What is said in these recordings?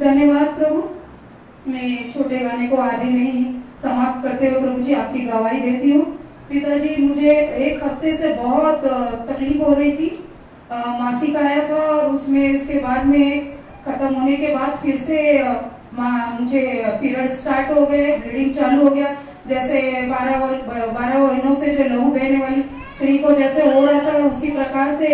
धन्यवाद प्रभु। मैं छोटे गाने को आदि में ही समाप्त करते हुए प्रभु जी आपकी गवाही देती हूँ। पिताजी, मुझे एक हफ्ते से बहुत तकलीफ हो रही थी। मासिक आया था और उसके बाद में खत्म होने के बाद फिर से मुझे पीरियड स्टार्ट हो गए, ब्लीडिंग चालू हो गया। जैसे 12 महीनों से जो लहू बहने वाली स्त्री को जैसे हो रहा था, उसी प्रकार से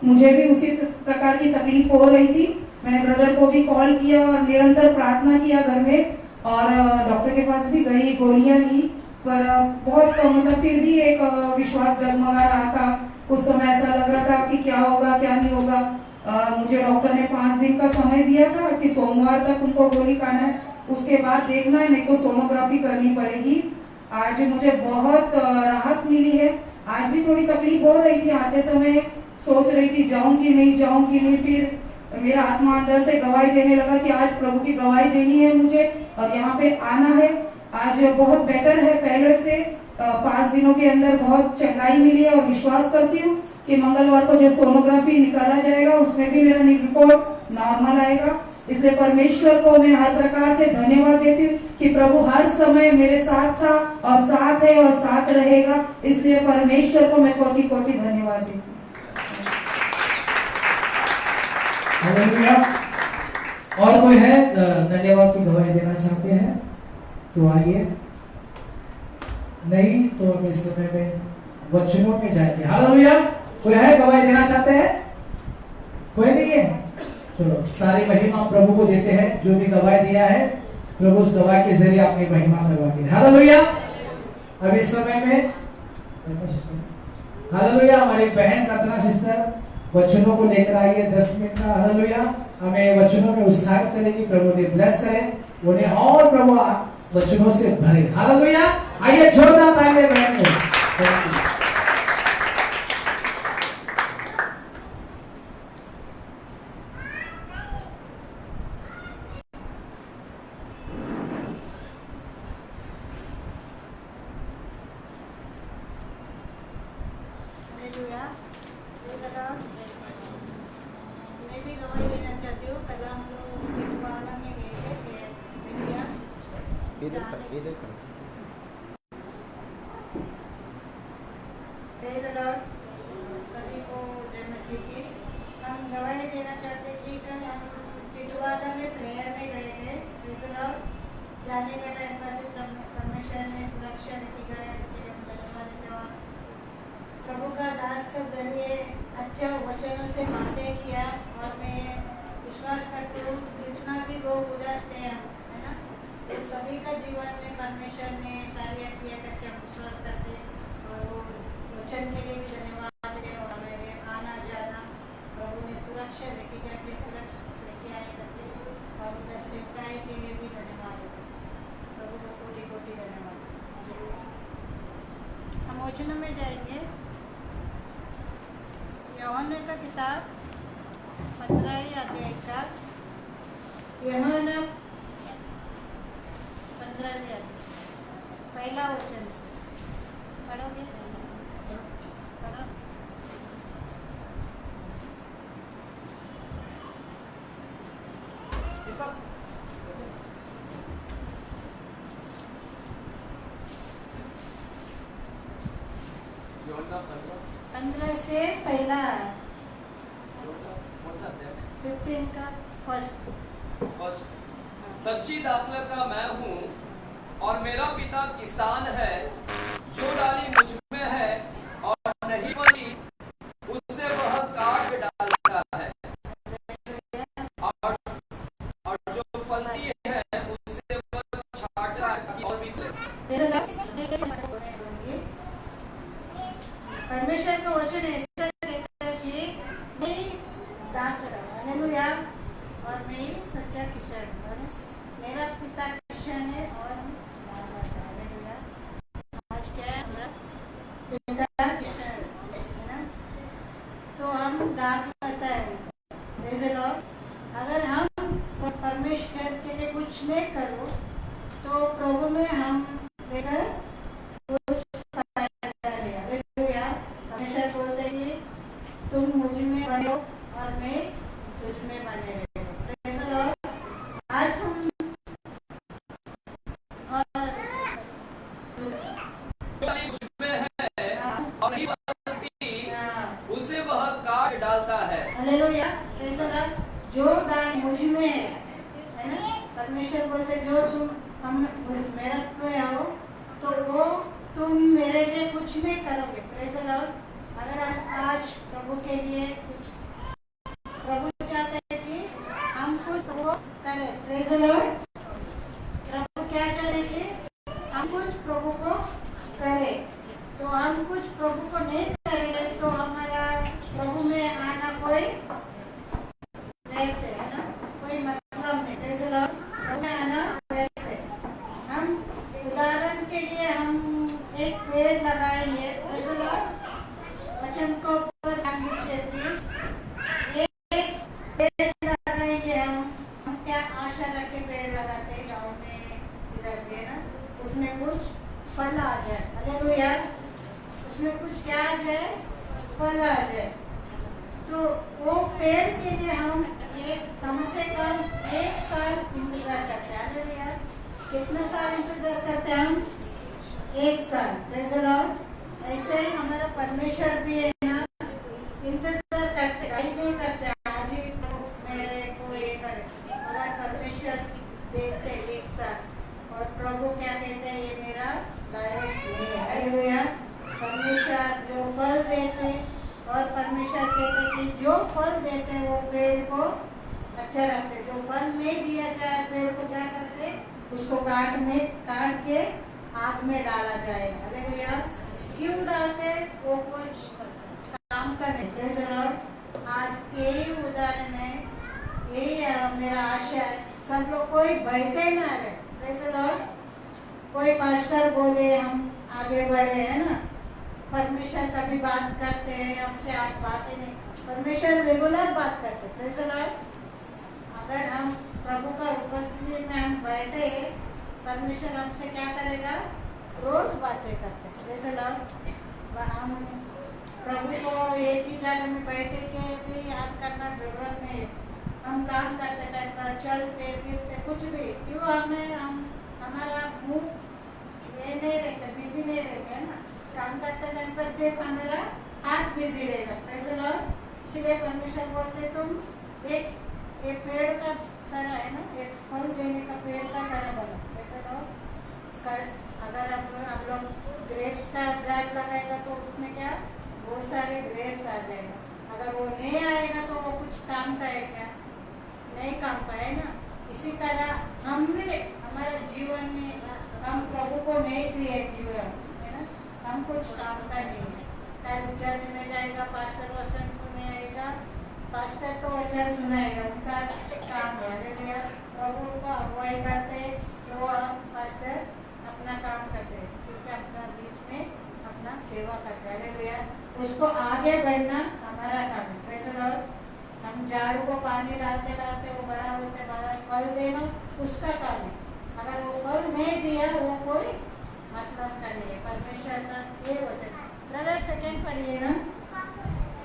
मुझे भी उसी प्रकार की तकलीफ हो रही थी। मैंने ब्रदर को भी कॉल किया और निरंतर प्रार्थना किया घर में, और डॉक्टर के पास भी गई, गोलियां ली, पर बहुत मतलब फिर भी एक विश्वास डगमगा रहा था। उस समय ऐसा लग रहा था कि क्या होगा क्या नहीं होगा। मुझे डॉक्टर ने 5 दिन का समय दिया था कि सोमवार तक उनको गोली खाना है, उसके बाद देखना है, मेरे को सोनोग्राफी करनी पड़ेगी। आज मुझे बहुत राहत मिली है। आज भी थोड़ी तकलीफ हो रही थी, आते समय सोच रही थी जाऊं कि नहीं। फिर मेरा आत्मा अंदर से गवाही देने लगा कि आज प्रभु की गवाही देनी है मुझे और यहाँ पे आना है। आज बहुत बेटर है पहले से। 5 दिनों के अंदर बहुत चंगाई मिली है और विश्वास करती हूँ कि मंगलवार को जो सोनोग्राफी निकाला जाएगा उसमें भी मेरा रिपोर्ट नॉर्मल आएगा। इसलिए परमेश्वर को मैं हर प्रकार से धन्यवाद देती हूँ कि प्रभु हर समय मेरे साथ था और साथ है और साथ रहेगा। इसलिए परमेश्वर को मैं कोटि कोटि धन्यवाद देती हूँ। हालेलुया। और कोई है धन्यवाद की गवाही देना चाहते हैं तो आइए, नहीं तो हम इस समय में वचनों में जाएंगे। हालेलुया। कोई है गवाही देना चाहते हैं? कोई नहीं है? चलो, सारी महिमा प्रभु को देते हैं। जो भी गवाही दिया है प्रभु उस गवाही के जरिए अपनी महिमा करवा के। हालेलुया। अब इस समय में हालेलुया हमारी बहन कतना सिस्टर वचनों को लेकर आई है 10 मिनट का। हालेलुया। हमें वचनों में उत्साहित करेगी, प्रभु ने ब्लेस करे उन्हें और प्रभु वचनों से भरे। हालेलुया। आइए जोरदार तालियां बहन को। सभी को जय मसीह की। हम गवाही देना चाहते कि कल हम टिटवाला में प्रेयर में गए थे। जाने का टाइम पर भी परमेश्वर ने सुरक्षा रखी गया। प्रभु का दास का जरिए अच्छा वचनों से बातें किया और मैं विश्वास करती हूँ जितना भी लोग गुजरते हैं, है ना, तो सभी का जीवन में परमेश्वर ने कार्य किया करके हम विश्वास करते हैं। और वो वचन के लिए भी धन्यवाद है। और मेरे आना जाना प्रभु ने सुरक्षा लेके जाके सुरक्षा लेके आए करते, और उधर शिवकाय के लिए भी धन्यवाद है। प्रभु को कोटि कोटि धन्यवाद। हम वचनों में जाएंगे। यूहन्ना का किताब 15 अध्याय का यूहन्ना 15 पहला वचन से पढ़ोगे? पढ़ो। यूहन्ना 15 से पहला 15 का फर्स्ट। सच्ची दाखलता का मैं हूँ और मेरा पिता किसान है। जो डाली मुझ में है और नहीं फली उससे वह काट डालता है, और जो फलती है उससे वह छांटता है और भी फले। परमेश्वर का वचन ऐसा कहता है कि मैं दाखलता, हालेलुया, और मैं सच्चा किसान हूँ। मेरा पिता किसान है और हालेलुया। आज क्या है हमारा पिता किसान है ना, तो हम दाखलता है। Praise the Lord. अगर हम परमेश्वर के लिए कुछ नहीं करो तो प्रभु में हम लेकर तुम मुझ में बनो और मैं तुझ में बने रहो। आज परमेश्वर बोलते जो तुम हम मेरा पे आओ तो वो तुम मेरे लिए कुछ नहीं करोगे। Praise the Lord. अगर हम आज प्रभु के लिए कुछ प्रभु चाहते हैं कि हम कुछ वो करें। Praise the Lord. प्रभु क्या चाहते कि हम कुछ प्रभु को करें, तो हम कुछ प्रभु को नहीं करेंगे तो हमारा प्रभु में आना कोई व्यर्थ है ना, कोई मतलब नहीं। Praise the Lord. प्रभु में आना व्यर्थ है। हम उदाहरण के लिए हम एक पेड़ लगाएंगे। Praise the Lord. वचन को ऊपर ध्यान दीजिए प्लीज। एक पेड़ लगाएंगे हम क्या आशा रख के पेड़ लगाते हैं गाँव में, इधर भी है ना, उसमें कुछ फल आ जाए। हालेलुया। उसमें कुछ क्या आ जाए, फल आ जाए। तो वो पेड़ के लिए हम कम से कम 1 साल इंतजार करते हैं। हालेलुया। कितना साल इंतजार करते हैं हम? 1 साल। Praise the Lord. ऐसे ही हमारा परमेश्वर भी है ना, इंतजार करते, कहीं नहीं करते आज ही मेरे को ये करे। अगर परमेश्वर देखते 1 साल और प्रभु क्या कहते हैं, ये मेरा लायक नहीं है। हालेलुया। परमेश्वर जो फल देते और परमेश्वर कहते कि जो फल देते वो पेड़ को अच्छा रखते, जो फल नहीं दिया जाए पेड़ को क्या करते, उसको काट के आग में डाला जाए। हालेलुया। क्यों डालते, वो कुछ काम करने। Praise the Lord. आज यही उदाहरण है, यही मेरा आशा है सब लोग कोई बैठे ना रहे। Praise the Lord. कोई पास्टर बोले हम आगे बढ़े, है ना, परमेश्वर कभी बात करते हैं हमसे, आज बातें नहीं, परमेश्वर रेगुलर बात करते। Praise the Lord. अगर हम प्रभु का उपस्थिति में हम बैठे, परमेश्वर हमसे क्या करेगा, रोज बातें करते। Praise the Lord. हम प्रभु को एक ही जगह में बैठे के भी याद करना जरूरत नहीं है। हम काम करते टाइम पर चलते फिरते कुछ भी क्यों हम हमारा मुंह ये नहीं रहता, बिजी नहीं रहते, है ना। काम करते टाइम पर सिर्फ हमारा हाथ बिजी रहेगा। Praise the Lord. इसलिए परमेश्वर बोलते तुम एक पेड़ का तरह, है ना, एक फल देने का पेड़ का तरह बनो। Praise the Lord. अगर हम लोग ग्रेप्स का झाड़ लगाएगा तो उसमें क्या बहुत सारे ग्रेप्स आ जाएगा। अगर वो नहीं आएगा तो वो कुछ काम का है क्या, नहीं काम का है ना। इसी तरह हमने हमारे जीवन में हम प्रभु को नहीं दिए जीवन, है ना, हम कुछ काम का नहीं है। कल चर्च में जाएगा, पास्टर वचन सुनाएगा, पास्टर तो वचन सुनाएगा, उनका काम है। प्रभु को अगुवाई करते तो हम पास्टर अपना काम करते हैं, क्योंकि अपना बीच में अपना सेवा करते हैं। हालेलुया। उसको आगे बढ़ना हमारा काम है। Praise the Lord. हम झाड़ू को पानी डालते डालते वो बड़ा होते बड़ा फल देना उसका काम है। अगर वो फल नहीं दिया वो कोई मतलब का नहीं है। परमेश्वर का ये वचन। ब्रदर सेकंड पढ़िए ना।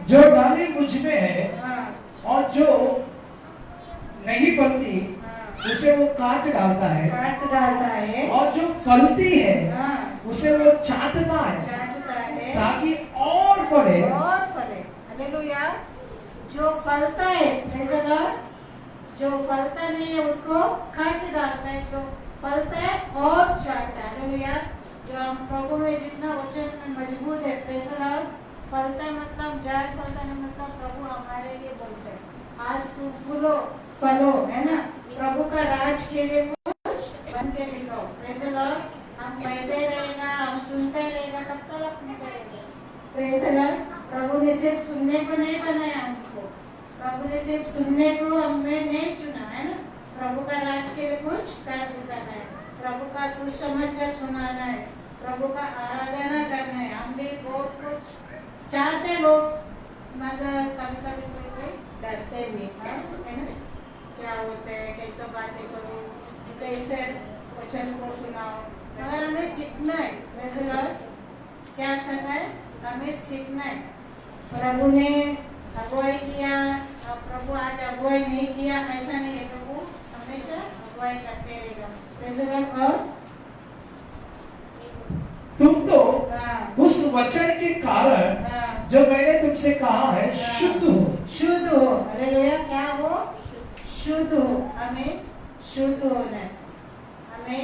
जो डाली मुझ में है हाँ। और जो नहीं फलती उसे वो काट डालता है, और जो फलती है उसे वो चाटता है ताकि और फले। हालेलुया। जो फलता है, प्रेज़ द लॉर्ड, जो फलता नहीं है उसको काट डालता है, जो फलता है और चाटता है। हालेलुया। जो हम प्रभु में जितना वचन में मजबूत है, प्रेज़ द लॉर्ड, फलता मतलब झाड़ फलता नहीं मतलब प्रभु हमारे लिए बोलते हैं आज तू फलो, है ना, प्रभु का राज के लिए कुछ बन के दिखाओ। Praise the Lord. हम बैठे रहेगा, हम सुनते रहेगा, कब तक अपने करेंगे। Praise the Lord. प्रभु ने सिर्फ सुनने को नहीं बनाया हमको, प्रभु ने सिर्फ सुनने को हमें नहीं चुना, है ना। प्रभु का राज के लिए कुछ कर दिखाना है, प्रभु का सुसमाचार सुनाना है, प्रभु का आराधना करना है। हम भी बहुत कुछ चाहते लोग, मगर कभी कभी कोई डरते भी, है ना, क्या होते हैं, कैसे बातें करो, कैसे वचन को सुनाओ। मगर हमें सीखना है। Praise the Lord. क्या करना है, हमें सीखना है। प्रभु ने अगुवाई किया, अब प्रभु आज अगुवाई नहीं किया ऐसा नहीं है, प्रभु हमेशा अगुवाई करते रहेगा। Praise the Lord. और तुम तो उस वचन के कारण जो मैंने तुमसे कहा है शुद्ध हो। हालेलुया। क्या हो, शुद्ध हो। हमें शुद्ध होना है, हमें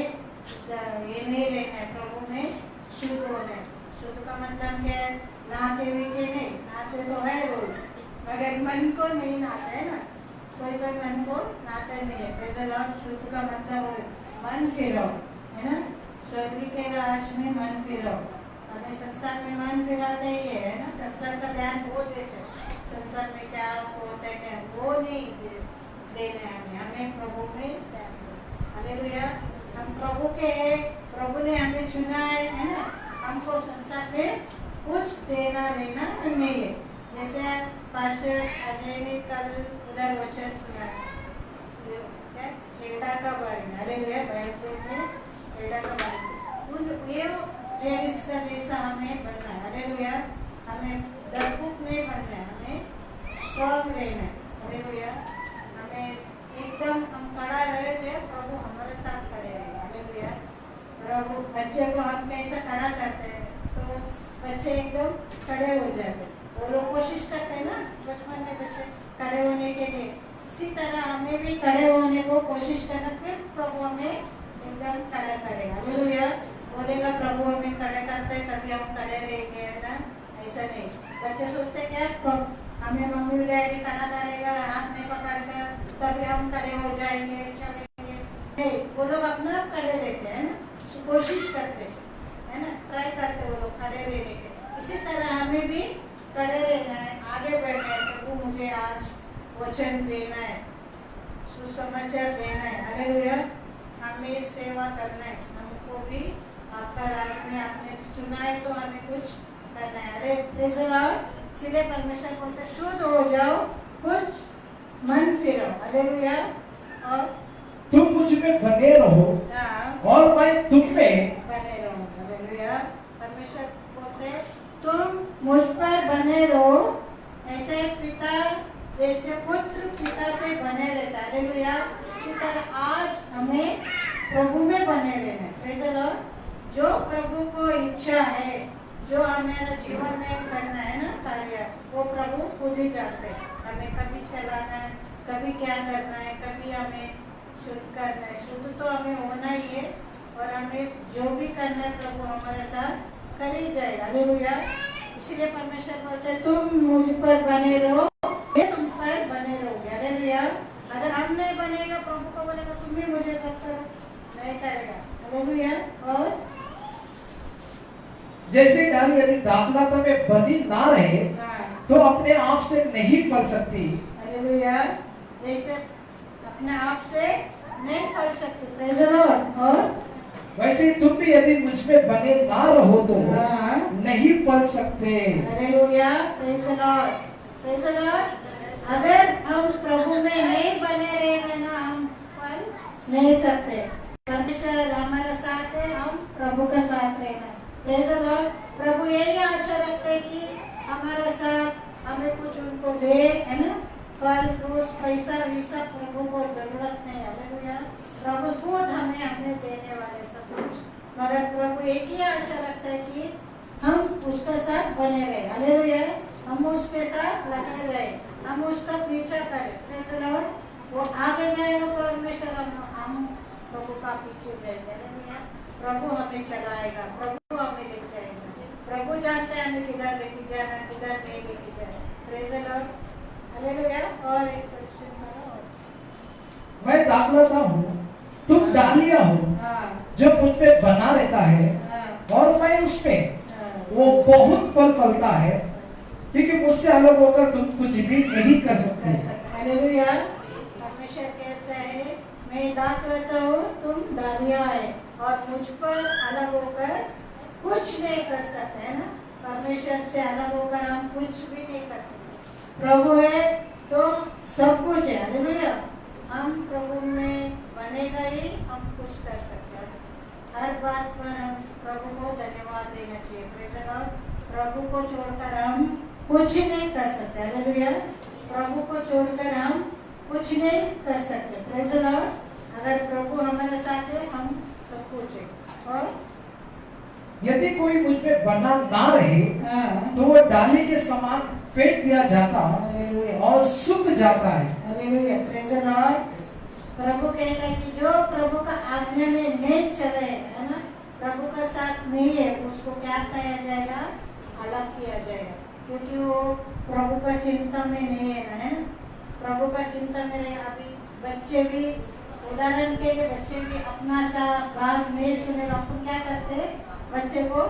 ये नहीं रहना है, प्रभु में शुद्ध होना है। शुद्ध का मतलब क्या है? नहाते हुए के नहीं, नहाते तो है रोज, मगर मन को नहीं नहाते है ना, कोई कोई मन को नहाते नहीं है। Praise the Lord. शुद्ध का मतलब मन फिराओ है ना, स्वर्गीय के राज में मन फिराओ। हमें संसार में मन फिराते ही है ना, संसार का ध्यान वो देते हैं, संसार में क्या होता है क्या, वो नहीं देना है हमें, हमें प्रभु में ध्यान देना। हालेलुया। हम प्रभु के हैं, प्रभु ने हमें चुना है ना, हमको संसार में कुछ देना लेना नहीं है। जैसे पास्टर अजय ने कल उधर वचन सुना क्या, एड़ा का बारे में, हालेलुया, बाइबल में एड़ा का बारे में, उन ये लेडीज का जैसा हमें बनना है। हालेलुया। हमें डरपोक नहीं बनना है, हमें स्ट्रॉन्ग रहना है। हालेलुया। हमें एकदम हम खड़ा रहे, प्रभु हमारे साथ खड़े रहे। हालेलुया। प्रभु बच्चे को हम ऐसा खड़ा करते हैं तो बच्चे एकदम खड़े हो जाते हैं, वो लोग कोशिश करते हैं ना बचपन में बच्चे खड़े होने के लिए, इसी तरह हमें भी खड़े होने को कोशिश करना, फिर प्रभु हमें एकदम खड़ा करेगा। हालेलुया। बोलेगा प्रभु हमें खड़े करते हैं तभी हम खड़े रहेंगे, है ना, ऐसा नहीं। बच्चे सोचते क्या हमें मम्मी डैडी खड़ा करेगा हाथ में पकड़कर तभी हम खड़े हो जाएंगे चलेंगे, नहीं, वो लोग अपना आप खड़े रहते हैं ना, कोशिश करते है ना, ट्राई करते वो लोग खड़े रहने के। इसी तरह हमें भी खड़े रहना है, आगे बढ़ना है। प्रभु मुझे आज वचन देना है, सुसमाचार देना है। हालेलुया। हमें सेवा करना है, हमको भी आपका राज में आपने चुना है तो हमें कुछ करना है। अरे प्रेज़ द लॉर्ड। इसलिए परमेश्वर बोलते शुद्ध हो जाओ, कुछ मन फिराओ। हालेलुया। और तुम मुझ में बने रहो और मैं तुम में बने रहो। हालेलुया। परमेश्वर बोलते तुम मुझ पर बने रहो, ऐसे पिता जैसे पुत्र पिता से बने रहता है। हालेलुया। इसी तरह आज हमें प्रभु में बने रहना है। Praise the Lord. जो प्रभु को इच्छा है, जो हमारे जीवन में करना है ना कार्य, वो प्रभु खुद ही जानते हैं। हमें कभी चलाना है, कभी क्या करना है, कभी हमें शुद्ध करना है। शुद्ध तो हमें होना ही है, और हमें जो भी करना है प्रभु हमारे साथ कर ही जाएगा। हालेलुया। इसलिए परमेश्वर बोलते तुम मुझ पर बने रहो, मैं तुम पर बने रहोगे। हालेलुया। अगर हम नहीं बनेगा, प्रभु को बोलेगा तुम भी मुझे सब करो, नहीं करेगा। हालेलुया। और जैसे डाली यदि दाखलता में बनी ना रहे तो अपने आप से नहीं फल सकती। हालेलुया। जैसे अपने आप से नहीं फल सकती। Praise the Lord. और वैसे तुम भी यदि मुझ में बने ना रहो तो नहीं फल सकते। Hallelujah. Praise the Lord. Praise the Lord. अगर हम प्रभु में नहीं बने रहेंगे ना, हम फल नहीं सकते। परमेश्वर हमारे साथ है, हम प्रभु का साथ रहना। Praise the Lord. प्रभु यही आशा रखते कि हमारे साथ हमें कुछ उनको दे, है ना, फल फ्रूट्स पैसा वैसा प्रभु को जरूरत नहीं। हालेलुया। प्रभु खुद हमें अपने देने वाले सब कुछ, मगर प्रभु एक ही आशा रखता है कि हम उसके साथ बने रहे। हालेलुया। हम उसके साथ लगे रहे, हम उसका पीछा करें। Praise the Lord. वो आगे जाएगा परमेश्वर, हम प्रभु का पीछे जाएंगे। हालेलुया। प्रभु हमें चलाएगा, प्रभु हमें ले जाएगा। प्रभु जानते हैं हमें किधर लेके जाना, किधर नहीं लेके जाना। Praise the Lord. हालेलुया। और एक क्वेश्चन करो। मैं दाखलता हूँ, तुम डालियां हो, जो मुझ में बना रहता है और मैं उसमें, वो बहुत फल फलता है, क्योंकि मुझसे अलग होकर तुम कुछ भी नहीं कर सकते। हालेलुया। परमेश्वर कहता है मैं दाखलता हूँ, तुम डालियां है, और मुझ पर अलग होकर कुछ नहीं कर सकते, है ना। परमेश्वर से अलग होकर हम कुछ भी नहीं कर सकते। प्रभु है तो सब कुछ है। हालेलुया। हम प्रभु में बनेगा ही हम कुछ कर सकते हैं। हर बात पर हम प्रभु को धन्यवाद देना चाहिए। Praise the Lord. प्रभु को छोड़कर हम कुछ नहीं कर सकते। हालेलुया। प्रभु को छोड़कर हम कुछ नहीं कर सकते। Praise the Lord. अगर प्रभु हमारे साथ है, हम सब कुछ है। और यदि कोई मुझ में बना ना रहे तो वो डाली के समान फेंक दिया जाता और सूख जाता है। हालेलुया। Praise the Lord. प्रभु कहता है कि जो प्रभु का आज्ञा में नहीं चलेगा, है ना, प्रभु का साथ नहीं है, उसको क्या किया जाएगा? अलग किया जाएगा, क्योंकि वो प्रभु का चिंता में नहीं है ना, है ना। प्रभु का चिंता में रहे। अभी बच्चे भी, उदाहरण के लिए बच्चे भी अपना सा बात नहीं सुनेगा, अपन क्या करते हैं? बच्चे को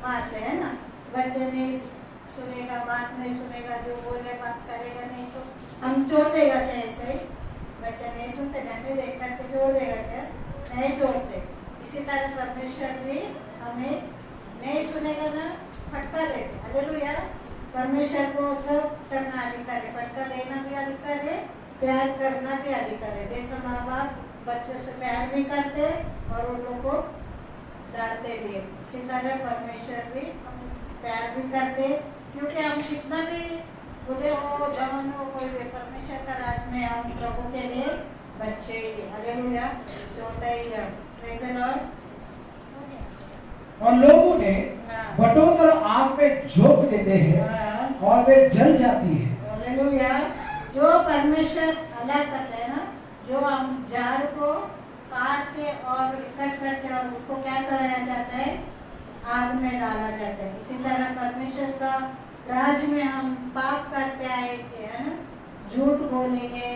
मारते हैं ना। बच्चे नहीं सुनेगा, बात नहीं सुनेगा, जो बोले बात करेगा नहीं, तो हम छोड़ देगा क्या? ऐसे ही बच्चे नहीं सुनते, जाने देख करके छोड़ देगा क्या? नहीं छोड़ते। इसी तरह परमेश्वर भी हमें नहीं सुनेगा ना, फटका देते। हालेलुया। परमेश्वर को सब करना अधिकार है, फटका देना भी अधिकार है, प्यार करना भी अधिकार है। जैसे माँ बाप बच्चों से प्यार भी करते और उन लोगों को डांटते भी है, इसी तरह परमेश्वर भी हम प्यार भी करते, क्योंकि हम कितना भी बूढ़े हो, जवान हो, कोई भी परमेश्वर का राज में हम प्रभु के लिए बच्चे ही। हालेलुया। छोटे ही हम। Praise the Lord. और लोगों ने बटोर कर आग में झोंक देते हैं और वे जल जाती है। हालेलुया। जो परमेश्वर अलग करते हैं ना, जो हम झाड़ को काटते और इकट्ठा करते और उसको क्या कराया जाता है? आग में डाला जाता है। इसी तरह परमेश्वर का राज में हम पाप करते आएंगे, है ना, झूठ बोलेंगे,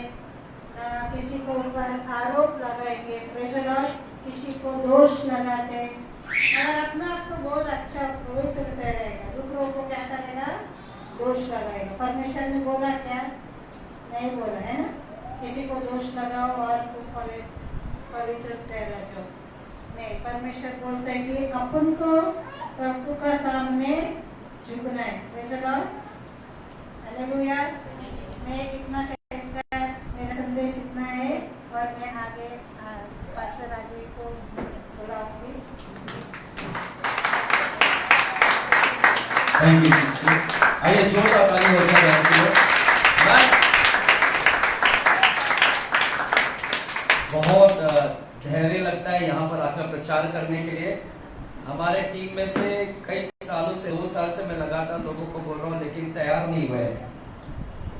किसी को ऊपर आरोप लगाएंगे, प्रेज़ द लॉर्ड, किसी को दोष लगाते, अगर अपना आप को बहुत अच्छा पवित्र रहेगा, दूसरों को क्या करेगा? दोष लगाएगा। परमेश्वर ने बोला क्या? नहीं बोला, है ना। किसी को दोष लगाओ और पवित्र ठहरा जाओ, नहीं। परमेश्वर बोलता है कि अपन को प्रभु का सामने झुकना है। Praise the Lord. हालेलुया। मैं इतना कहकर मेरा संदेश इतना है और मैं आगे पास्टर राजी को बुलाऊंगी। Thank you sister. आइए जोरदार ताली हो जाए। बहुत धैर्य लगता है यहाँ पर आकर प्रचार करने के लिए। हमारे टीम में से कई सालों से, 2 साल से मैं लगातार लोगों को बोल रहा हूँ, लेकिन तैयार नहीं हुए।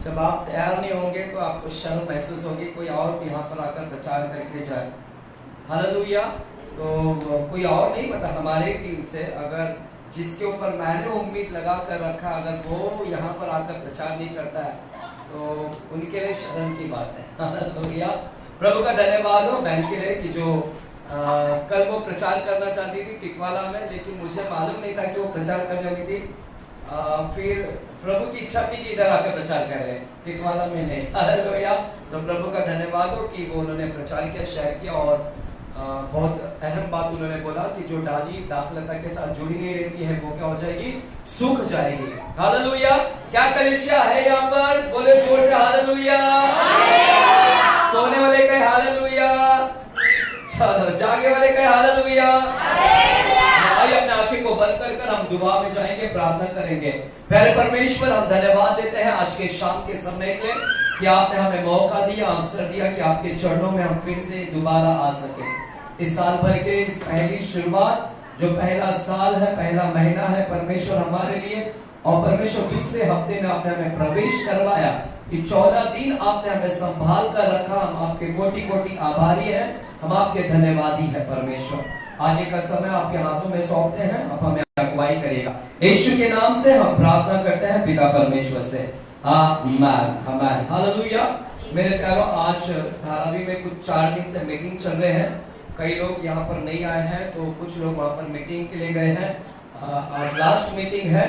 जब आप तैयार नहीं होंगे तो आपको शर्म महसूस होगी, कोई और यहाँ पर आकर प्रचार करके जाए। हालेलुया। तो कोई और नहीं, बता हमारे टीम से, अगर जिसके ऊपर मैंने उम्मीद लगा कर रखा, अगर वो यहाँ पर आकर प्रचार नहीं करता है तो उनके लिए शर्म की बात है। हालेलुया। प्रभु का धन्यवाद हो बहन के लिए कि जो कल वो प्रचार करना चाहती थी टिकवाला में, लेकिन मुझे मालूम नहीं था कि वो प्रचार करने वाली थी। फिर प्रभु की इच्छा थी कि इधर आकर प्रचार करें, टिकवाला में नहीं। हालेलुया। तो प्रभु का धन्यवाद हो कि वो उन्होंने प्रचार किया, शेयर किया, और बहुत अहम बात उन्होंने बोला कि जो डाली दाखलता के साथ जुड़ी नहीं रहती है वो क्या हो जाएगी? सूख जाएगी। हालेलुया। क्या कलीसिया है यहाँ पर? बोले जोर से हालेलुया। सोने वाले कहे हालेलुया। चलो जागे वाले कहे हालेलुया। आइए अपने आंखें को बंद कर हम दुआ में जाएंगे, प्रार्थना करेंगे। प्यारे परमेश्वर, हम धन्यवाद देते हैं आज के शाम के समय के कि आपने हमें मौका दिया, अवसर दिया कि आपके चरणों में हम फिर से दोबारा आ सके। इस साल भर के इस पहली शुरुआत, जो पहला साल है, पहला महीना है परमेश्वर हमारे लिए, और परमेश्वर पिछले हफ्ते में आपने हमें प्रवेश करवाया। ये 14 दिन आपने हमें संभाल कर रखा। हम आपके कोटि कोटि आभारी हैं, हम आपके धन्यवादी हैं परमेश्वर। आगे का समय आपके हाथों में सौंपते हैं, आप हमें अगुवाई करिएगा। यीशु के नाम से हम प्रार्थना करते हैं पिता परमेश्वर से, आमीन आमीन। हालेलुया। मेरे प्यारों, आज धारावी में कुछ 4 दिन से मीटिंग चल रहे हैं। कई लोग यहाँ पर नहीं आए हैं, तो कुछ लोग वहाँ पर मीटिंग के लिए गए हैं। आज लास्ट मीटिंग है,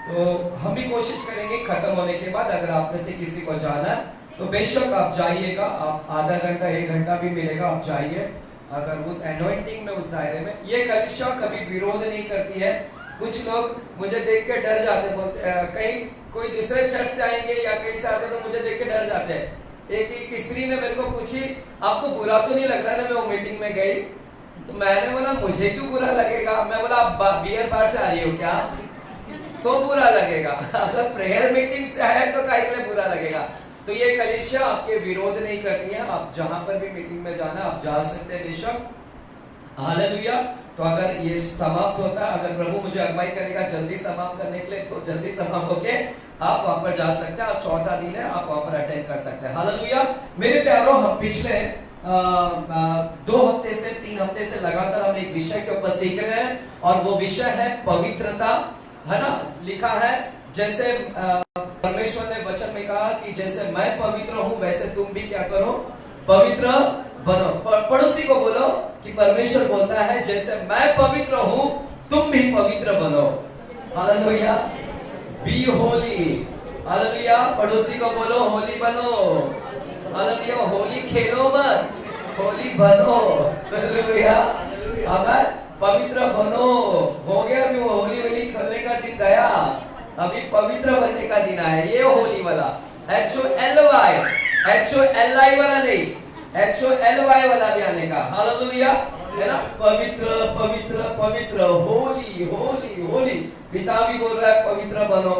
तो हम भी कोशिश करेंगे खत्म होने के बाद, अगर आप में से किसी को जाना है तो बेशक आप जाइएगा। आप आधा घंटा 1 घंटा भी मिलेगा, आप जाइए। अगर उस एनॉइंटिंग में, उस दायरे में, ये कलीसिया कभी विरोध नहीं करती है। कुछ लोग मुझे देख के डर जाते, बोलते कहीं कोई दूसरे चर्च से आएंगे या कहीं से आते तो मुझे देख के डर जाते हैं। एक स्त्री ने मेरे को पूछी, आपको बुरा तो नहीं लग रहा ना मैं वो मीटिंग में गई? तो मैंने बोला मुझे क्यों बुरा लगेगा। मैं बोला आप बियर बार से आ रही हो क्या? तो बुरा लगेगा। अगर प्रेयर मीटिंग से आए तो काहे के लिए बुरा लगेगा? तो ये कलीसिया आपके विरोध नहीं करती है। आप जहां पर भी मीटिंग में जाना आप जा सकते हैं बेशक। हालेलुया। तो अगर ये समाप्त होता है, अगर प्रभु मुझे अगुवाई करेगा जल्दी समाप्त करने के लिए, तो जल्दी समाप्त होके आप वहां पर जा सकते हैं। और 14 दिन है, आप वहां पर अटेंड कर सकते हैं। हालेलुया। मेरे प्यारों, हम पिछले 2 हफ्ते से 3 हफ्ते से लगातार हम एक विषय के ऊपर सीख रहे हैं और वो विषय है पवित्रता, है ना। लिखा है जैसे परमेश्वर ने वचन में कहा कि जैसे मैं पवित्र हूं वैसे तुम भी क्या करो, पवित्र बनो। पड़ोसी को बोलो कि परमेश्वर बोलता है जैसे मैं पवित्र हूं तुम भी पवित्र बनो। Hallelujah, B Holi. हालेलुया, पड़ोसी को बोलो होली बनो। हालेलुया, होली खेलो मत, होली बनो। हालेलुया, अब पवित्र बनो। हो गया अभी वो होली खेलने का दिन गया, अभी पवित्र बनने का दिन आया। ये होली वाला HOLY, HOLI वाला नहीं, HOLY वाला भी आने का। हालेलुया, है ना। पवित्र पवित्र पवित्र, होली होली होली। पिता भी बोल रहा है पवित्र बनो,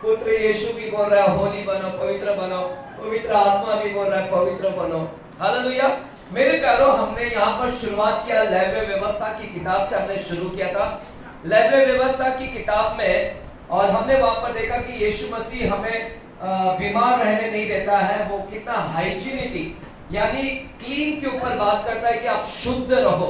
पुत्र यीशु भी बोल रहा है होली बनो, पवित्र बनो। पवित्र आत्मा भी बोल रहा है पवित्र बनो। हालेलुया। मेरे प्यारो, हमने यहाँ पर शुरुआत किया लेवी व्यवस्था की किताब से, हमने शुरू किया था लेवी व्यवस्था की किताब में, और हमने वहां पर देखा कि यीशु मसीह हमें बीमार रहने नहीं देता है। वो कितना हाइजीनिटी यानी क्लीन के ऊपर बात करता है कि आप शुद्ध रहो।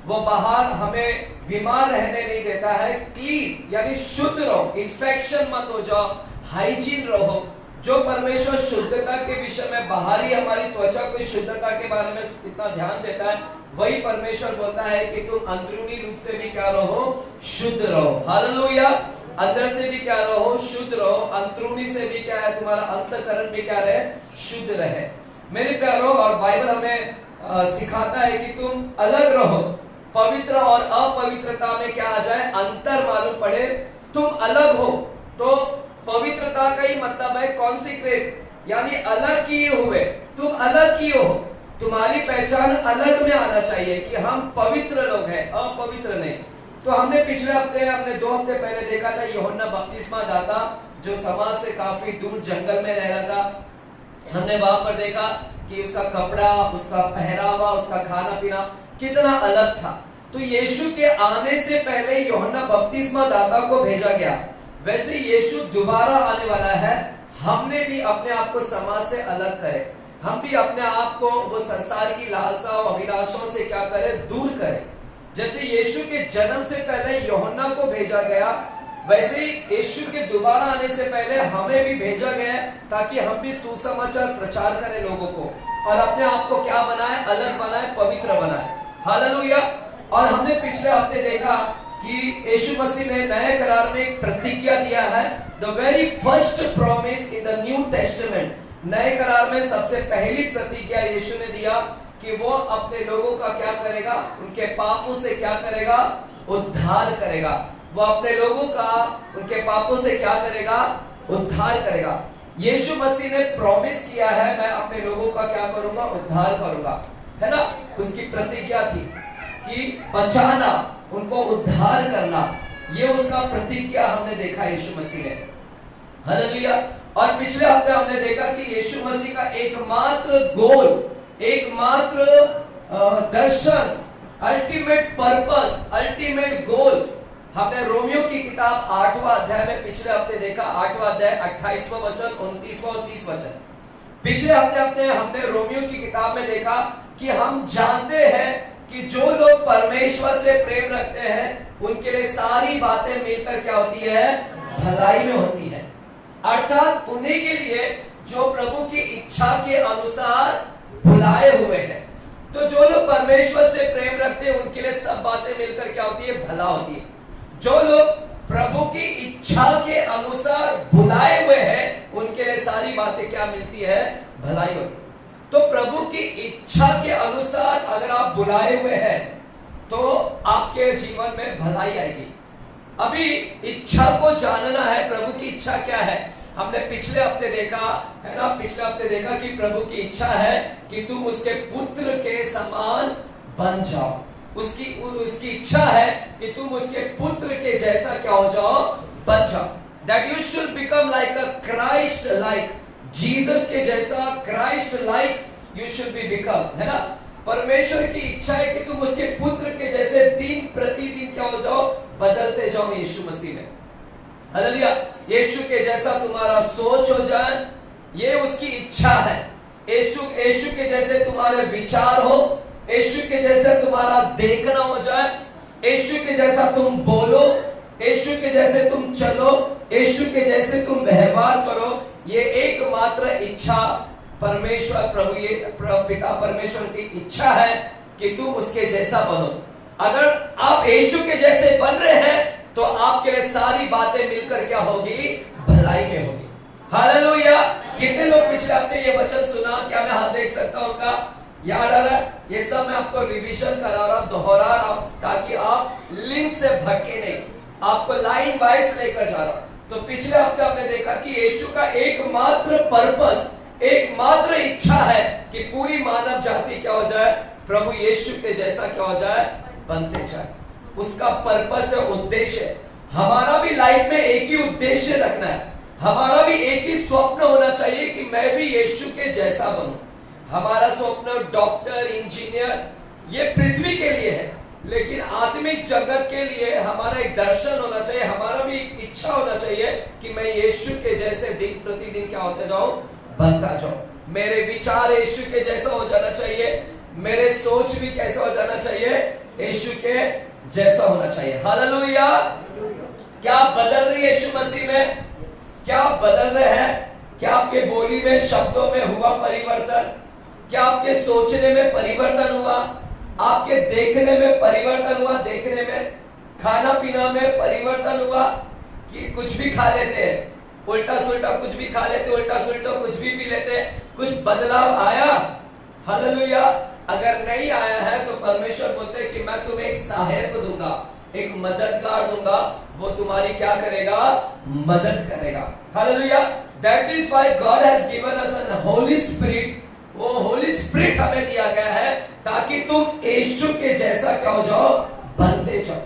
वो बाहर हमें बीमार रहने नहीं देता है, क्लीन यानी शुद्ध रहो, इन्फेक्शन मत हो जाओ, हाइजीन रहो। जो परमेश्वर शुद्धता के विषय में बाहरी हमारी त्वचा की शुद्धता के बारे में इतना ध्यान देता है, वही परमेश्वर बोलता है कि तुम अंदरूनी रूप से भी क्या रहो, शुद्ध रहो। हालेलुया, अंदर से भी क्या रहो, शुद्ध रहो। अंदरूनी से भी क्या है, तुम्हारा अंतःकरण भी क्या रहे, शुद्ध रहे। मेरे प्यारो, और बाइबल हमें सिखाता है कि तुम अलग रहो, पवित्र और अपवित्रता में क्या आ जाए, अंतर मालूम पड़े। तुम अलग हो तो पवित्रता का ही मतलब है कॉन्सिक्रेट, यानी अलग किए हुए। तुम अलग किए हो, तुम्हारी पहचान अलग में आना चाहिए कि हम पवित्र लोग हैं, अपवित्र नहीं। तो हमने पिछले हफ्ते, हमने 2 हफ्ते पहले देखा था यूहन्ना बपतिस्मा दाता जो समाज से काफी दूर जंगल में रह रहा था। हमने वहां पर देखा कि उसका कपड़ा, उसका पहरावा, उसका खाना पीना कितना अलग था। तो यीशु के आने से पहले यूहन्ना बपतिस्मा दाता को भेजा गया, वैसे यीशु दोबारा आने वाला है। हमने भी अपने आप को समाज से अलग करें, हम भी अपने आप को वो संसार की लालसा और अभिलाषाओं से क्या करें, दूर करें। जैसे यीशु के जन्म से पहले यूहन्ना को भेजा गया, वैसे ही यीशु के दोबारा आने से पहले हमें भी भेजा गया है, ताकि हम भी सुसमाचार प्रचार करें लोगों को, और अपने आप को क्या बनाए, अलग बनाए, पवित्र बनाए। हालेलुया। और हमने पिछले हफ्ते देखा कि यीशु मसीह ने नए करार में एक प्रतिज्ञा दिया है, the very first promise in the new testament. नए करार में सबसे पहली प्रतिज्ञा यीशु ने दिया कि वो अपने लोगों का क्या करेगा, उनके पापों से क्या करेगा, उद्धार करेगा। वो अपने लोगों का उनके पापों से क्या करेगा, उद्धार करेगा। यीशु मसीह ने प्रॉमिस किया है, मैं अपने लोगों का क्या करूंगा, उद्धार करूंगा, है ना। उसकी प्रतिज्ञा थी कि बचाना, उनको उद्धार करना, ये उसका प्रतिज्ञा हमने देखा यीशु मसीह ने। हालेलुया। और पिछले हफ्ते हमने देखा कि यीशु मसीह का एकमात्र गोल, एकमात्र दर्शन, अल्टीमेट पर्पस, अल्टीमेट गोल, हमने रोमियो की किताब 8वां अध्याय में पिछले हफ्ते देखा। 8वां अध्याय 28वां वचन, 29वां और 30 वचन। पिछले हफ्ते हमने रोमियो की किताब में देखा कि हम जानते हैं कि जो लोग परमेश्वर से प्रेम रखते हैं उनके लिए सारी बातें मिलकर क्या होती है, भलाई में होती है। अर्थात उन्हीं के लिए जो प्रभु की इच्छा के अनुसार बुलाए हुए हैं। तो जो लोग परमेश्वर से प्रेम रखते हैं उनके लिए सब बातें मिलकर क्या होती है, भला होती है। जो लोग प्रभु की इच्छा के अनुसार बुलाए हुए हैं उनके लिए सारी बातें क्या मिलती है, भलाई होती है। तो प्रभु की इच्छा के अनुसार अगर आप बुलाए हुए हैं तो आपके जीवन में भलाई आएगी। अभी इच्छा को जानना है, प्रभु की इच्छा क्या है। हमने पिछले हफ्ते देखा है ना, पिछले हफ्ते देखा कि प्रभु की इच्छा है कि तुम उसके पुत्र के समान बन जाओ। उसकी इच्छा है कि तुम उसके पुत्र के जैसा क्या हो जाओ, बन जाओ। That you should become like a Christ like, Jesus के जैसा, Christ like you should be become, है ना। परमेश्वर की इच्छा है कि तुम उसके पुत्र के जैसे दिन प्रतिदिन क्या हो जाओ, बदलते जाओ यीशु मसीह में। हालेलुया। यीशु के जैसा तुम्हारा सोच हो जाए, ये उसकी इच्छा है। यीशु के जैसे तुम्हारे विचार हो, यीशु के जैसे तुम्हारा देखना हो जाए, यीशु के जैसा तुम बोलो, यीशु के जैसे तुम चलो, यीशु के जैसे तुम व्यवहार करो। ये एकमात्र इच्छा परमेश्वर प्रभु ये पिता परमेश्वर की इच्छा है कि तुम उसके जैसा बनो। अगर आप यीशु के जैसे बन रहे हैं तो आपके लिए सारी बातें मिलकर क्या होगी? भलाई में होगी। हालेलुया। कितने लोग पिछले हफ्ते ये वचन सुना? क्या मैं हाथ देख सकता हूं? उनका याद आ रहा है? ये सब मैं आपको रिवीजन करा रहा हूं, दोहरा रहा हूं, ताकि आप लिंक से भटके नहीं, आपको लाइन वाइज लेकर जा रहा हूं। तो पिछले हफ्ते हमने देखा कि यीशु का एकमात्र पर्पस, एकमात्र इच्छा है कि पूरी मानव जाति क्या हो जाए? प्रभु यीशु के जैसा क्या हो जाए? बनते जाए। उसका पर्पस है, उद्देश्य। हमारा भी लाइफ में एक ही उद्देश्य रखना है, हमारा भी एक ही स्वप्न होना चाहिए कि मैं भी यीशु के जैसा बनूं। हमारा स्वप्न डॉक्टर, इंजीनियर, ये पृथ्वी के लिए है, लेकिन आत्मिक जगत के लिए हमारा एक दर्शन होना चाहिए, हमारा भी एक इच्छा होना चाहिए कि मैं यीशु के जैसे दिन प्रतिदिन क्या होते जाऊं? बनता जाऊं। मेरे विचार यीशु के जैसा हो जाना चाहिए, मेरे सोच भी कैसा हो जाना चाहिए? यीशु के जैसा होना चाहिए। हालेलुया। क्या बदल रही है यीशु मसीह में? क्या बदल रहे हैं? क्या आपके बोली में, शब्दों में हुआ परिवर्तन? क्या आपके सोचने में परिवर्तन हुआ? आपके देखने में परिवर्तन हुआ? देखने में, खाना पीना में परिवर्तन हुआ? कि कुछ भी खा लेते हैं, उल्टा सुल्टा कुछ भी खा लेते, उल्टा सुल्टा कुछ भी पी लेते, कुछ बदलाव आया? हालेलुया। अगर नहीं आया है तो परमेश्वर बोलते हैं कि मैं तुम्हें एक सहायक दूंगा, एक मददगार दूंगा, वो तुम्हारी क्या करेगा? मदद करेगा। Hallelujah. That is why God has given us an Holy Spirit. वो होली स्पिरिट हमें दिया गया है ताकि तुम यीशु के जैसा क्या हो जाओ? बनते जाओ।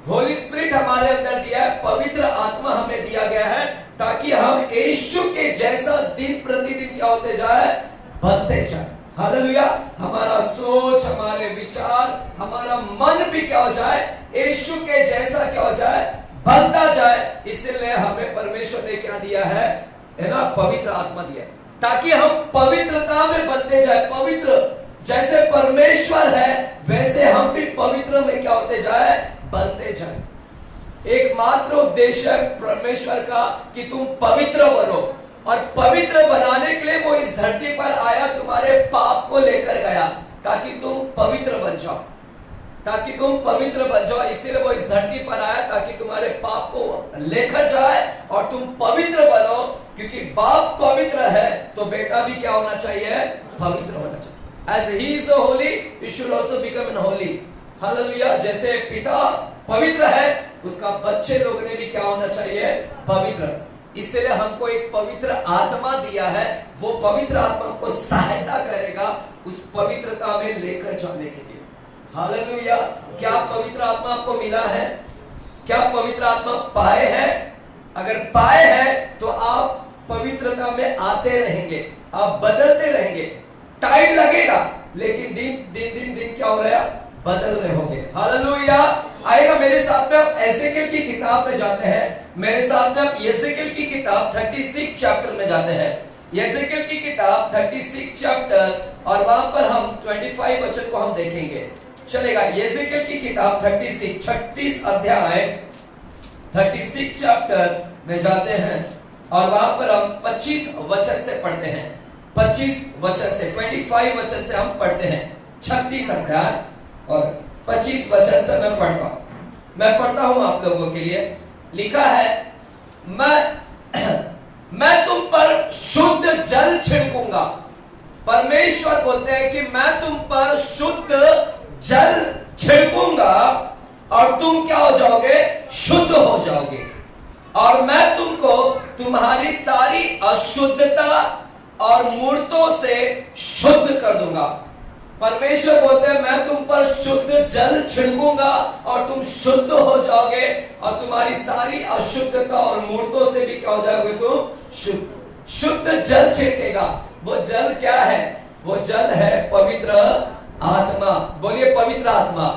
होली स्पिरिट हमारे अंदर दिया है, पवित्र आत्मा हमें दिया गया है ताकि हम यीशु के जैसा दिन प्रतिदिन क्या होते जाए? बनते जाए। हालेलुया। हमारा सोच, हमारे विचार, हमारा मन भी क्या हो जाए? यीशु के जैसा क्या हो जाए? बनता जाए। इसलिए हमें परमेश्वर ने क्या दिया है ना? पवित्र आत्मा दिया, ताकि हम पवित्रता में बनते जाए। पवित्र जैसे परमेश्वर है वैसे हम भी पवित्र में क्या होते जाए? बनते जाए। एकमात्र उद्देश्य है परमेश्वर का कि तुम पवित्र बनो, और पवित्र बनाने के लिए वो इस धरती पर आया, तुम्हारे पाप को लेकर गया ताकि तुम पवित्र बन जाओ, ताकि तुम पवित्र बन जाओ। इसीलिए वो इस धरती पर आया ताकि तुम्हारे पाप को लेकर जाए और तुम पवित्र बनो, क्योंकि बाप पवित्र है तो बेटा भी क्या होना चाहिए? पवित्र होना चाहिए। As he is holy, you should also become holy. Hallelujah. जैसे पिता पवित्र है, उसका बच्चे लोग ने भी क्या होना चाहिए? पवित्र। इसलिए हमको एक पवित्र आत्मा दिया है, वो पवित्र आत्मा हमको सहायता करेगा उस पवित्रता में लेकर जाने के लिए। हालेलुया। क्या पवित्र आत्मा आपको मिला है? क्या पवित्र आत्मा पाए हैं? अगर पाए हैं तो आप पवित्रता में आते रहेंगे, आप बदलते रहेंगे। टाइम लगेगा लेकिन दिन क्या हो रहा है? बदल रहे होंगे। हालेलुया। आएगा मेरे साथ में आप एजेकिएल की किताब में जाते हैं, मेरे साथ में आप एजेकिएल की किताब 36 चैप्टर में जाते हैं। एजेकिएल की किताब 36 चैप्टर, और वहां पर हम 25 वचन को हम देखेंगे। चलेगा। एजेकिएल की किताब 36 अध्याय 36 चैप्टर में जाते हैं, और वहां पर हम 25 वचन से पढ़ते हैं। 25 वचन से, 25 वचन से हम पढ़ते हैं। 36 अध्याय और 25 वचन से मैं पढ़ता हूं आप लोगों के लिए। लिखा है, मैं तुम पर शुद्ध जल छिड़कूंगा। परमेश्वर बोलते हैं कि मैं तुम पर शुद्ध जल छिड़कूंगा और तुम क्या हो जाओगे? शुद्ध हो जाओगे, और मैं तुमको तुम्हारी सारी अशुद्धता और मूर्तों से शुद्ध कर दूंगा। परमेश्वर बोलते हैं मैं तुम पर शुद्ध जल छिड़कूंगा और तुम शुद्ध हो जाओगे, और तुम्हारी सारी अशुद्धता और मूर्तों से भी क्या हो जाओगे? तुम शुद्ध जल छिड़केगा। वो जल क्या है? वो जल है पवित्र आत्मा। बोलिए पवित्र आत्मा।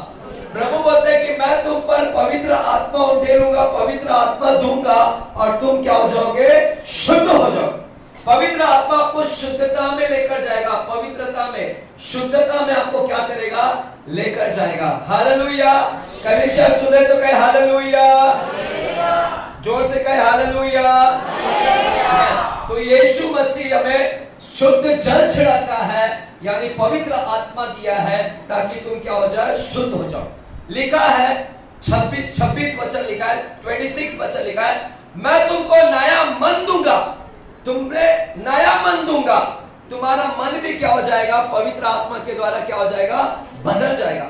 प्रभु बोलते हैं कि मैं तुम पर पवित्र आत्मा उंडेलूंगा, पवित्र आत्मा दूंगा, और तुम क्या हो जाओगे? शुद्ध हो जाओगे। पवित्र आत्मा आपको शुद्धता में लेकर जाएगा, पवित्रता में, शुद्धता में आपको क्या करेगा, लेकर जाएगा। हालेलुया। कलीसिया सुने तो कहे हालेलुया, जोर से कहे हालेलुया। तो यीशु मसीह हमें शुद्ध जल छिड़ाता है, यानी पवित्र आत्मा दिया है ताकि तुम क्या हो जाए, शुद्ध हो जाओ। लिखा है 26 वचन लिखा है, 26 वचन लिखा है, मैं तुमको नया मन दूंगा, तुमने नया मन दूंगा। तुम्हारा मन भी क्या हो जाएगा, पवित्र आत्मा के द्वारा क्या हो जाएगा, बदल जाएगा।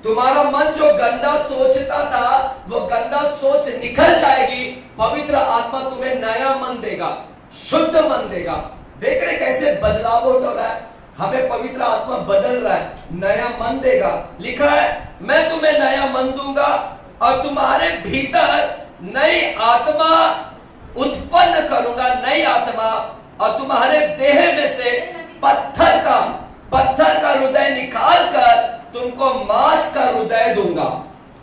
तुम्हारा मन जो गंदा सोचता था वो गंदा सोच निकल जाएगी। पवित्र आत्मा तुम्हें नया मन देगा, शुद्ध मन देगा। देख रहे कैसे बदलाव हो रहा है, हमें पवित्र आत्मा बदल रहा है, नया मन देगा। लिखा है मैं तुम्हें नया मन दूंगा और तुम्हारे भीतर नई आत्मा उत्पन्न करूंगा, नई आत्मा, और तुम्हारे देह में से पत्थर का हृदय निकाल कर तुमको मांस का हृदय दूंगा।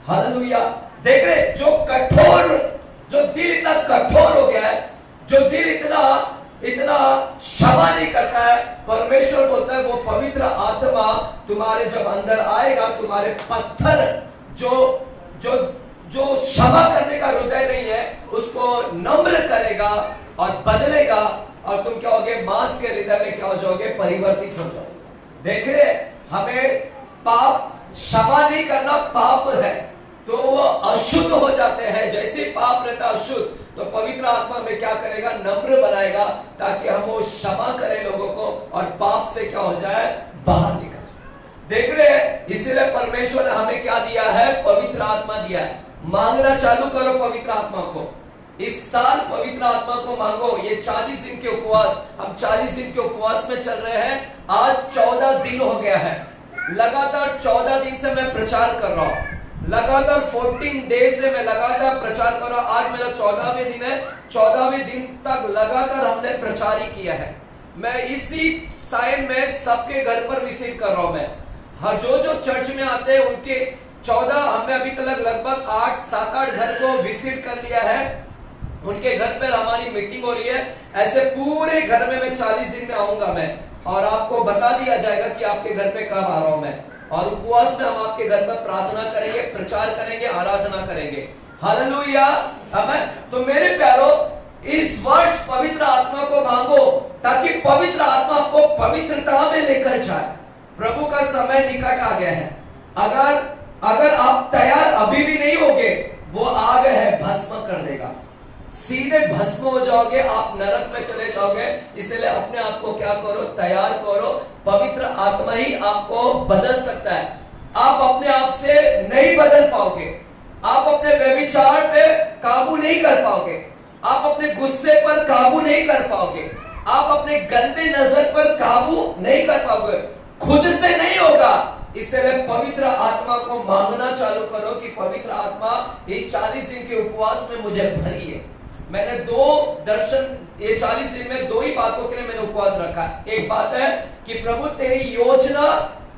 हालेलुया। देख रहे जो दिल इतना कठोर हो गया है, जो दिल इतना क्षमा नहीं करता है, परमेश्वर बोलता है वो पवित्र आत्मा तुम्हारे जब अंदर आएगा, तुम्हारे पत्थर जो क्षमा करने का हृदय नहीं है उसको नम्र करेगा और बदलेगा, और तुम क्या होगे, मांस के हृदय में क्या हो जाओगे, परिवर्तित हो जाओगे। देख रहे हमें पाप क्षमा नहीं करना पाप है, तो वो अशुद्ध हो जाते हैं। जैसे पाप रहता अशुद्ध, तो पवित्र आत्मा में क्या करेगा, नम्र बनाएगा ताकि हम वो क्षमा करें लोगों को और पाप से क्या हो जाए, बाहर निकल। देख रहे हैं, इसलिए परमेश्वर ने हमें क्या दिया है, पवित्र आत्मा दिया है। मांगना चालू करो पवित्र आत्मा को। इस साल पवित्र आत्मा को मांगो। ये 40 दिन के उपवास, हम 40 दिन के उपवास में चल रहे हैं। आज 14 दिन हो गया है, लगातार 14 दिन से मैं प्रचार कर रहा हूं, लगातार 14 डेज से मैं लगातार प्रचार कर रहा हूं। आज मेरा 14वें दिन है, 14वें दिन तक लगातार हमने प्रचार ही किया है। मैं इसी साइन में सबके घर पर विजिट कर रहा हूं। मैं हर जो चर्च में आते हैं उनके 14, हमने अभी तक लगभग 7-8 घर को विजिट कर लिया है। उनके घर पर हमारी मीटिंग हो रही है। ऐसे पूरे घर में मैं 40 दिन में आऊंगा मैं, और आपको बता दिया जाएगा कि आपके घर पे कब आ रहा हूं मैं। और उपवास में हम आपके घर पर प्रार्थना करेंगे, प्रचार करेंगे, आराधना करेंगे। हालेलुया। आमीन। तो मेरे प्यारो, इस वर्ष पवित्र आत्मा को मांगो ताकि पवित्र आत्मा आपको पवित्रता में लेकर जाए। प्रभु का समय निकट आ गया है। अगर आप तैयार अभी भी नहीं होगे, वो आ गए है, भस्म कर देगा, सीधे भस्म हो जाओगे, आप नरक में चले जाओगे। इसलिए अपने आप को क्या करो, तैयार करो। पवित्र आत्मा ही आपको बदल सकता है। आप अपने आप से नहीं बदल पाओगे, आप अपने व्यभिचार पे काबू नहीं कर पाओगे, आप अपने गुस्से पर काबू नहीं कर पाओगे, आप अपने गंदे नजर पर काबू नहीं कर पाओगे, खुद से नहीं होगा। इसलिए पवित्र आत्मा को मांगना चालू करो कि पवित्र आत्मा ये 40 दिन के उपवास में मुझे भरिए। मैंने 2 दर्शन, ये 40 दिन में 2 ही बातों के लिए मैंने उपवास रखा है। एक बात है कि प्रभु तेरी योजना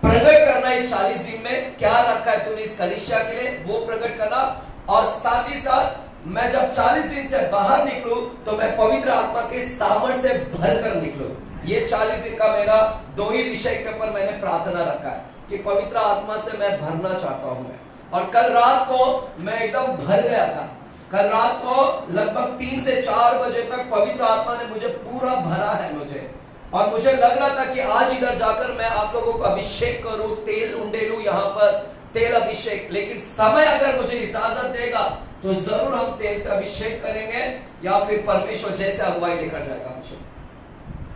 प्रकट करना, ये 40 दिन में क्या रखा है तूने इस कलीसिया के लिए, वो प्रकट करना। और साथ ही साथ मैं जब 40 दिन से बाहर निकलूं तो मैं पवित्र आत्मा के सामर्थ्य से भरकर निकलूं। ये 40 दिन का मेरा 2 ही विषय के ऊपर मैंने प्रार्थना रखा है कि पवित्र आत्मा से मैं भरना चाहता हूं मैं। और कल रात को मैं एकदम भर गया था। कल रात को लगभग 3 से 4 बजे तक पवित्र आत्मा ने मुझे पूरा भरा है मुझे, और मुझे लग रहा था कि आज इधर जाकर मैं आप लोगों को अभिषेक करूं, तेल उंडेलूं यहाँ पर तेल अभिषेक। लेकिन समय अगर मुझे इजाजत देगा तो जरूर हम तेल से अभिषेक करेंगे, या फिर परमेश्वर जैसे अगुवाई लेकर जाएगा मुझे।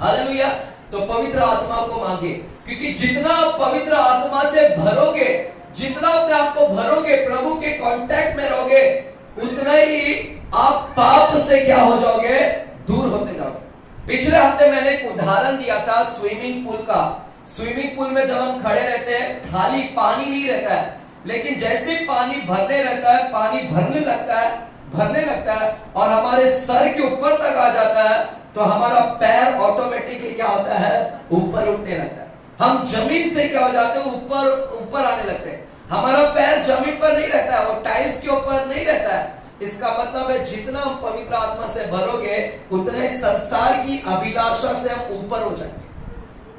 हालेलुया। तो पवित्र आत्मा को मांगे, क्योंकि जितना आप पवित्र आत्मा से भरोगे, जितना अपने आप को भरोगे, प्रभु के कांटेक्ट में रहोगे, उतना ही आप पाप से क्या हो जाओगे, दूर होते जाओगे। पिछले हफ्ते मैंने एक उदाहरण दिया था स्विमिंग पूल का। स्विमिंग पूल में जब हम खड़े रहते हैं, खाली पानी नहीं रहता है, लेकिन जैसे पानी भरने रहता है, पानी भरने लगता है और हमारे सर के ऊपर तक आ जाता है, तो हमारा पैर ऑटोमेटिकली क्या होता है, ऊपर उठने लगता है। हम जमीन से क्या हो जाते हैं, ऊपर आने लगते हैं। हमारा पैर जमीन पर नहीं रहता है और टाइल्स के ऊपर नहीं रहता है, इसका मतलब है जितना हम पवित्र आत्मा से भरोगे उतने संसार की अभिलाषा से हम ऊपर हो जाएंगे।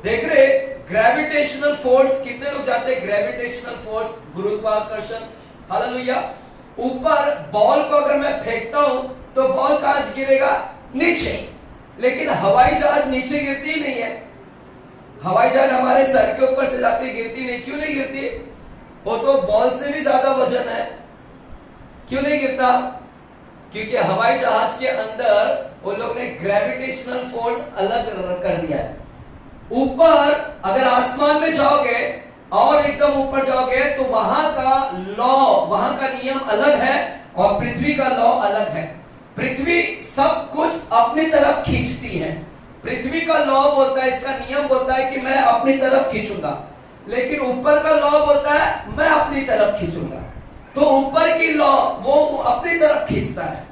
देख रहे ग्रेविटेशनल फोर्स, कितने लोग जाते हैं ग्रेविटेशनल फोर्स, गुरुत्वाकर्षण, हालेलुया। ऊपर बॉल को अगर मैं फेंकता हूं तो बॉल कहां गिरेगा? नीचे। लेकिन हवाई जहाज नीचे गिरती ही नहीं है। हवाई जहाज हमारे सर के ऊपर से जाती गिरती नहीं। क्यों नहीं गिरती? वो तो बॉल से भी ज्यादा वजन है। क्यों नहीं गिरता? क्योंकि हवाई जहाज के अंदर वो लोग ने ग्रेविटेशनल फोर्स अलग कर दिया है। ऊपर अगर आसमान में जाओगे और एकदम ऊपर जाओगे तो वहां का लॉ, वहां का नियम अलग है और पृथ्वी का लॉ अलग है। पृथ्वी सब कुछ अपनी तरफ खींचती है। पृथ्वी का लॉ बोलता है, इसका नियम बोलता है कि मैं अपनी तरफ खींचूंगा, लेकिन ऊपर का लॉ बोलता है मैं अपनी तरफ खींचूंगा। तो ऊपर की लॉ वो अपनी तरफ खींचता है।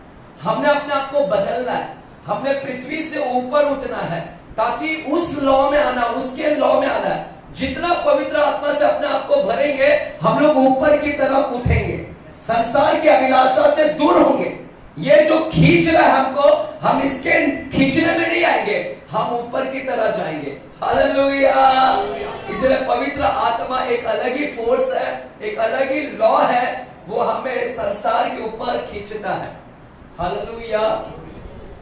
हमने अपने आप को बदलना है, हमने पृथ्वी से ऊपर उठना है ताकि उस लॉ में आना, उसके लॉ में आना है। जितना पवित्र आत्मा से अपने आप को भरेंगे हम लोग ऊपर की तरफ उठेंगे, संसार की अभिलाषा से दूर होंगे। ये जो खींच रहा है हमको, हम इसके खींचने में नहीं आएंगे, हम ऊपर की तरह जाएंगे। हालेलुया। इसलिए पवित्र आत्मा एक अलग ही फोर्स है, एक अलग ही लॉ है, वो हमें संसार के ऊपर खींचता है। हालेलुया।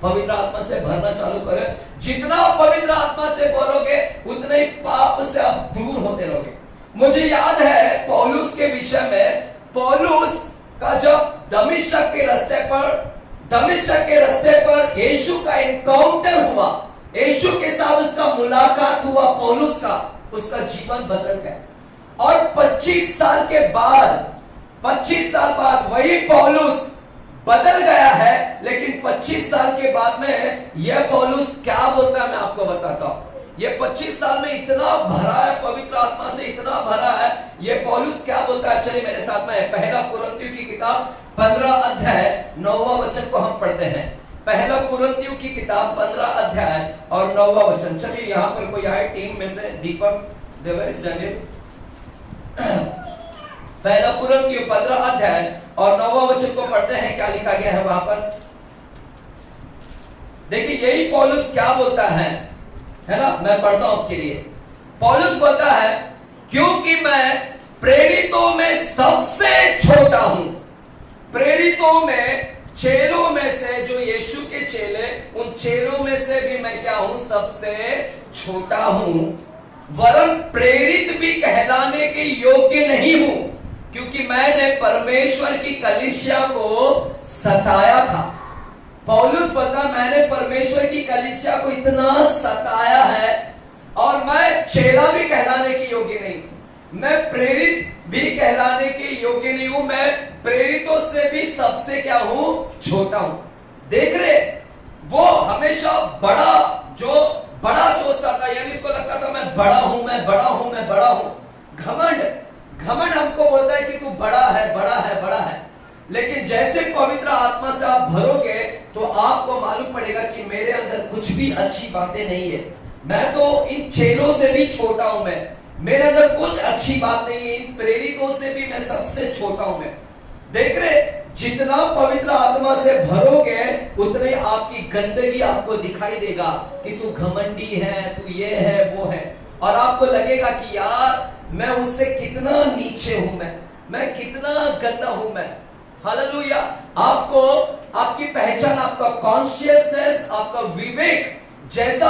पवित्र आत्मा से भरना चालू करें। जितना पवित्र आत्मा से भरोगे उतने ही पाप से आप दूर होते रहोगे। मुझे याद है पौलुस के विषय में, पौलुस का जब दमिश्क के रास्ते पर यीशु का एनकाउंटर हुआ, यीशु के साथ उसका मुलाकात हुआ, पौलुस का उसका जीवन बदल गया। और 25 साल बाद वही पौलुस बदल गया है। लेकिन 25 साल के बाद में यह पौलुस क्या बोलता है मैं आपको बताता हूं। ये 25 साल में इतना भरा है, पवित्र आत्मा से इतना भरा है, ये पौलुस क्या बोलता है? चलिए मेरे साथ में पहला कुरिन्थियों की किताब 15 अध्याय 9वां वचन को हम पढ़ते हैं। पहला कुरिन्थियों की किताब 15 अध्याय और 9वां वचन। चलिए यहाँ पर कोई आए टीम में से, दीपक देवरिस डैनियल। पहला कुरिन्थियों 15 अध्याय और 9वां वचन को पढ़ते हैं। क्या लिखा गया है वहां पर? देखिए यही पौलुस क्या बोलता है ना, मैं पढ़ता हूं आपके लिए। पौलुस बोलता है क्योंकि मैं प्रेरितों में सबसे छोटा हूं। प्रेरितों में, चेलों में से, जो यीशु के चेले, उन चेलों में से भी मैं क्या हूं? सबसे छोटा हूं। वरन प्रेरित भी कहलाने के योग्य नहीं हूं, क्योंकि मैंने परमेश्वर की कलीसिया को सताया था। पौलुस बता, मैंने परमेश्वर की कलीसिया को इतना सताया है और मैं चेला भी कहलाने के योग्य नहीं, मैं प्रेरित भी कहलाने के योग्य नहीं हूं। मैं प्रेरितों से भी सबसे क्या हूं? छोटा हूं। देख रहे, वो हमेशा बड़ा, जो बड़ा सोचता था, यानी इसको लगता था मैं बड़ा हूं, मैं बड़ा हूं, मैं बड़ा हूं। घमंड हमको बोलता है कि तू बड़ा है, बड़ा है, बड़ा है। लेकिन जैसे पवित्र आत्मा से आप भरोगे तो आपको मालूम पड़ेगा कि मेरे अंदर कुछ भी अच्छी बातें नहीं है, मैं तो इन चेलों से भी छोटा हूं, मेरे अंदर कुछ अच्छी बात नहीं है, इन प्रेरितों से भी मैं सबसे छोटा हूं। मैं देख रहे, जितना पवित्र आत्मा से भरोगे उतने आपकी गंदगी आपको दिखाई देगा कि तू घमंडी है, तू ये है, वो है, और आपको लगेगा कि यार मैं उससे कितना नीचे हूं, मैं कितना गंदा हूं मैं। हालेलुया। आपको, आपकी पहचान, आपका कॉन्शियसनेस, आपका विवेक, जैसा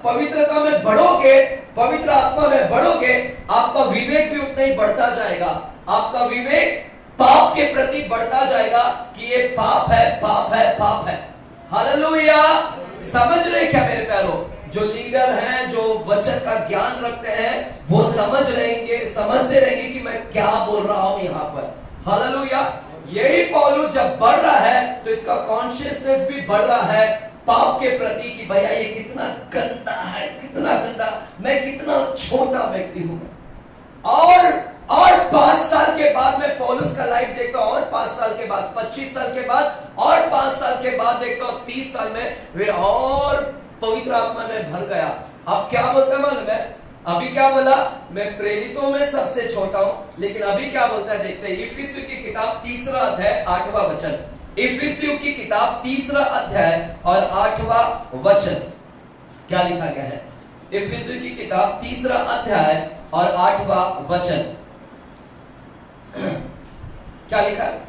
पवित्रता में बढ़ोगे, पवित्र आत्मा में बढ़ोगे, आपका विवेक भी उतना ही बढ़ता जाएगा। आपका विवेक पाप के प्रति बढ़ता जाएगा कि ये पाप है, पाप है, पाप है। हालेलुया। समझ रहे क्या मेरे प्यारों? जो लीडर हैं, जो वचन का ज्ञान रखते हैं, वो समझते रहेंगे कि मैं क्या बोल रहा हूं यहां पर। हालेलुया। यही पौलुस जब बढ़ रहा है तो इसका कॉन्शियसनेस भी बढ़ रहा है पाप के प्रति कि भैया ये कितना गंदा है, कितना गंदा, मैं कितना छोटा व्यक्ति हूं। और 5 साल के बाद मैं पौलुस का लाइफ देखता हूं, और 5 साल के बाद, 25 साल के बाद, और 5 साल के बाद देखता हूं 30 साल में वे और पवित्र आत्मा में भर गया। अब क्या बोलता मालूम है? अभी क्या बोला? मैं प्रेरितों में सबसे सबसे छोटा हूं। लेकिन अभी क्या बोलता है देखते हैं, इफिसियों की किताब 3 अध्याय 8वां वचन। इफिसियों की किताब 3 अध्याय और 8वां वचन क्या लिखा गया है? इफिसियों की किताब 3 अध्याय और 8वां वचन क्या लिखा है?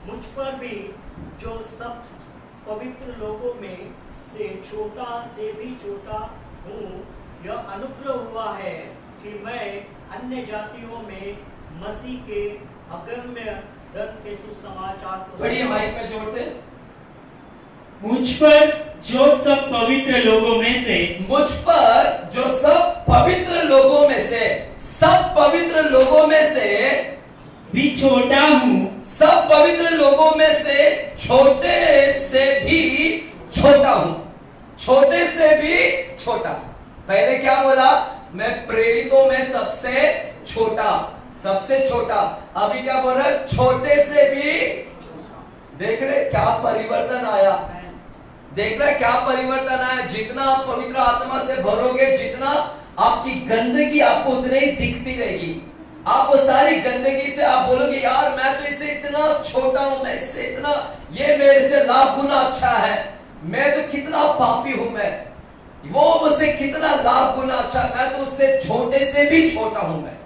मुझ पर भी जो सब पवित्र लोगों में से छोटा से भी छोटा हूँ, यह अनुग्रह हुआ है कि मैं अन्य जातियों में मसीह के अगम्य धन के सुसमाचार को पढ़िए माइक में जोर से। मुझ पर जो सब पवित्र लोगों में से, मुझ पर जो सब पवित्र लोगों में से, सब पवित्र लोगों में से भी छोटा हूँ, सब पवित्र लोगों में से छोटे से भी छोटा हूं, छोटे से भी छोटा। पहले क्या बोला? मैं प्रेरितों में सबसे छोटा, सबसे छोटा। अभी क्या बोल रहा है? छोटे से भी। देख रहे क्या परिवर्तन आया? देख रहे क्या परिवर्तन आया? जितना आप पवित्र आत्मा से भरोगे, जितना आपकी गंदगी आपको उतनी ही दिखती रहेगी। आप वो सारी गंदगी से आप बोलोगे यार मैं तो इससे इतना छोटा हूं, मैं इससे इतना, ये मेरे से लाख गुना अच्छा है, मैं तो कितना पापी हूं, मैं वो मुझसे कितना लाख गुना अच्छा, मैं तो उससे छोटे से भी छोटा हूं मैं।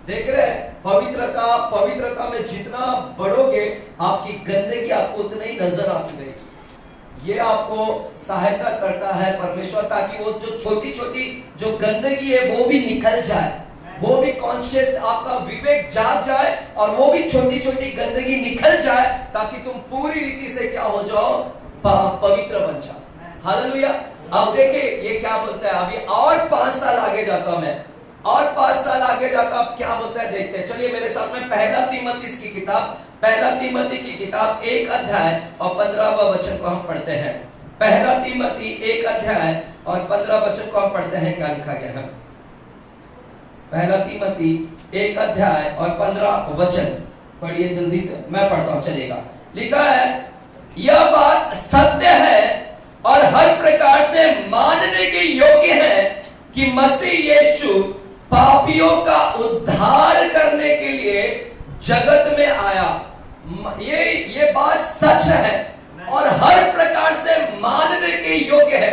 देख रहे हैं पवित्रता में जितना बढ़ोगे आपकी गंदगी आपको उतना ही नजर आती रहेगी। ये आपको सहायता करता है परमेश्वर, ताकि वो जो छोटी छोटी जो गंदगी है वो भी निकल जाए, वो भी कॉन्शियस, आपका विवेक जाग जाए और वो भी छोटी छोटी गंदगी निकल जाए, ताकि तुम पूरी रीति से क्या हो जाओ? पवित्र बन जाओ। हालेलुया। अब देखिए ये क्या बोलता है, अभी और 5 साल आगे जाता हूं मैं, और 5 साल आगे जाता अब क्या बोलता है देखते हैं। चलिए मेरे साथ में पहला तीमुथियुस की किताब, पहला तीमुथियुस की किताब 1 अध्याय और 15वां वचन को हम पढ़ते हैं। पहला तीमुथियुस 1 अध्याय और 15 वचन को हम पढ़ते हैं। क्या लिखा गया है? पहला तीमुथियुस 1 अध्याय और 15 वचन पढ़िए जल्दी से, मैं पढ़ता हूं चलेगा। लिखा है, यह बात सत्य है और हर प्रकार से मानने के योग्य है कि मसीह यीशु पापियों का उद्धार करने के लिए जगत में आया। ये बात सच है और हर प्रकार से मानने के योग्य है।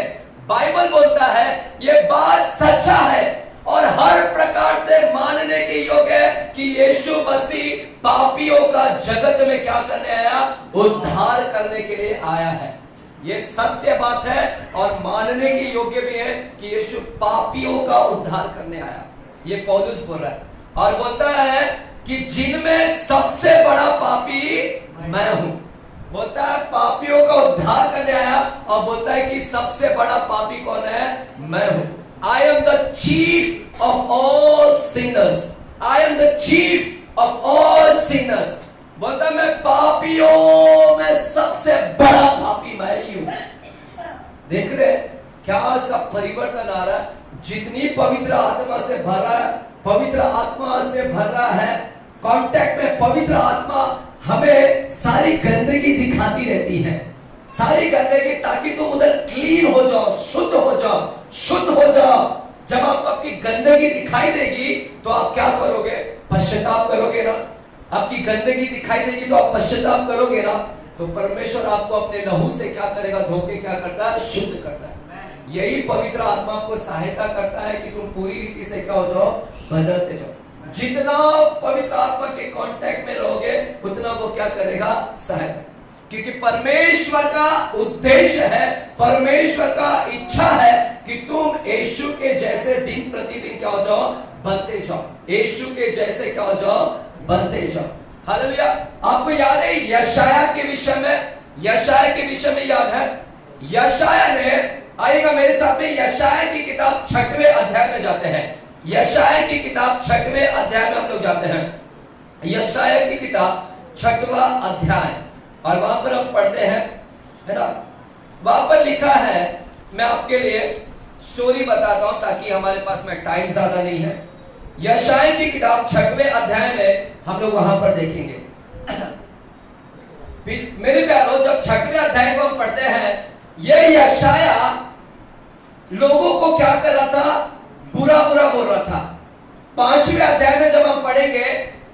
बाइबल बोलता है ये बात सच्चा है और हर प्रकार से मानने के योग्य है कि यीशु मसीह पापियों का जगत में क्या करने आया? उद्धार करने के लिए आया है। ये सत्य बात है और मानने के योग्य भी है कि यीशु पापियों का उद्धार करने आया। ये पौलुस बोल रहा है और बोलता है कि जिनमें सबसे बड़ा पापी मैं हूं। बोलता है पापियों का उद्धार करने आया और बोलता है कि सबसे बड़ा पापी कौन है? मैं हूं। I am the chief of all sinners. I am the chief of all sinners. बोलता मैं पापियों में सबसे बड़ा पापी मैं ही हूं। देख रहे क्या इसका परिवर्तन आ रहा है? जितनी पवित्र आत्मा से भरा है, पवित्र आत्मा से भर रहा है, कांटेक्ट में पवित्र आत्मा हमें सारी गंदगी दिखाती रहती है, सारी गंदगी, ताकि तुम उधर क्लीन हो जाओ, शुद्ध हो जाओ, शुद्ध हो जाओ। जब आपको आपकी गंदगी दिखाई देगी तो आप क्या करोगे? पश्चाताप करोगे ना। आपकी गंदगी दिखाई देगी तो आप पश्चाताप करोगे ना। तो परमेश्वर आपको अपने लहू से क्या करेगा? धोके क्या करता है? शुद्ध करता है। यही पवित्र आत्मा आपको सहायता करता है कि तुम पूरी रीति से क्या हो जाओ? बदलते जाओ। जितना पवित्र आत्मा के कांटेक्ट में रहोगे उतना वो क्या करेगा? सहायता। क्योंकि परमेश्वर का उद्देश्य है, परमेश्वर का इच्छा है कि तुम यीशु के जैसे दिन प्रतिदिन क्या हो जाओ? बनते जाओ। यीशु के जैसे क्या हो जाओ? बनते जाओ। हालेलुया। आपको याद है यशाया के विषय में? यशाया के विषय में याद है? यशाया ने, आइएगा मेरे साथ में यशाया की किताब 6वें अध्याय में जाते हैं। यशाया की किताब 6वें अध्याय में हम लोग जाते हैं। यशाया की किताब 6वां अध्याय और वहां पर हम पढ़ते हैं, है ना? वहां पर लिखा है, मैं आपके लिए स्टोरी बताता हूं ताकि हमारे पास में टाइम ज्यादा नहीं है। यशाया की किताब 6वें अध्याय में हम लोग वहां पर देखेंगे। मेरे प्यारों, जब 6वें अध्याय को हम पढ़ते हैं, यह यशाया लोगों को क्या कर रहा था? बुरा बुरा बोल रहा था। 5वें अध्याय में जब हम पढ़ेंगे,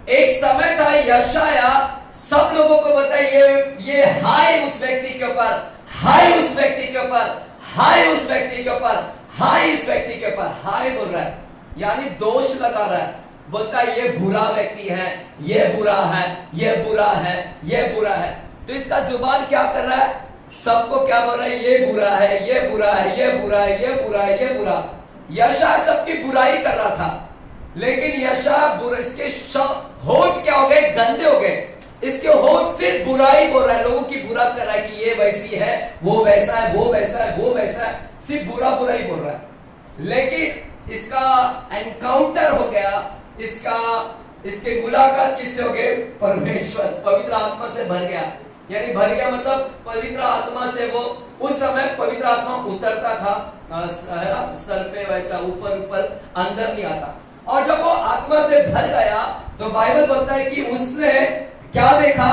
एक समय था यशाया सब लोगों को बताइए ये हाय उस व्यक्ति के ऊपर, हाय उस व्यक्ति के ऊपर, हाय उस व्यक्ति के ऊपर, हाय इस व्यक्ति के ऊपर, हाय बोल रहा है, यानी दोष लगा रहा है। बोलता है ये बुरा व्यक्ति है, ये बुरा है, ये बुरा है, ये बुरा है। तो इसका जुबान क्या कर रहा है? सबको क्या बोल रहा है? ये बुरा है, ये बुरा है, ये बुरा है, ये बुरा है, ये बुरा। यशाया सबकी बुराई कर रहा था, लेकिन यशाया इसके होठ क्या हो गए? गंदे हो गए। इसके होठ सिर्फ बुराई बोल रहा है, लोगों की बुरा कर रहा है कि ये वैसी है, वो वैसा है, वो वैसा है, वो वैसा है, सिर्फ बुरा बुरा ही बोल रहा है। लेकिन इसका एनकाउंटर हो गया, इसके मुलाकात किससे हो गए? परमेश्वर, पवित्र आत्मा से भर गया। यानी भर गया मतलब पवित्र आत्मा से वो उस समय पवित्र आत्मा उतरता था सर पे, वैसा ऊपर ऊपर, अंदर नहीं आता। और जब वो आत्मा से भर गया तो बाइबल बोलता है कि उसने क्या देखा?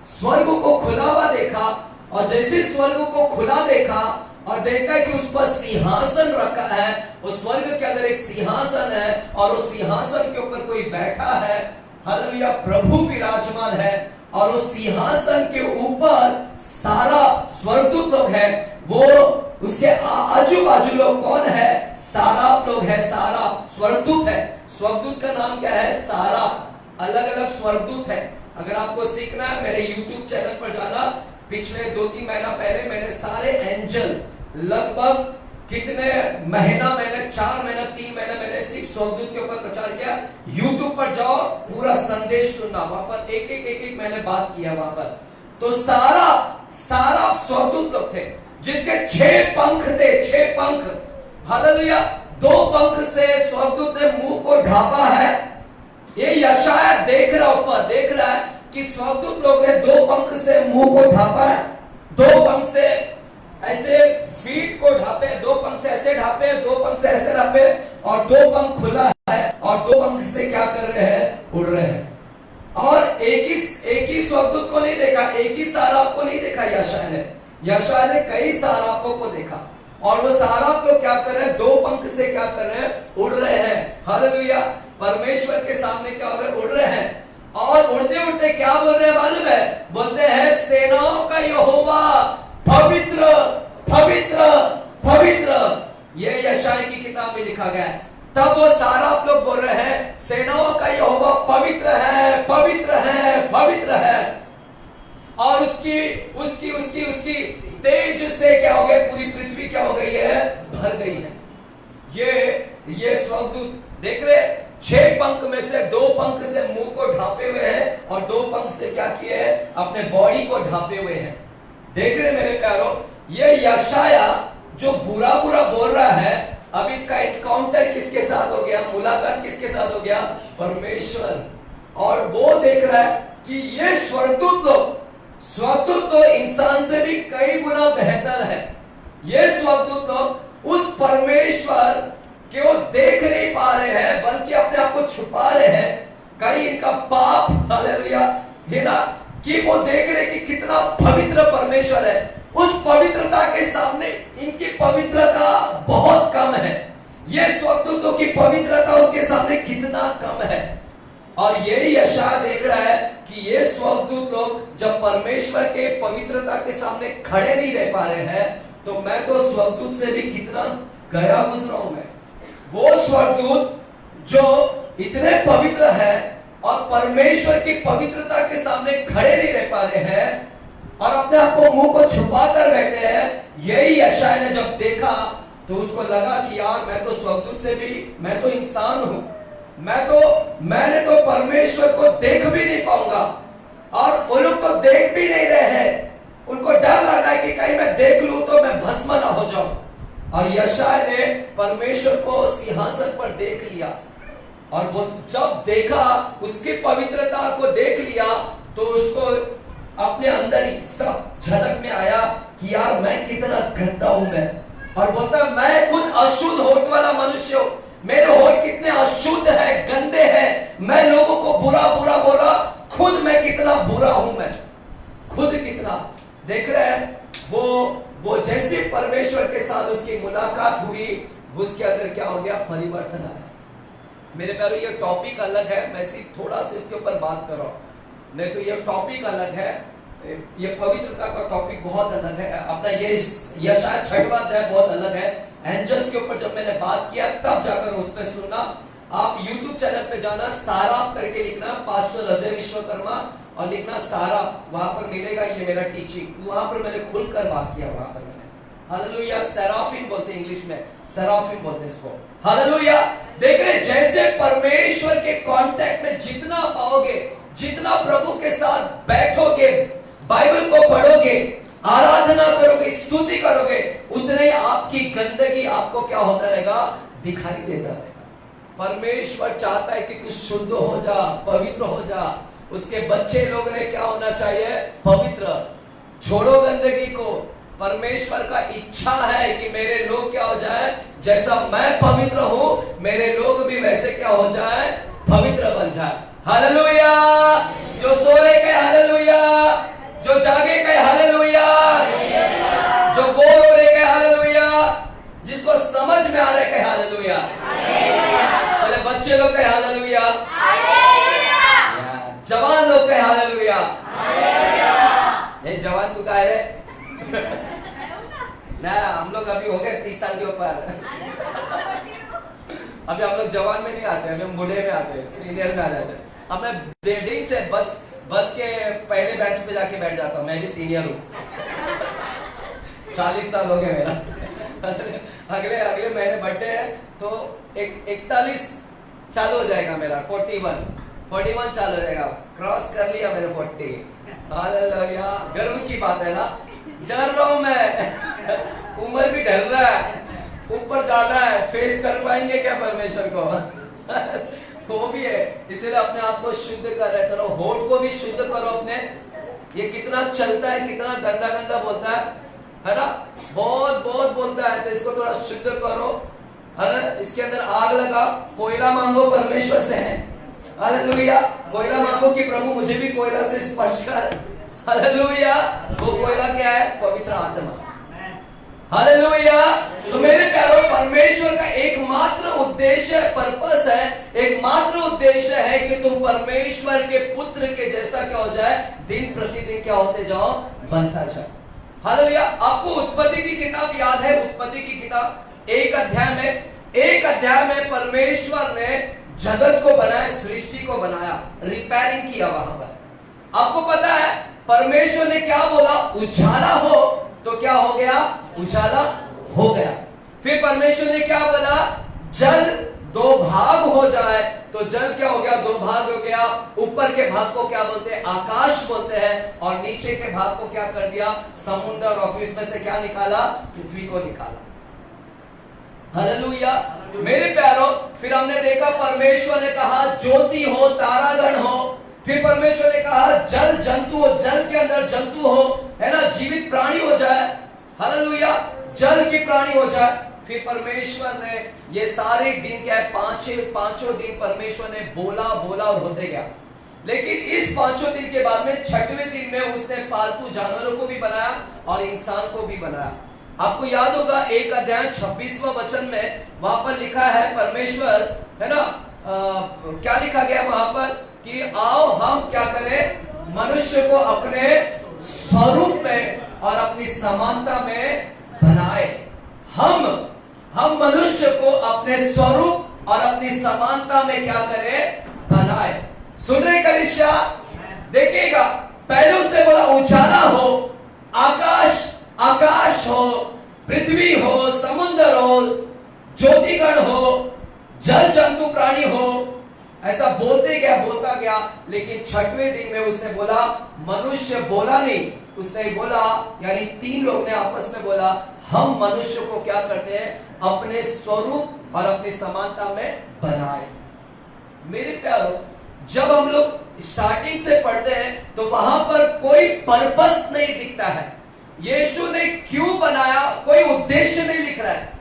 स्वर्ग को खुला हुआ देखा। और जैसे स्वर्ग को खुला देखा और देखा है कि उस पर सिंहासन रखा है, उस स्वर्ग के अंदर एक सिंहासन है और उस सिंहासन के ऊपर कोई बैठा है, हालेलुया, प्रभु विराजमान है। और उस सिंहासन के ऊपर सारा स्वर्गदूत लोग है, वो उसके आजू बाजू लोग कौन है? सारा लोग है, सारा स्वर्गदूत है। स्वर्गदूत का नाम क्या है? सारा। अलग अलग स्वर्गदूत है। अगर आपको सीखना है मेरे YouTube चैनल पर जाना, पिछले 2-3 महीना पहले मैंने सारे एंजल, लगभग कितने महीना मैंने 4 महीना 3 महीना मैंने सिर्फ स्वर्गदूत के ऊपर प्रचार किया। YouTube पर जाओ, पूरा संदेश सुनना, वहां पर एक मैंने बात किया वहां पर। तो सारा स्वर्गदूत लोग थे जिसके 6 पंख थे, 6 पंख, हालेलुया। 2 पंख से स्वर्गदूत ने मुंह को ढांपा है। ये यशाया देख रहा, ऊपर देख रहा है कि स्वर्गदूत लोग ने 2 पंख से मुंह को ढांपा है, 2 पंख से ऐसे फीट को ढापे, 2 पंख से ऐसे ढापे, 2 पंख से ऐसे ढापे, और 2 पंख खुला है और 2 पंख से क्या कर रहे हैं? उड़ रहे हैं। और एक ही स्वर्गदूत को नहीं देखा, एक ही साराप को नहीं देखा यशाया ने कई सारापों को देखा। और वो साराप लोग क्या कर रहे हैं? 2 पंख से क्या कर रहे हैं? उड़ रहे हैं। हालेलुया, परमेश्वर के सामने क्या हो रहे हैं? उड़ रहे हैं। और उड़ते उड़ते क्या बोल रहे हैं मालूम है? बोलते हैं सेनाओं का यहोवा पवित्र पवित्र पवित्र। ये यशाया की किताब में लिखा गया है। तब वो सारा लोग बोल रहे हैं सेनाओं का यहोवा पवित्र है, पवित्र है, पवित्र है। और उसकी उसकी उसकी उसकी तेज से क्या हो गया? पूरी पृथ्वी क्या हो गई है? भर गई है। ये स्वर्गदूत देख रहे, 6 पंख में से 2 पंख से मुंह को ढांपे हुए हैं और 2 पंख से क्या किए हैं? अपने बॉडी को ढांपे हुए हैं। देख रहे मेरे प्यारों, ये यशाया जो बुरा बुरा बोल रहा है, अब इसका एनकाउंटर किसके साथ हो गया? मुलाकात किसके साथ हो गया? परमेश्वर। और वो देख रहा है कि ये स्वर्गदूत तो इंसान से भी कई गुना बेहतर है। ये स्वर्गदूत लोग उस परमेश्वर के वो देख नहीं पा रहे हैं, बल्कि अपने आप को छुपा रहे हैं। कई इनका पाप, हालेलुया, है ना, कि वो देख रहे कि कितना पवित्र परमेश्वर है। उस पवित्रता के सामने इनकी पवित्रता बहुत कम है। ये स्वर्गदूतों की पवित्रता उसके सामने कितना कम है। और यही यशाया देख रहा है कि ये स्वर्गदूत लोग जब परमेश्वर के पवित्रता के सामने खड़े नहीं रह पा रहे हैं, तो मैं तो स्वर्गदूत से भी कितना गया गुजरा हूं। मैं वो स्वर्गदूत जो इतने पवित्र है और परमेश्वर की पवित्रता के सामने खड़े नहीं रह पा रहे हैं और अपने आप को मुंह को छुपा कर बैठे हैं। यही यशाया ने जब देखा तो उसको लगा कि यार मैं तो स्वर्गदूत से भी, मैं तो इंसान हूं, मैंने तो परमेश्वर को देख भी नहीं पाऊंगा। और वो लोग तो देख भी नहीं रहे हैं, उनको डर लगा है कि कहीं मैं देख लूं तो मैं भस्म ना हो जाऊं। और यशाया ने परमेश्वर को सिंहासन पर देख लिया, और वो जब देखा, उसकी पवित्रता को देख लिया, तो उसको अपने अंदर ही सब झलक में आया कि यार मैं कितना गंदा हूं मैं। और बोलता मैं खुद अशुद्ध होठ वाला मनुष्य हूं, मेरे होठ कितने अशुद्ध है, गंदे हैं, मैं लोगों को बुरा बुरा बोला, खुद मैं कितना बुरा हूं, मैं खुद कितना। देख रहे हैं वो जैसे परमेश्वर के साथ उसकी मुलाकात हुई, उसके अंदर क्या हो गया? परिवर्तन मेरे प्यारे ये टॉपिक अलग है, मैं सिर्फ थोड़ा सा इसके ऊपर बात कर रहा हूँ, नहीं तो ये टॉपिक अलग है, ये पवित्रता का टॉपिक बहुत अलग है अपना, ये शायद 6वां अध्याय बहुत अलग है। एंजल्स के ऊपर जब मैंने बात किया तब जाकर उस पर सुनना। आप YouTube चैनल पे जाना, सारा करके लिखना, पास्टर अजय विश्वकर्मा, और लिखना सारा, वहां पर मिलेगा ये मेरा टीचिंग। वहां पर मैंने खुलकर बात किया, वहां पर मैंने हालेलुया, सेराफिन बोलते हैं इंग्लिश में, सेराफिन बोलते हैं इसको, हालेलुया। देख रहे जैसे परमेश्वर के कांटेक्ट में जितना पाओगे, जितना प्रभु के साथ बैठोगे, बाइबल को पढ़ोगे, आराधना करोगे, स्तुति करोगे, उतने ही आपकी गंदगी आपको क्या होता रहेगा, दिखाई देता रहेगा। परमेश्वर चाहता है कि तू शुद्ध हो जा, पवित्र हो जा। उसके बच्चे लोग ने क्या होना चाहिए, पवित्र। छोड़ो गंदगी को। परमेश्वर का इच्छा है कि मेरे लोग क्या हो जाए, जैसा मैं पवित्र हूं मेरे लोग भी वैसे क्या हो जाए, पवित्र बन जाए। हालेलुया। जो सो रहे कहे हालेलुया, जो जागे कहे हालेलुया, जो बोर हो रहे कहे हालेलुया, जिसको समझ में आ रहे कहे हालेलुया। चले बच्चे लोग कहे हालेलुया, जवान लोग कहे हालेलुया। जवान तू कहा है ना, हम लोग अभी हो गए 30 साल के ऊपर, अभी हम लोग जवान में नहीं आते, अभी हम बूढ़े में आते हैं, सीनियर में आ जाते हैं। अब मैं डेटिंग से बस के पहले बेंच पे जाके बैठ जाता हूँ, मैं भी सीनियर हूँ। 40 साल हो गए मेरा। अगले महीने बर्थडे है तो 41 चालू हो जाएगा मेरा, 41 चालू हो जाएगा, क्रॉस कर लिया मैंने 40। हालेलुया, गर्व की बात है ना। डर रहा हूं मैं, उम्र भी डर रहा है, ऊपर जाना है, फेस कर पाएंगे क्या परमेश्वर को। वो भी है, इसलिए अपने आप को शुद्ध कर रहे करो, होठ को भी शुद्ध करो अपने। ये कितना चलता है, कितना गंदा गंदा बोलता है ना, बहुत बोलता है, तो इसको थोड़ा शुद्ध करो, है ना। इसके अंदर आग लगा, कोयला मांगो परमेश्वर से है, हालेलुया। कोयला मांगो कि प्रभु मुझे भी कोयला से स्पर्श कर, हालेलुया। वो कोयला क्या है, पवित्र आत्मा, हालेलुया। तो मेरे प्यारों, परमेश्वर का एकमात्र उद्देश्य, पर्पस है, एकमात्र उद्देश्य है कि तुम परमेश्वर के पुत्र के जैसा क्या हो जाए, दिन प्रतिदिन क्या होते जाओ, बनता जाओ, हालेलुया। आपको उत्पत्ति की किताब याद है, उत्पत्ति की किताब एक अध्याय में परमेश्वर ने जगत को बनाया, सृष्टि को बनाया, रिपेयरिंग किया वहां पर। आपको पता है परमेश्वर ने क्या बोला, उजाला हो, तो क्या हो गया, उजाला हो गया। फिर परमेश्वर ने क्या बोला, जल 2 भाग हो जाए, तो जल क्या हो गया, 2 भाग हो गया। ऊपर के भाग को क्या बोलते हैं, आकाश बोलते हैं, और नीचे के भाग को क्या कर दिया, समुद्र, और फिर इसमें से क्या निकाला, पृथ्वी को निकाला, हालेलुया। मेरे प्यारों, फिर हमने देखा परमेश्वर ने कहा ज्योति हो, तारागण हो। फिर परमेश्वर ने कहा जल जंतु हो, जल के अंदर जंतु हो, है ना, जीवित प्राणी हो जाए, हालेलुया, जल की प्राणी हो जाए। फिर परमेश्वर ने ये सारे दिन क्या है, पांचों दिन परमेश्वर ने बोला और होते गया। लेकिन इस 5 दिन के बाद में 6वें दिन में उसने पालतू जानवरों को भी बनाया और इंसान को भी बनाया। आपको याद होगा 1 अध्याय 26वां वचन में वहां पर लिखा है, परमेश्वर, है ना, क्या लिखा गया वहां पर कि आओ हम क्या करें, मनुष्य को अपने स्वरूप में और अपनी समानता में बनाए। हम मनुष्य को अपने स्वरूप और अपनी समानता में क्या करें, बनाए। सुन रहे कलीसिया, देखिएगा, पहले उसने बोला उजाला हो, आकाश हो, पृथ्वी हो, समुद्र हो, ज्योतिगण हो, जल जंतु प्राणी हो, ऐसा बोलता गया। लेकिन 6वें दिन में उसने बोला, मनुष्य बोला नहीं, उसने बोला, यानी 3 लोग ने आपस में बोला, हम मनुष्य को क्या करते हैं, अपने स्वरूप और अपनी समानता में बनाए। मेरे प्यारों, जब हम लोग स्टार्टिंग से पढ़ते हैं तो वहां पर कोई पर्पस नहीं दिखता है, यीशु ने क्यों बनाया, कोई उद्देश्य नहीं लिख रहा है।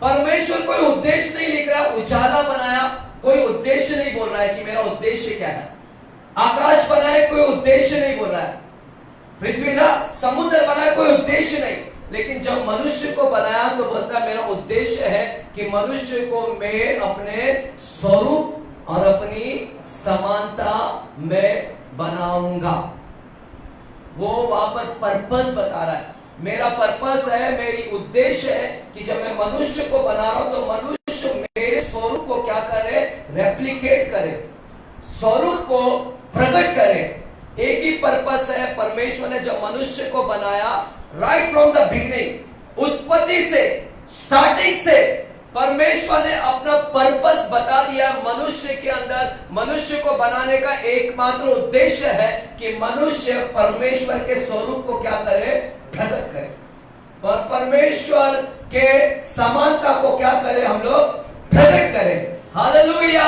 परमेश्वर कोई उद्देश्य नहीं लिख रहा है। उजाला बनाया, कोई उद्देश्य नहीं बोल रहा है कि मेरा उद्देश्य क्या है। आकाश बनाए, कोई उद्देश्य नहीं बोल रहा है। पृथ्वी ना, समुद्र बनाया, कोई उद्देश्य नहीं। लेकिन जब मनुष्य को बनाया तो बोलता मेरा उद्देश्य है कि मनुष्य को मैं अपने स्वरूप और अपनी समानता में बनाऊंगा। वो वहां पर पर्पस बता रहा है। मेरा पर्पस है, मेरी उद्देश्य है कि जब मैं मनुष्य को बना रहा हूं तो मनुष्य मेरे स्वरूप को क्या करे, रेप्लिकेट करे, स्वरूप को प्रकट करे। एक ही पर्पस है। परमेश्वर ने जब मनुष्य को बनाया, राइट फ्रॉम द बिगिनिंग, उत्पत्ति से, स्टार्टिंग से परमेश्वर ने अपना पर्पस बता दिया। मनुष्य के अंदर, मनुष्य को बनाने का एकमात्र उद्देश्य है कि मनुष्य परमेश्वर के स्वरूप को क्या करे, प्रकट करे, और परमेश्वर के समानता को क्या करे, हम लोग प्रकट करें। Hallelujah,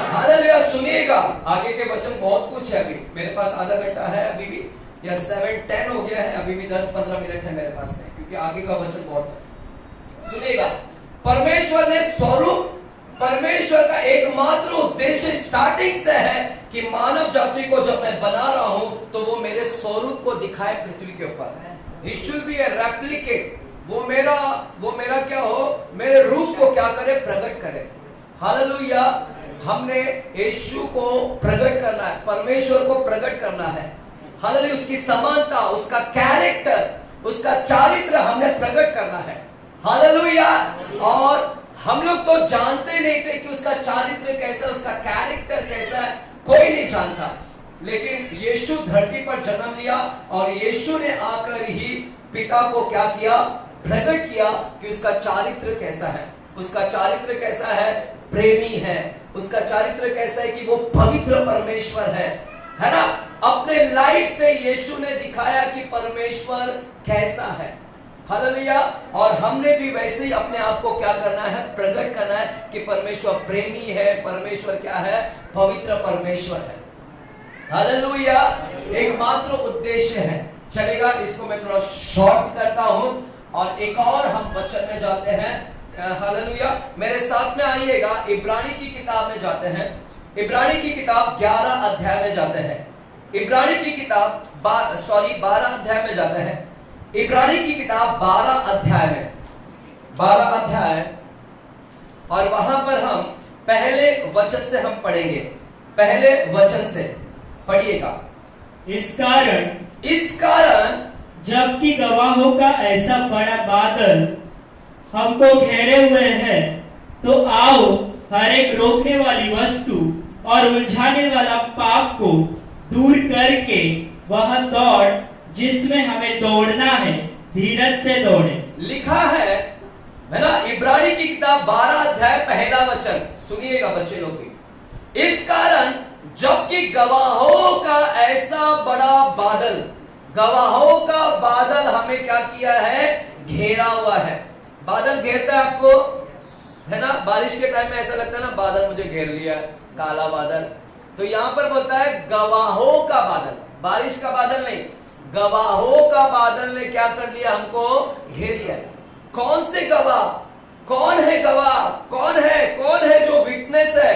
hallelujah. सुनिएगा, आगे के वचन बहुत कुछ है। अभी मेरे पास आधा घंटा है, अभी भी, या 7:10 हो गया है, अभी भी 10-15 मिनट है मेरे पास में, क्योंकि आगे का वचन बहुत है। सुनिएगा, परमेश्वर ने स्वरूप, परमेश्वर का एकमात्र उद्देश्य स्टार्टिंग से है कि मानव जाति को जब मैं बना रहा हूं तो वो मेरे स्वरूप को दिखाए पृथ्वी के ऊपर। He should be a replicate। वो मेरा क्या हो, मेरे रूप को क्या करे, प्रकट करे। हालेलुया। हमने यीशु को प्रकट करना है, परमेश्वर को प्रकट करना है। हालेलुया। उसकी समानता, उसका कैरेक्टर, उसका चारित्र हमने प्रकट करना है। हालेलुया। और हम लोग तो जानते नहीं थे कि उसका चारित्र कैसा, उसका कैरेक्टर कैसा है, कोई नहीं जानता। लेकिन यीशु धरती पर जन्म लिया और यीशु ने आकर ही पिता को क्या किया, प्रकट किया कि उसका चारित्र कैसा है। उसका चारित्र कैसा है, प्रेमी है। उसका चारित्र कैसा है कि वो पवित्र परमेश्वर है ना। अपने लाइफ से यीशु ने दिखाया कि परमेश्वर कैसा है। हालेलुया। और हमने भी वैसे ही अपने आप को क्या करना है, प्रकट करना है कि परमेश्वर प्रेमी है, परमेश्वर क्या है, पवित्र परमेश्वर है। हालेलुया। एकमात्र उद्देश्य है। चलेगा, इसको मैं थोड़ा शॉर्ट करता हूं और एक और हम वचन में जाते हैं। हालेलुया। मेरे साथ में आइएगा, इब्रानी की किताब में जाते हैं। इब्रानी की किताब 11 अध्याय में जाते हैं। इब्रानी की किताब 12 अध्याय में जाते हैं। इब्रानी की किताब 12 अध्याय में, 12 अध्याय, और वहां पर हम पहले वचन से हम पढ़ेंगे। पहले वचन से पढ़िएगा। इस कारण जबकि गवाहों का ऐसा बड़ा बादल हमको घेरे हुए है, तो आओ हर एक रोकने वाली वस्तु और उलझाने वाला पाप को दूर करके वह दौड़ जिसमें हमें दौड़ना है, धीरज से दौड़े। लिखा है ना, इब्रानी की किताब 12 अध्याय पहला वचन, सुनिएगा बच्चे लोग भी। इस कारण जबकि गवाहों का ऐसा बड़ा बादल, गवाहों का बादल हमें क्या किया है, घेरा हुआ है। बादल घेरता है आपको, है ना। बारिश के टाइम में ऐसा लगता है ना, बादल मुझे घेर लिया, काला बादल। तो यहां पर बोलता है गवाहों का बादल, बारिश का बादल नहीं, गवाहों का बादल ने क्या कर लिया, हमको घेर लिया। कौन से गवाह, कौन है गवाह, कौन है जो विटनेस है।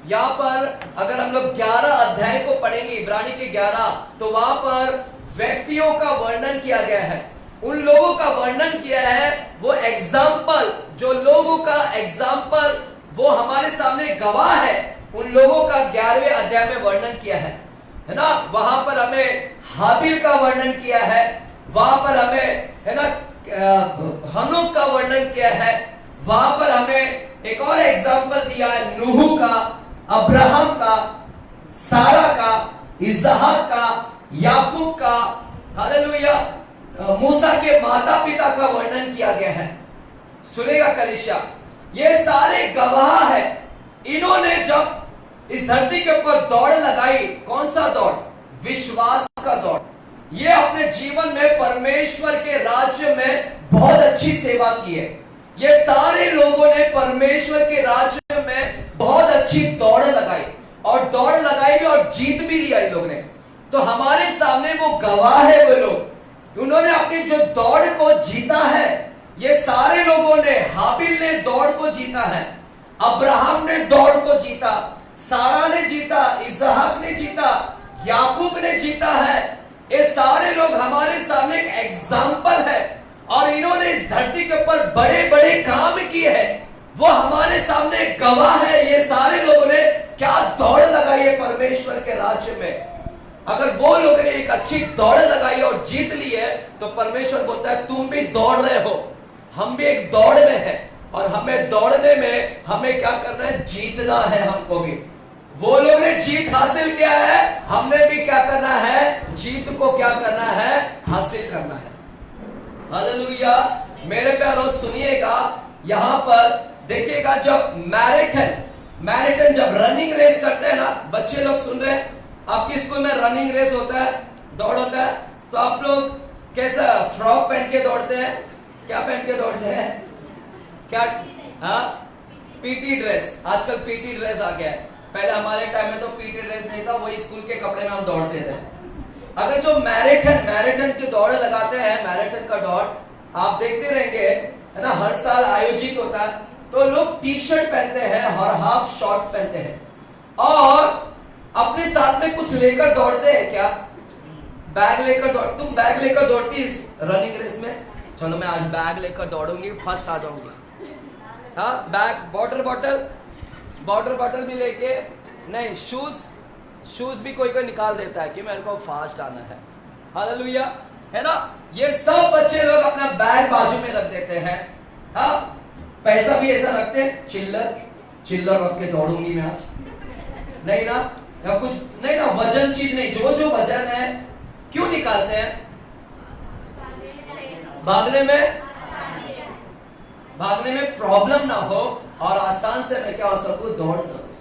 यहां पर अगर हम लोग 11 अध्याय को पढ़ेंगे, इब्रानी के 11, तो वहां पर व्यक्तियों का वर्णन किया गया है। उन लोगों का वर्णन किया है, वो एग्जाम्पल, जो लोगों का एग्जाम्पल वो हमारे सामने गवाह है, उन लोगों का 11वें अध्याय में वर्णन किया है ना। वहां पर हमें हाबिल का वर्णन किया है, वहां पर हमें, है ना, हनोक का वर्णन किया है, वहां पर हमें एक और एग्जाम्पल दिया है, नूह का, अब्राहम का, सारा का, इसहाक का, याकूब का। हालेलुया। मूसा के माता पिता का वर्णन किया गया है। सुनेगा कलीसिया, ये सारे गवाह है। इन्होंने जब इस धरती के ऊपर दौड़ लगाई, कौन सा दौड़, विश्वास का दौड़। ये अपने जीवन में परमेश्वर के राज्य में बहुत अच्छी सेवा की है। ये सारे लोगों ने परमेश्वर के राज्य में बहुत अच्छी दौड़ लगाई, और दौड़ लगाई भी और जीत भी लिया इन लोगों ने। तो हमारे सामने वो गवाह है, वो लोग, उन्होंने अपनी जो दौड़ को जीता है। ये सारे लोगों ने, हाबिल ने दौड़ को जीता है, अब्राहम ने दौड़ को जीता, सारा ने जीता, इसहाक ने जीता, याकूब ने जीता है। ये सारे लोग हमारे सामने एक एग्जाम्पल है, और इन्होंने इस धरती के ऊपर बड़े बड़े काम किए हैं। वो हमारे सामने गवाह है। ये सारे लोगों ने क्या दौड़ लगाई है परमेश्वर के राज्य में। अगर वो लोगों ने एक अच्छी दौड़ लगाई और जीत ली है, तो परमेश्वर बोलता है तुम भी दौड़ रहे हो, हम भी एक दौड़ में है, और हमें दौड़ने में हमें क्या करना है, जीतना है हमको भी। वो लोग ने जीत हासिल किया है, हमने भी क्या करना है, जीत को क्या करना है, हासिल करना है। हालेलुया। मेरे प्यारों सुनिएगा, यहां पर देखिएगा, जब मैराथन जब रनिंग रेस करते हैं ना, बच्चे लोग सुन रहे हैं, आपकी स्कूल में रनिंग रेस होता है, दौड़ होता है, तो आप लोग कैसा फ्रॉक पहन के दौड़ते हैं, क्या पहन के दौड़ते हैं, क्या, हाँ, पीटी ड्रेस। आजकल पीटी ड्रेस आ गया है, पहले हमारे टाइम में तो पीटी ड्रेस नहीं था, वही स्कूल के कपड़े में हम दौड़ते थे। अगर जो मैराथन की दौड़ लगाते हैं, मैराथन का दौड़ आप देखते रहेंगे, है ना, हर साल आयोजित होता है, तो लोग टी शर्ट पहनते हैं और हाफ शॉर्ट्स पहनते हैं, और अपने साथ में कुछ लेकर दौड़ते हैं। क्या बैग लेकर तुम बैग लेकर दौड़ती इस रनिंग रेस में? चलो मैं आज बैग लेकर दौड़ूंगी, फर्स्ट आ जाऊंगी। हाँ, बैग, वाटर बॉटल भी लेके, नहीं, शूज भी कोई निकाल देता है कि मेरे को फास्ट आना है। हालेलुया, है ना। ये सब बच्चे लोग अपना बैग बाजू में रख देते हैं। हाँ, पैसा भी ऐसा रखते हैं, चिल्लर रख के दौड़ूंगी मैं आज, नहीं ना, या कुछ नहीं ना, वजन चीज नहीं, जो वजन है क्यों निकालते हैं? भागने में प्रॉब्लम ना हो और आसान से मैं क्या हो सकूं, दौड़ सकूं।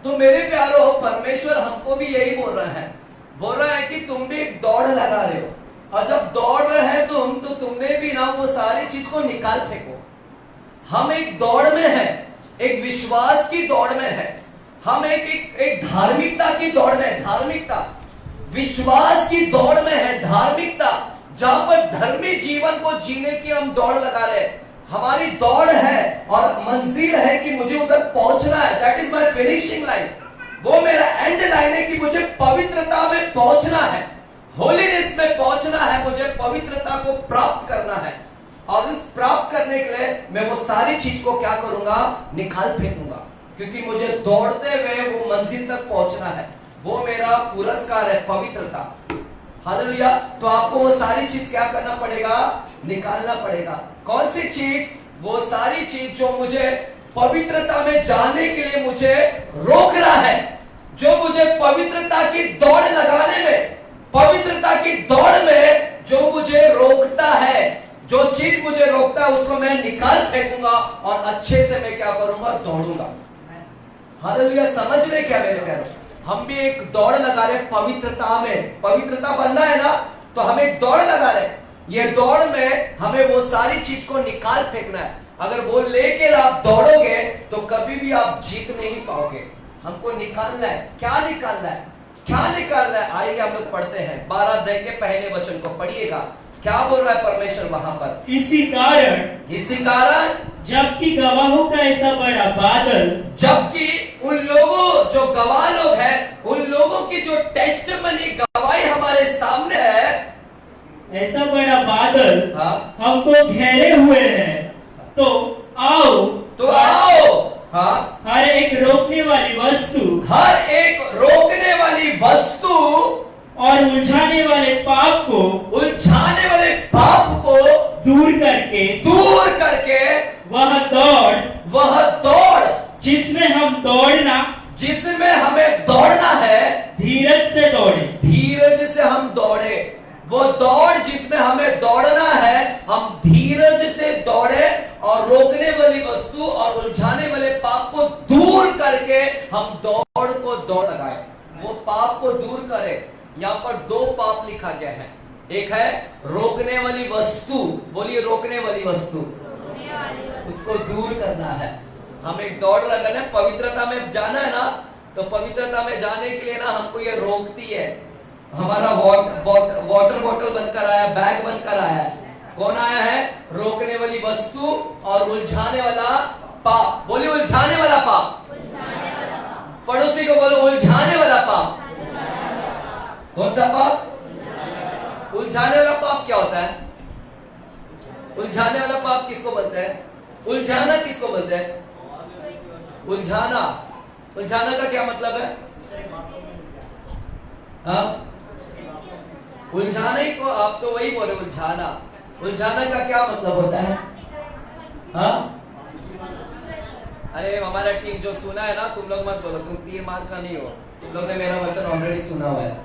तो मेरे प्यारो, परमेश्वर हमको भी यही बोल रहा है कि तुम भी एक दौड़ लगा रहे हो, और जब दौड़ रहे हैं तुम, तो तुमने भी ना वो सारी चीज को निकाल फेंको। हम एक दौड़ में है, एक विश्वास की दौड़ में है, हम एक धार्मिकता की दौड़ में है, धार्मिकता, विश्वास की दौड़ में है, धार्मिकता, जहां पर धर्मी जीवन को जीने की हम दौड़ लगा रहे हैं। हमारी दौड़ है और मंजिल है कि मुझे उधर पहुंचना है, that is my finishing line, वो मेरा एंड लाइन है कि मुझे पवित्रता में पहुंचना है, होलीनेस में पहुंचना है, मुझे पवित्रता को प्राप्त करना है, और उस प्राप्त करने के लिए मैं वो सारी चीज को क्या करूंगा, निकाल फेंकूंगा, क्योंकि मुझे दौड़ते हुए वो मंजिल तक पहुंचना है, वो मेरा पुरस्कार है, पवित्रता। हालेलुया। तो आपको वो सारी चीज क्या करना पड़ेगा, निकालना पड़ेगा। कौन सी चीज? वो सारी चीज जो मुझे पवित्रता में जाने के लिए मुझे रोक रहा है, जो मुझे पवित्रता की दौड़ लगाने में, पवित्रता की दौड़ में जो मुझे रोकता है, जो चीज मुझे रोकता है, उसको मैं निकाल फेंकूंगा और अच्छे से मैं क्या करूंगा, दौड़ूंगा। हालेलुया। समझ रहे क्या मेरे प्यारे? हम भी एक दौड़ लगा रहे पवित्रता में, पवित्रता बनना है ना, तो हम एक दौड़ लगा रहे, ये दौड़ में हमें वो सारी चीज को निकाल फेंकना है। अगर वो लेके आप दौड़ोगे तो कभी भी आप जीत नहीं पाओगे। हमको निकालना है, क्या निकालना है, क्या निकालना है? आइए हम लोग पढ़ते हैं 12 अध्याय के पहले वचन को पढ़िएगा, क्या बोल रहा है परमेश्वर वहां पर। इसी कारण जबकि गवाहों का ऐसा बड़ा बादल, जबकि उन लोगों जो गवाह लोग हैं, उन लोगों की जो टेस्टिमनी, गवाही हमारे सामने है, ऐसा बड़ा बादल हाँ, हमको घेरे हुए हैं, तो आओ हाँ, हर एक रोकने वाली वस्तु और उलझाने वाले पाप को दूर करके वह दौड़ जिसमें हमें दौड़ना है, धीरज से हम दौड़े। वो दौड़ जिसमें हमें दौड़ना है, हम धीरज से दौड़े, और रोकने वाली वस्तु और उलझाने वाले पाप को दूर करके हम दौड़ लगाए, वो पाप को दूर करे। यहाँ पर 2 पाप लिखा गया है, एक है रोकने वाली वस्तु, बोलिए रोकने वाली वस्तु, उसको दूर करना है। हम एक दौड़ लगाना है, पवित्रता में जाना है ना, तो पवित्रता में जाने के लिए ना हमको ये रोकती है। हमारा वाटर बॉटल बनकर आया, बैग बनकर आया है, कौन आया है? रोकने वाली वस्तु और उलझाने वाला पाप। बोलिए उलझाने वाला पाप। पड़ोसी को बोलो उलझाने वाला पाप। कौन सा पाप? उलझाने वाला पाप क्या होता है? उलझाने वाला पाप किसको बोलते हैं? उलझाना किसको बोलते हैं? उलझाना। उलझाना का क्या मतलब है? हाँ, उलझाने को आप तो वही बोले, उलझाना। उलझाना का क्या मतलब होता है? हाँ, अरे हमारा टीम जो सुना है ना, तुम लोग मत बोलो, तुम 3 मार्क का नहीं हो, तुम लोग ने मेरा वचन ऑलरेडी सुना हुआ है।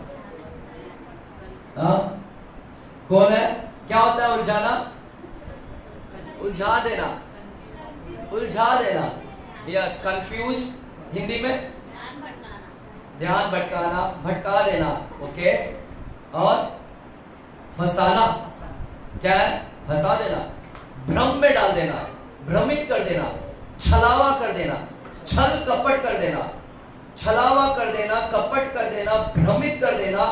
हाँ, कौन है? क्या होता है उलझाना? उलझा देना, उलझा देना। यस, कंफ्यूज हिंदी में ध्यान भटकाना, भटका देना। ओके, और फंसाना क्या है? फंसा देना, भ्रम में डाल देना, भ्रमित कर देना, छलावा कर देना, छल कपट कर देना, छलावा कर देना, कपट कर देना, भ्रमित कर देना,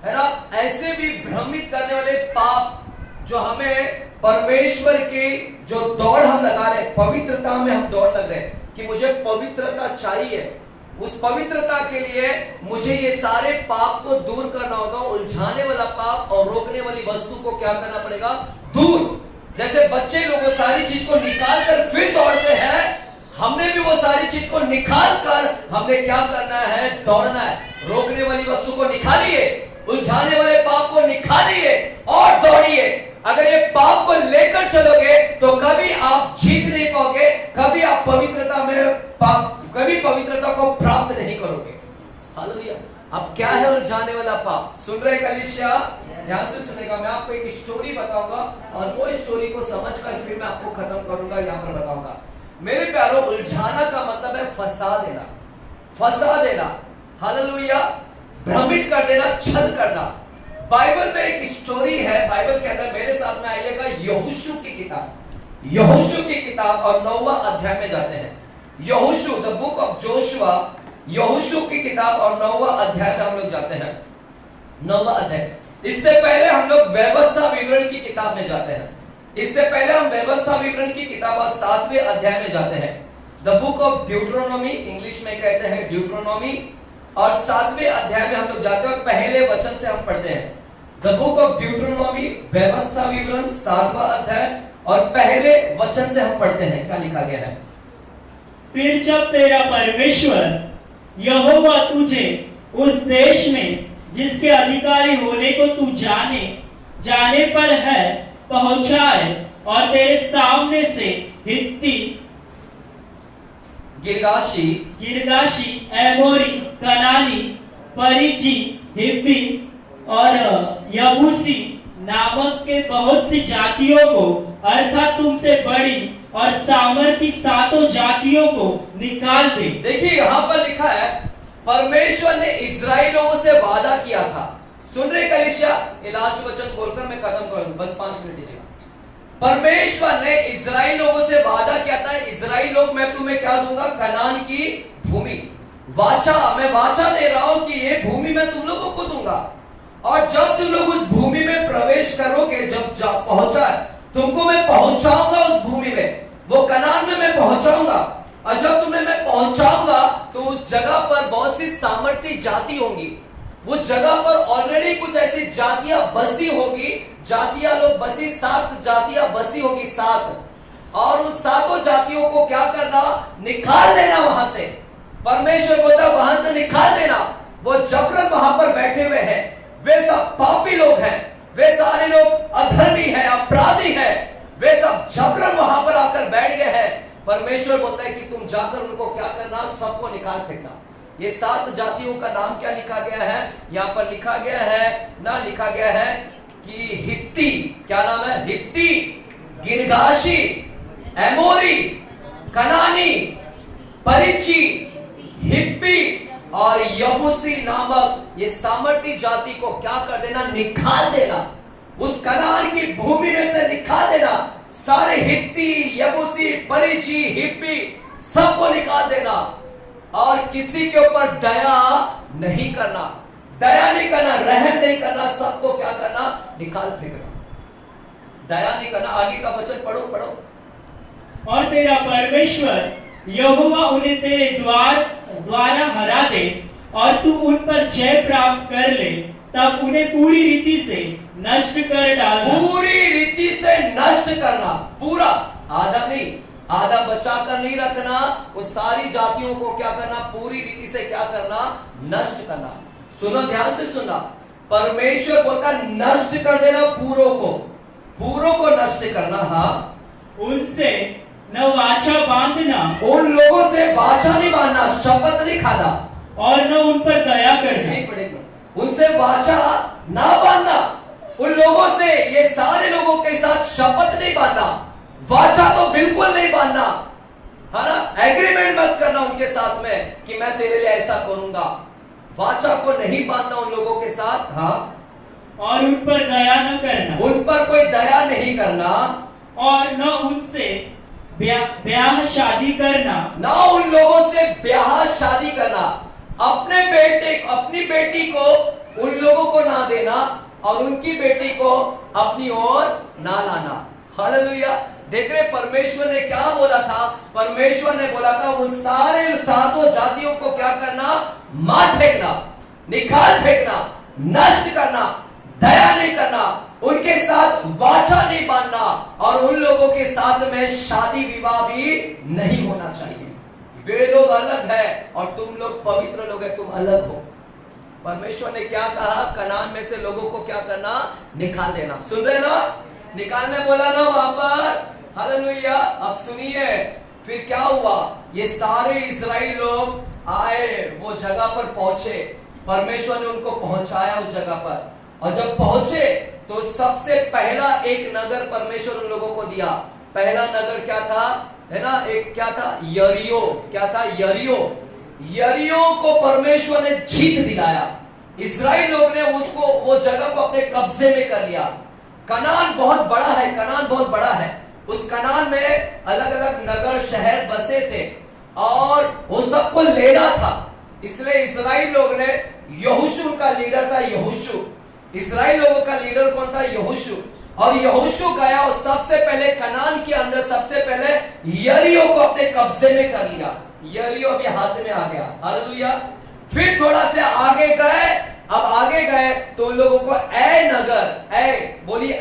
है ना। ऐसे भी भ्रमित करने वाले पाप जो हमें परमेश्वर की जो दौड़ हम लगा रहे, पवित्रता में हम दौड़ लग रहे कि मुझे पवित्रता चाहिए, उस पवित्रता के लिए मुझे ये सारे पाप को दूर करना होगा। उलझाने वाला पाप और रोकने वाली वस्तु को क्या करना पड़ेगा? दूर। जैसे बच्चे लोग वो सारी चीज को निकाल कर फिर दौड़ते हैं, हमने भी वो सारी चीज को निकाल कर हमने क्या करना है? दौड़ना है। रोकने वाली वस्तु को निकालिए, उलझाने वाले पाप को निकालिए और दौड़िए। अगर ये पाप को लेकर चलोगे तो कभी आप जीत नहीं पाओगे, कभी आप पवित्रता में कभी पवित्रता को प्राप्त नहीं करोगे। हालेलुया। अब क्या है उलझाने वाला पाप? सुन रहे कलीसिया? ध्यान से सुनेगा। मैं आपको एक स्टोरी बताऊंगा और वो स्टोरी को समझकर फिर मैं आपको खत्म करूंगा, यहाँ पर बताऊंगा। मेरे प्यारों, उलझाना का मतलब है फंसा देना, फंसा देना। हालेलुया। भ्रमित कर देना, छल करना। बाइबल में एक स्टोरी है, बाइबल के अंदर मेरे साथ में आइएगा, यहोशू की किताब, यहोशू की किताब और 9वां अध्याय में जाते हैं। यहोशू, द बुक ऑफ जोशुआ, यहोशू की किताब और 9वां अध्याय में हम लोग जाते हैं। 9वां अध्याय। इससे पहले हम लोग व्यवस्था विवरण की किताब में जाते हैं। इससे पहले हम व्यवस्था विवरण की किताब और 7वें अध्याय में जाते हैं। द बुक ऑफ ड्यूट्रोनॉमी, इंग्लिश में कहते हैं ड्यूट्रोनॉमी, और 7वें अध्याय में हम लोग जाते हैं और पहले वचन से हम पढ़ते हैं। द बुक ऑफ ड्यूट्रोनॉमी, व्यवस्था विवरण, 7वां अध्याय और पहले वचन से हम पढ़ते हैं। क्या लिखा गया है? फिर जब तेरा परमेश्वर यहोवा तुझे उस देश में जिसके अधिकारी होने को तू जाने पर है पहुंचाए और तेरे सामने से हित्ती, गिरगाशी, एमोरी, कनानी, परिजी, हिब्बी और यबूसी नामक के बहुत सी जातियों को, अर्थात तुमसे बड़ी और सामर्थी 7 जातियों को निकाल दे। देखिए यहाँ पर लिखा है, परमेश्वर ने इजराइल लोगों से वादा किया था। सुन रहे कलीसिया? ये लास्ट वचन बोलकर मैं खत्म करूंगा, बस 5 मिनट दीजिएगा। परमेश्वर ने इजराइल लोगों से वादा किया था, इजराइल लोग मैं तुम्हें क्या दूंगा? कनान की भूमि। वाचा, मैं वाचा दे रहा हूं कि ये भूमि मैं तुम लोगों को दूंगा, और जब तुम लोग उस भूमि में प्रवेश करोगे, जब पहुंचा, तुमको मैं पहुंचाऊंगा उस भूमि में, वो कनान में मैं पहुंचाऊंगा, और जब तुम्हें मैं पहुंचाऊंगा तो उस जगह पर बहुत सी सामर्थी जाति होंगी। उस जगह पर ऑलरेडी कुछ ऐसी जातियां बसी होगी, जातियां लोग बसी, 7 जातियां बसी होगी, 7, और उन 7 जातियों को क्या करना? निकाल देना वहां से। परमेश्वर बोलता वहां से निकाल देना। वो जबरन वहां पर बैठे हुए हैं, वे सब पापी लोग हैं, वे सारे लोग अधर्मी हैं, अपराधी हैं, वे सब जबरन वहां पर आकर बैठ गए हैं। परमेश्वर बोलता है कि तुम जाकर उनको क्या करना? सबको निकाल फेंकना। ये 7 जातियों का नाम क्या लिखा गया है? यहाँ पर लिखा गया है ना, लिखा गया है कि हित्ती, क्या नाम है? हित्ती, गिरगाशी, एमोरी, कनानी, परिची, हिब्बी और यबूसी नामक ये सामर्थी जाति को क्या कर देना? निकाल देना। उस कनान की भूमि में से निकाल देना। सारे हित्ती, यबूसी, परिची, हिब्बी सबको निकाल देना, और किसी के ऊपर दया नहीं करना, दया नहीं करना, रहम नहीं करना, सबको क्या करना? निकाल फेंकना, दया नहीं करना। आगे का वचन पढ़ो। और तेरा परमेश्वर यहोवा उन्हें तेरे द्वारा हरा दे और तू उन पर जय प्राप्त कर ले, तब उन्हें पूरी रीति से नष्ट कर डालना। पूरी रीति से नष्ट करना, पूरा, आधा नहीं, आधा बचा कर नहीं रखना, वो सारी जातियों को क्या करना, पूरी रीति से क्या करना, नष्ट करना। सुनो, ध्यान से सुनना, परमेश्वर बोलता नष्ट कर देना पूरों को नष्ट करना। हाँ, उनसे न वाचा बांधना, उन लोगों से वाचा नहीं बांधना, शपथ नहीं खाना, और न उन पर दया करना। एक मिनट, उनसे वाचा ना बांधना, उन लोगों से, ये सारे लोगों के साथ शपथ नहीं बांधना, वाचा तो बिल्कुल नहीं बांधना, है ना। एग्रीमेंट मत करना उनके साथ में कि मैं तेरे लिए ऐसा करूंगा, वाचा को नहीं बांधना उन लोगों के साथ। हाँ, और उन पर दया न करना, उन पर कोई दया नहीं करना, और न उनसे ब्याह शादी करना, ना उन लोगों से ब्याह शादी करना, अपनी बेटी को उन लोगों को ना देना और उनकी बेटी को अपनी ओर ना लाना। हालेलुया। देख रहे, परमेश्वर ने क्या बोला था? परमेश्वर ने बोला था उन सारे सातों जातियों को क्या करना, मार फेंकना, निकाल फेंकना, नष्ट करना, दया नहीं करना, उनके साथ वाचा नहीं बांधना, और उन लोगों के साथ में शादी विवाह भी नहीं होना चाहिए। वे लोग अलग है और तुम लोग पवित्र लोग है, तुम अलग हो। परमेश्वर ने क्या कहा? कनान में से लोगों को क्या करना, निकाल देना। सुन रहे ना, निकालने बोला ना वहां पर। हालेलुया। अब सुनिए फिर क्या हुआ। ये सारे इजराइल लोग आए, वो जगह पर पहुंचे, परमेश्वर ने उनको पहुंचाया उस जगह पर, और जब पहुंचे तो सबसे पहला एक नगर परमेश्वर उन लोगों को दिया। पहला नगर क्या था, है ना, एक क्या था, यरीहो। क्या था? यरीहो को परमेश्वर ने जीत दिलाया। इजराइल लोग ने उसको, वो जगह को अपने कब्जे में कर लिया। कनान बहुत बड़ा है, कनान बहुत बड़ा है। उस कनान में अलग अलग नगर शहर बसे थे और वो सबको लेना था। इसलिए इजराइल लोग ने, यहोशू का लीडर था, यहोशू, इजराइल लोगों का लीडर कौन था? यहोशू। और यहोशू गया और सबसे पहले कनान के अंदर सबसे पहले यरीहो को अपने कब्जे में कर लिया। यरीहो अभी हाथ में आ गया। हालेलुया। फिर थोड़ा से आगे गए, अब आगे गए तो उन लोगों को ऐ नगर, बोलिए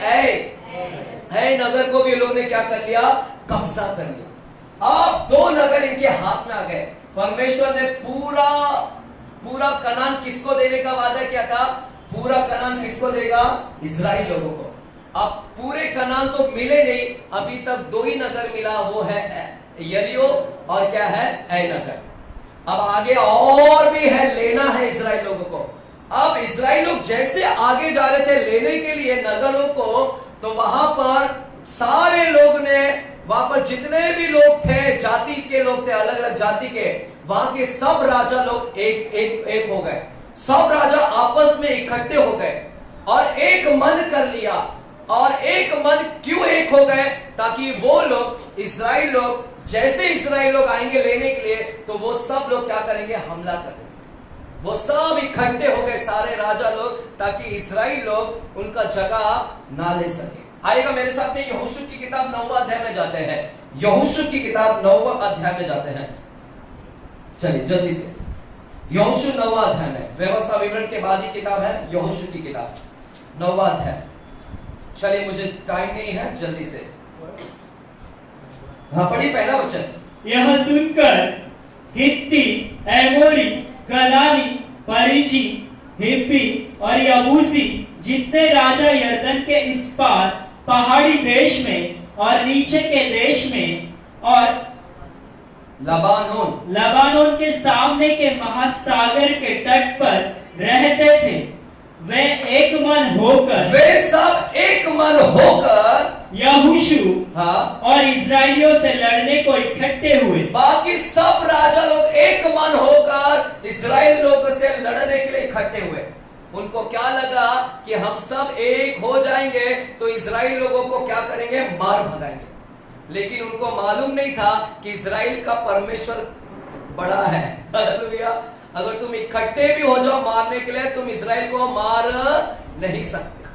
ऐ नगर को भी लोगों ने क्या कर लिया? कब्जा कर लिया। अब दो नगर इनके हाथ में आ गए। परमेश्वर ने पूरा कनान किसको देने का वादा किया था? पूरा कनान किसको देगा? इजराइल लोगों को। अब पूरे कनान तो मिले नहीं, अभी तक दो ही नगर मिला, वो है यरीहो और क्या है? ऐ नगर। अब आगे और भी है, लेना है इजराइल लोगों को। अब इजराइल लोग जैसे आगे जा रहे थे लेने के लिए नगरों को, तो वहां पर सारे लोग ने, वहां पर जितने भी लोग थे, जाति के लोग थे, अलग अलग जाति के, वहां के सब राजा लोग एक हो गए। सब राजा आपस में इकट्ठे हो गए और एक मन कर लिया। और एक मन क्यों एक हो गए? ताकि वो लोग, इजराइल लोग, जैसे इजराइल लोग आएंगे लेने के लिए, तो वो सब लोग क्या करेंगे? हमला करेंगे। वो सब इकट्ठे हो गए, सारे राजा लोग, ताकि इजराइल लोग उनका जगह ना ले सके। आएगा मेरे साथ में यहोशू की किताब 9वां अध्याय में जाते हैं। यहोशू की किताब 9वां अध्याय में जाते हैं। चलिए जल्दी से, यहोशू 9वां अध्याय में, व्यवस्था विवरण के बाद ही किताब है यहोशू की किताब 9वां अध्याय। चलिए, मुझे टाइम नहीं है, जल्दी से। हाँ, पढ़िए पहला वचन। यह सुनकर हित्ती, एमोरी, कनानी, परिजी, हिब्बी और यबूसी जितने राजा यरदन के इस पार पहाड़ी देश में और नीचे के देश में और लबानोन के सामने के महासागर के तट पर रहते थे, वे एक मन होकर, वे सब एक मन होकर यहोशू हाँ, और इजराइलियों से लड़ने को इकट्ठे हुए। बाकी सब राजा लोग एक मन होकर इजराइल लोगों से लड़ने के लिए इकट्ठे हुए। उनको क्या लगा कि हम सब एक हो जाएंगे तो इजराइल लोगों को क्या करेंगे? मार भगाएंगे। लेकिन उनको मालूम नहीं था कि इजराइल का परमेश्वर बड़ा है। हालेलुया। अगर तुम इकट्ठे भी हो जाओ मारने के लिए, तुम इजराइल को मार नहीं सकते।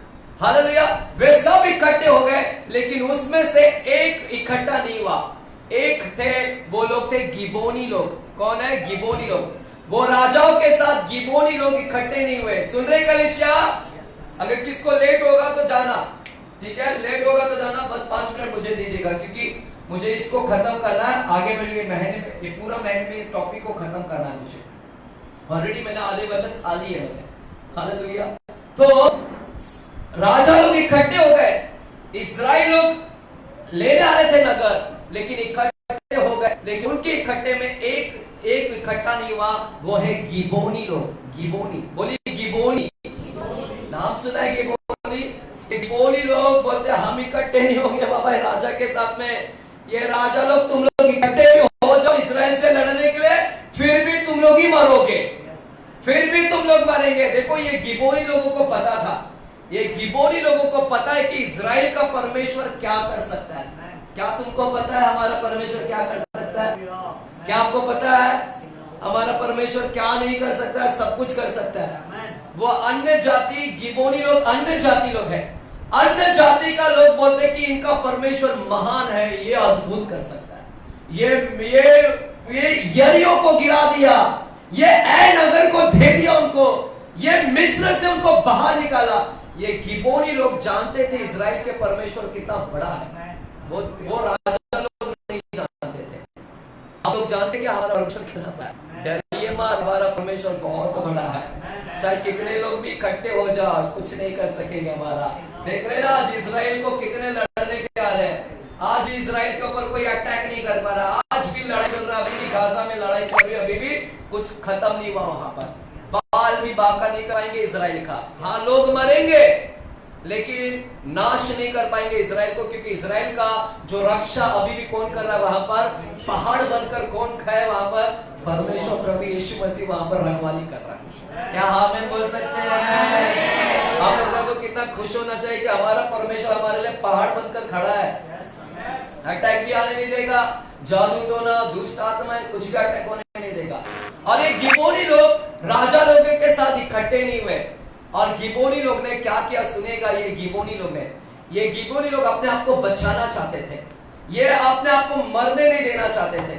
हालेलुया। वे सब इकट्ठे हो गए, लेकिन उसमें से एक इकट्ठा नहीं हुआ। एक थे, वो लोग थे गिबोनी लोग। कौन है? गिबोनी लोग। वो राजाओं के साथ गिबोनी लोग इकट्ठे नहीं हुए। सुन रहे कलीसिया? अगर किसको लेट होगा तो जाना, ठीक है? लेट होगा तो जाना, बस 5 मिनट मुझे दीजिएगा, क्योंकि मुझे इसको खत्म करना है, आगे मेरे ये महीने में, ये पूरा महीने में ये टॉपिक को खत्म करना है मुझे। ऑलरेडी मैंने आधे वचन खा लिए मैंने, हालेलुया। तो राजा लोग इकट्ठे हो गए, इस्राएल लोग ले जा रहे थे नगर, लेकिन इकट्ठे हो गए, लेकिन उनके इकट्ठे में एक इकट्ठा नहीं हुआ, वो है गिबोनी लोग। गिबोनी, बोलिए गिबोनी, नाम सुना है गिबोनी? गिबोनी लोग बोलते हम इकट्ठे नहीं होंगे बाबा राजा के साथ में। ये राजा लोग, तुम लोग इकट्ठे भी हो जाओ इस्राएल से लड़ने के लिए, फिर भी तुम लोग ही मरोगे, फिर भी तुम लोग मरेंगे। देखो ये गिबोनी लोगों को पता था, ये गिबोनी लोगों को पता है कि इस्राएल का परमेश्वर क्या कर सकता है। क्या तुमको पता है हमारा परमेश्वर क्या कर सकता है? क्या आपको पता है हमारा परमेश्वर क्या नहीं कर सकता है? सब कुछ कर सकता है। वो अन्य जाति, गिबोनी लोग अन्य जाति लोग हैं, अन्य जाति का लोग बोलते कि इनका परमेश्वर महान है, ये अद्भुत कर सकता है, ये यरीहो को गिरा दिया, ये ऐ नगर को दे दिया उनको, ये मिस्र से उनको बाहर निकाला। ये गिबोनी लोग जानते थे इस्राएल के परमेश्वर कितना बड़ा है, वो राजा लोग नहीं जानते थे। आप लोग जानते कि हमारा परमेश्वर कितना बड़ा है। डरिए मत, हमारा परमेश्वर बहुत बड़ा है, चाहे कितने लोग भी इकट्ठे हो जाओ कुछ नहीं कर सकेंगे हमारा। देख रहे ना आज इस्राएल को कितने लड़ने के आ रहे हैं, आज भी इस्राएल के ऊपर कोई अटैक नहीं कर पा रहा, आज भी लड़ाई चल रहा, अभी भी गाजा में लड़ाई चल रही है, अभी भी कुछ खत्म नहीं हुआ वहां पर। बाल भी बाका नहीं कराएंगे इस्राएल का, हाँ लोग मरेंगे लेकिन नाश नहीं कर पाएंगे इस्राएल को, क्योंकि इस्राएल का जो रक्षा अभी भी कौन कर रहा है वहां पर? पहाड़ बनकर कौन खाए वहां पर? परमेश्वर प्रभु यीशु मसीह वहां पर रखवाली कर रहा है। क्या आमीन बोल सकते हैं? आप लोगों को कितना खुश होना चाहिए कि हमारा परमेश्वर हमारे लिए पहाड़ बनकर खड़ा है। अटैक भी आने नहीं देगा, जादू टोना दुष्ट आत्माएं कुछ भी अटैक होने नहीं देगा। और ये गिबोनी लोग राजा लोगों के साथ इकट्ठे नहीं हुए, और गिबोनी लोग ने क्या किया सुनेगा। ये गिबोनी लोग अपने आप को बचाना चाहते थे, ये अपने आप को मरने नहीं देना चाहते थे,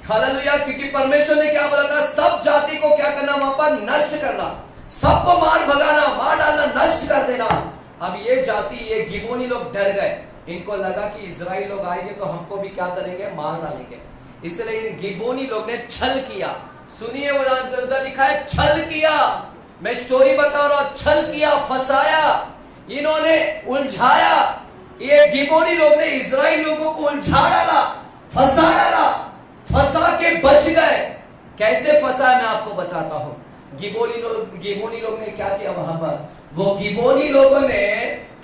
हालेलुया। क्योंकि परमेश्वर ने क्या बोला था? सब जाति को क्या करना? वहां पर नष्ट करना, सबको मार भगाना, मार डालना, नष्ट कर देना। अब ये जाति, ये गिबोनी लोग डर गए, इनको लगा कि इजराइल लोग आएंगे तो हमको भी क्या करेंगे? मार डालेंगे। इसलिए इन गिबोनी लोग ने छल किया। सुनिए वो उधर लिखा है छल किया, मैं स्टोरी बता रहा हूं, छल किया, फंसाया, इन्होंने उलझाया। ये गिबोनी लोग ने इजराइल लोगों को उलझा डाला, फंसा के बच गए। कैसे फंसा मैं आपको बताता हूं। गिबोनी लोग ने क्या किया वहां पर? वो गिबोनी लोगों ने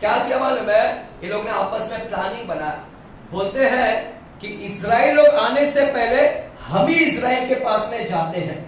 क्या किया मालूम है? ये लोग ने आपस में प्लानिंग बनाया। बोलते हैं कि इजराइल लोग आने से पहले हम ही इजराइल के पास में जाते हैं,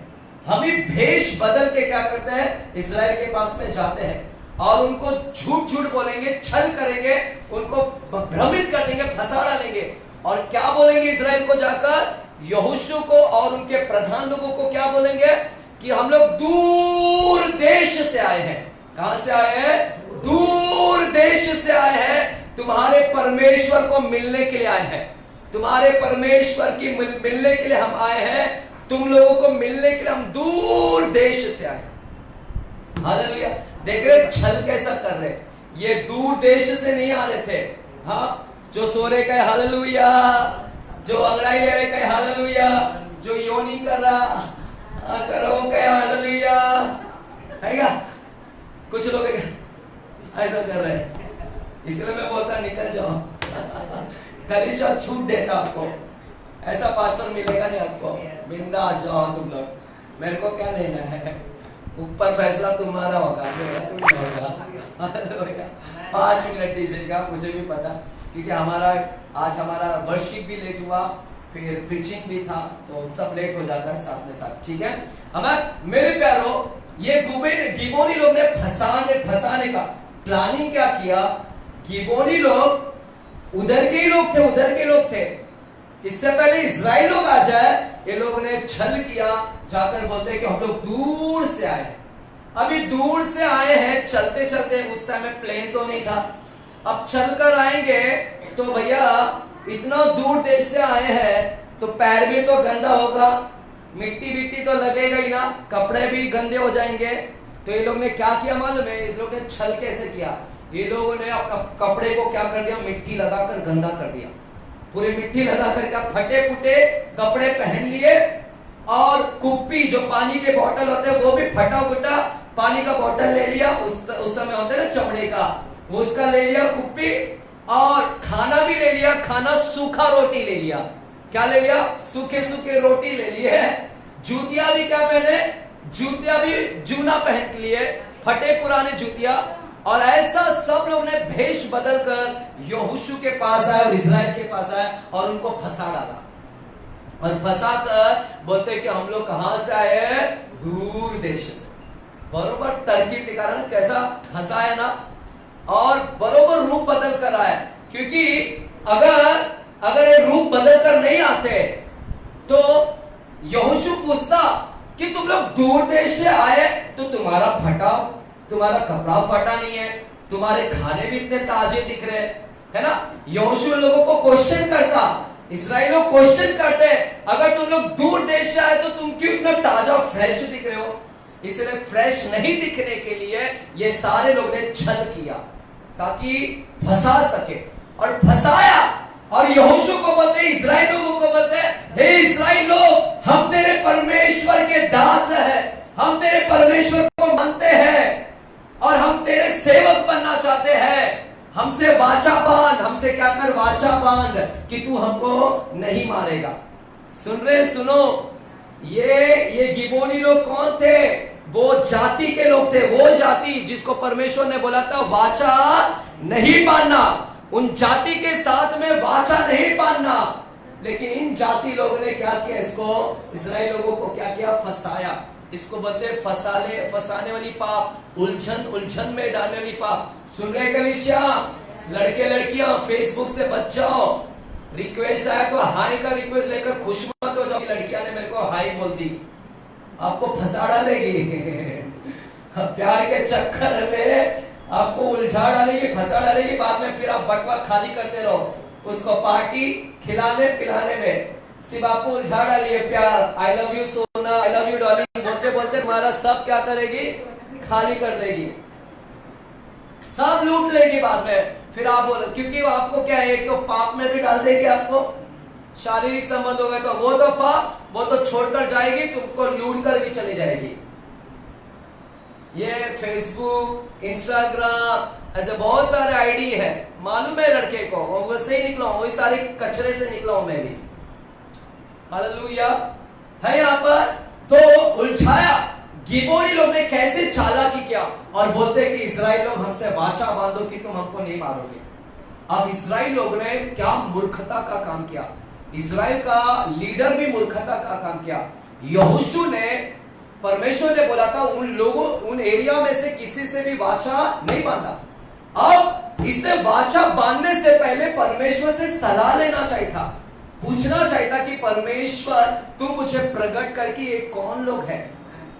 हम ही भेष बदल के क्या करते हैं? इजराइल के पास में जाते हैं और उनको झूठ बोलेंगे, छल करेंगे, उनको भ्रमित कर देंगे, फंसा डालेंगे। और क्या बोलेंगे इजराइल को जाकर? यहोशू को और उनके प्रधान लोगों को क्या बोलेंगे? कि हम लोग दूर देश से आए हैं। कहां से आए हैं? दूर देश से आए हैं, तुम्हारे परमेश्वर को मिलने के लिए आए हैं, तुम्हारे परमेश्वर की मिलने के लिए हम आए हैं, तुम लोगों को मिलने के लिए हम दूर देश से आए। हालेलुया। देख रहे छल कैसा कर रहे? ये दूर देश से नहीं आ रहे थे। हाँ, जो सो रहे कहे हालेलुया, जो अंगड़ाई ले रहे कहे हालेलुया, जो योनी कर रहा करो कहे हालेलुया, है क्या? कुछ लोग ऐसा कर रहे हैं, इसलिए मैं बोलता निकल जाओ। कलीसिया छूट देता आपको, ऐसा पास्टर मिलेगा नहीं आपको। बिंदास जाओ तुम लोग, मेरे को क्या लेना है? ऊपर फैसला तुम्हारा होगा, मेरा तो नहीं होगा। 5 मिनट दीजिएगा, मुझे भी पता, क्योंकि आज हमारा वर्शिप भी लेट हुआ, फिर प्रीचिंग भी था, तो सब लेट हो जाता है साथ में साथ। ठीक है, हमें मेरे प्यारो, ये गिबोनी लोग ने फंसाने का प्लानिंग क्या किया? गिबोनी लोग उधर के ही लोग थे। इससे पहले इजराइल लोग आ जाए, ये लोगों ने छल किया, जाकर बोलते कि हम लोग दूर से आए। अभी दूर से आए हैं, चलते चलते, उस टाइम में प्लेन तो नहीं था, अब चलकर आएंगे तो भैया इतना दूर देश से आए हैं तो पैर भी तो गंदा होगा, मिट्टी तो लगेगा ही ना, कपड़े भी गंदे हो जाएंगे। तो ये लोग ने क्या किया मालूम है? इस लोग ने छल कैसे किया? ये लोगों ने अपना कपड़े को क्या कर दिया? मिट्टी लगाकर गंदा कर दिया। पूरे मिट्टी लगा करके फटे फुटे कपड़े पहन लिए और कुप्पी जो पानी के बोतल होते हैं वो भी फटा फुटा पानी का बोतल ले लिया, उस समय होता है ना चमड़े का, उसका ले लिया कुप्पी, और खाना भी ले लिया, खाना सूखा रोटी ले लिया। क्या ले लिया? सूखे सूखे रोटी ले लिए। जूतियां भी क्या पहने? जूतियां भी जूना पहन लिए, फटे पुराने जूतियां। और ऐसा सब लोग ने भेष बदल कर यहोशू के पास आए और इस्राएल के पास आए और उनको फंसा डाला। और फंसा कर बोलते कि हम लोग कहां से आए? दूर देश से। बरोबर तरकीब निकाला ना, कैसा फंसाया ना, और बरोबर रूप बदल कर आया। क्योंकि अगर ये रूप बदल कर नहीं आते तो यहोशू पूछता कि तुम लोग दूर देश से आए तो तुम्हारा कपड़ा फटा नहीं है, तुम्हारे खाने भी इतने ताजे दिख रहे है ना। यहोशू लोगों को क्वेश्चन करता, इस्राएल लोग क्वेश्चन करते, अगर तुम लोग दूर देश से आए तो तुम क्यों इतना ताजा फ्रेश दिख रहे हो? इसलिए फ्रेश नहीं दिखने के लिए ये सारे लोग ने छल किया ताकि फंसा सके, और फंसाया। और यहोशू को बोलते, इस्राएल लोगों को बोलते, हे इस्राएल लोग, हम तेरे परमेश्वर के दास हैं, हम तेरे परमेश्वर को मानते हैं और हम तेरे सेवक बनना चाहते हैं। हमसे वाचा बांध, हमसे क्या कर? वाचा बांध कि तू हमको नहीं मारेगा। सुन रहे? सुनो, ये गिबोनी लोग कौन थे? वो जाति के लोग थे, वो जाति जिसको परमेश्वर ने बोला था वाचा नहीं बांधना, उन जाति के साथ में वाचा नहीं बांधना। लेकिन इन जाति लोगों ने क्या किया? इसको, इस्राएल लोगों को क्या किया? फंसाया। इसको बोलते फंसाने वाली पाप, उलझन में डालने वाली पाप। सुन रहे कलीसिया? लड़के लड़कियां फेसबुक से बच जाओ। रिक्वेस्ट आया तो हाई का रिक्वेस्ट लेकर खुश मत हो जाओ। लड़कियां ने मेरे को हाई बोल दी, आपको फंसा डालेगी प्यार के चक्कर में आपको उलझा डालेगी, फंसा डालेगी। बाद में फिर आप बटवा खाली करते रहो, उसको पार्टी खिलाने पिलाने में सिर्फ आपको उलझा डाली है प्यार। आई लव यू सोना, आई लव यू डॉर्लिंग बोलते बोलते तुम्हारा सब क्या करेगी? खाली कर देगी, सब लूट लेगी बाद में। फिर आप बोलो, क्योंकि आपको क्या है, एक तो पाप में भी डाल देगी, आपको शारीरिक संबंध हो गए तो वो तो पाप, वो तो छोड़कर जाएगी, तुमको लूट कर भी चली जाएगी। ये फेसबुक, इंस्टाग्राम, ऐसे बहुत सारे आईडी है, मालूम है लड़के को, और वैसे ही निकला हूं, वही सारे कचरे से निकला हूं मैं भी। हालेलुया है यहाँ पर। तो उलझाया, गिबोनी लोग ने कैसे चालाकी किया और बोलते कि इस्राएल लोग हमसे वाचा बांधो कि तुम हमको नहीं मारोगे। अब इस्राएल लोग ने क्या मूर्खता का काम किया, इस्राएल का लीडर भी मूर्खता का काम किया। यहोशू ने, परमेश्वर ने बोला था उन लोगों, उन एरिया में से किसी से भी वाचा नहीं बांधा। अब इसने वाचा बांधने से पहले परमेश्वर से सलाह लेना चाहिए था, पूछना चाहिए था कि परमेश्वर तू मुझे प्रकट करके ये कौन लोग हैं,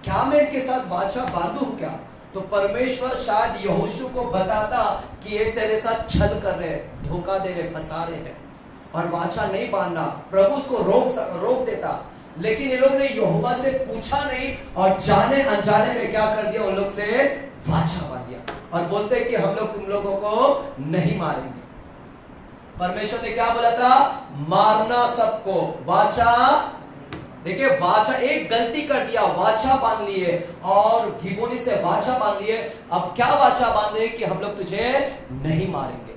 क्या मैं इनके साथ वाचा बांधू क्या? तो परमेश्वर शायद यहोशू को बताता कि ये तेरे साथ छल कर रहे, धोखा दे रहे, फंसा रहे हैं, और वाचा नहीं बांधना। प्रभु उसको रोक देता, लेकिन ये लोग ने यहोवा से पूछा नहीं और जाने अनजाने में क्या कर दिया, उन लोग से वाचा बांध दिया और बोलते कि हम लोग तुम लोगों को नहीं मारेंगे। परमेश्वर ने क्या बोला था? मारना सबको, वाचा। देखिए, वाचा, एक गलती कर दिया, वाचा बांध लिए, और गिबोनी से वाचा बांध लिए। अब क्या वाचा बांध लिए कि हम लोग तुझे नहीं मारेंगे।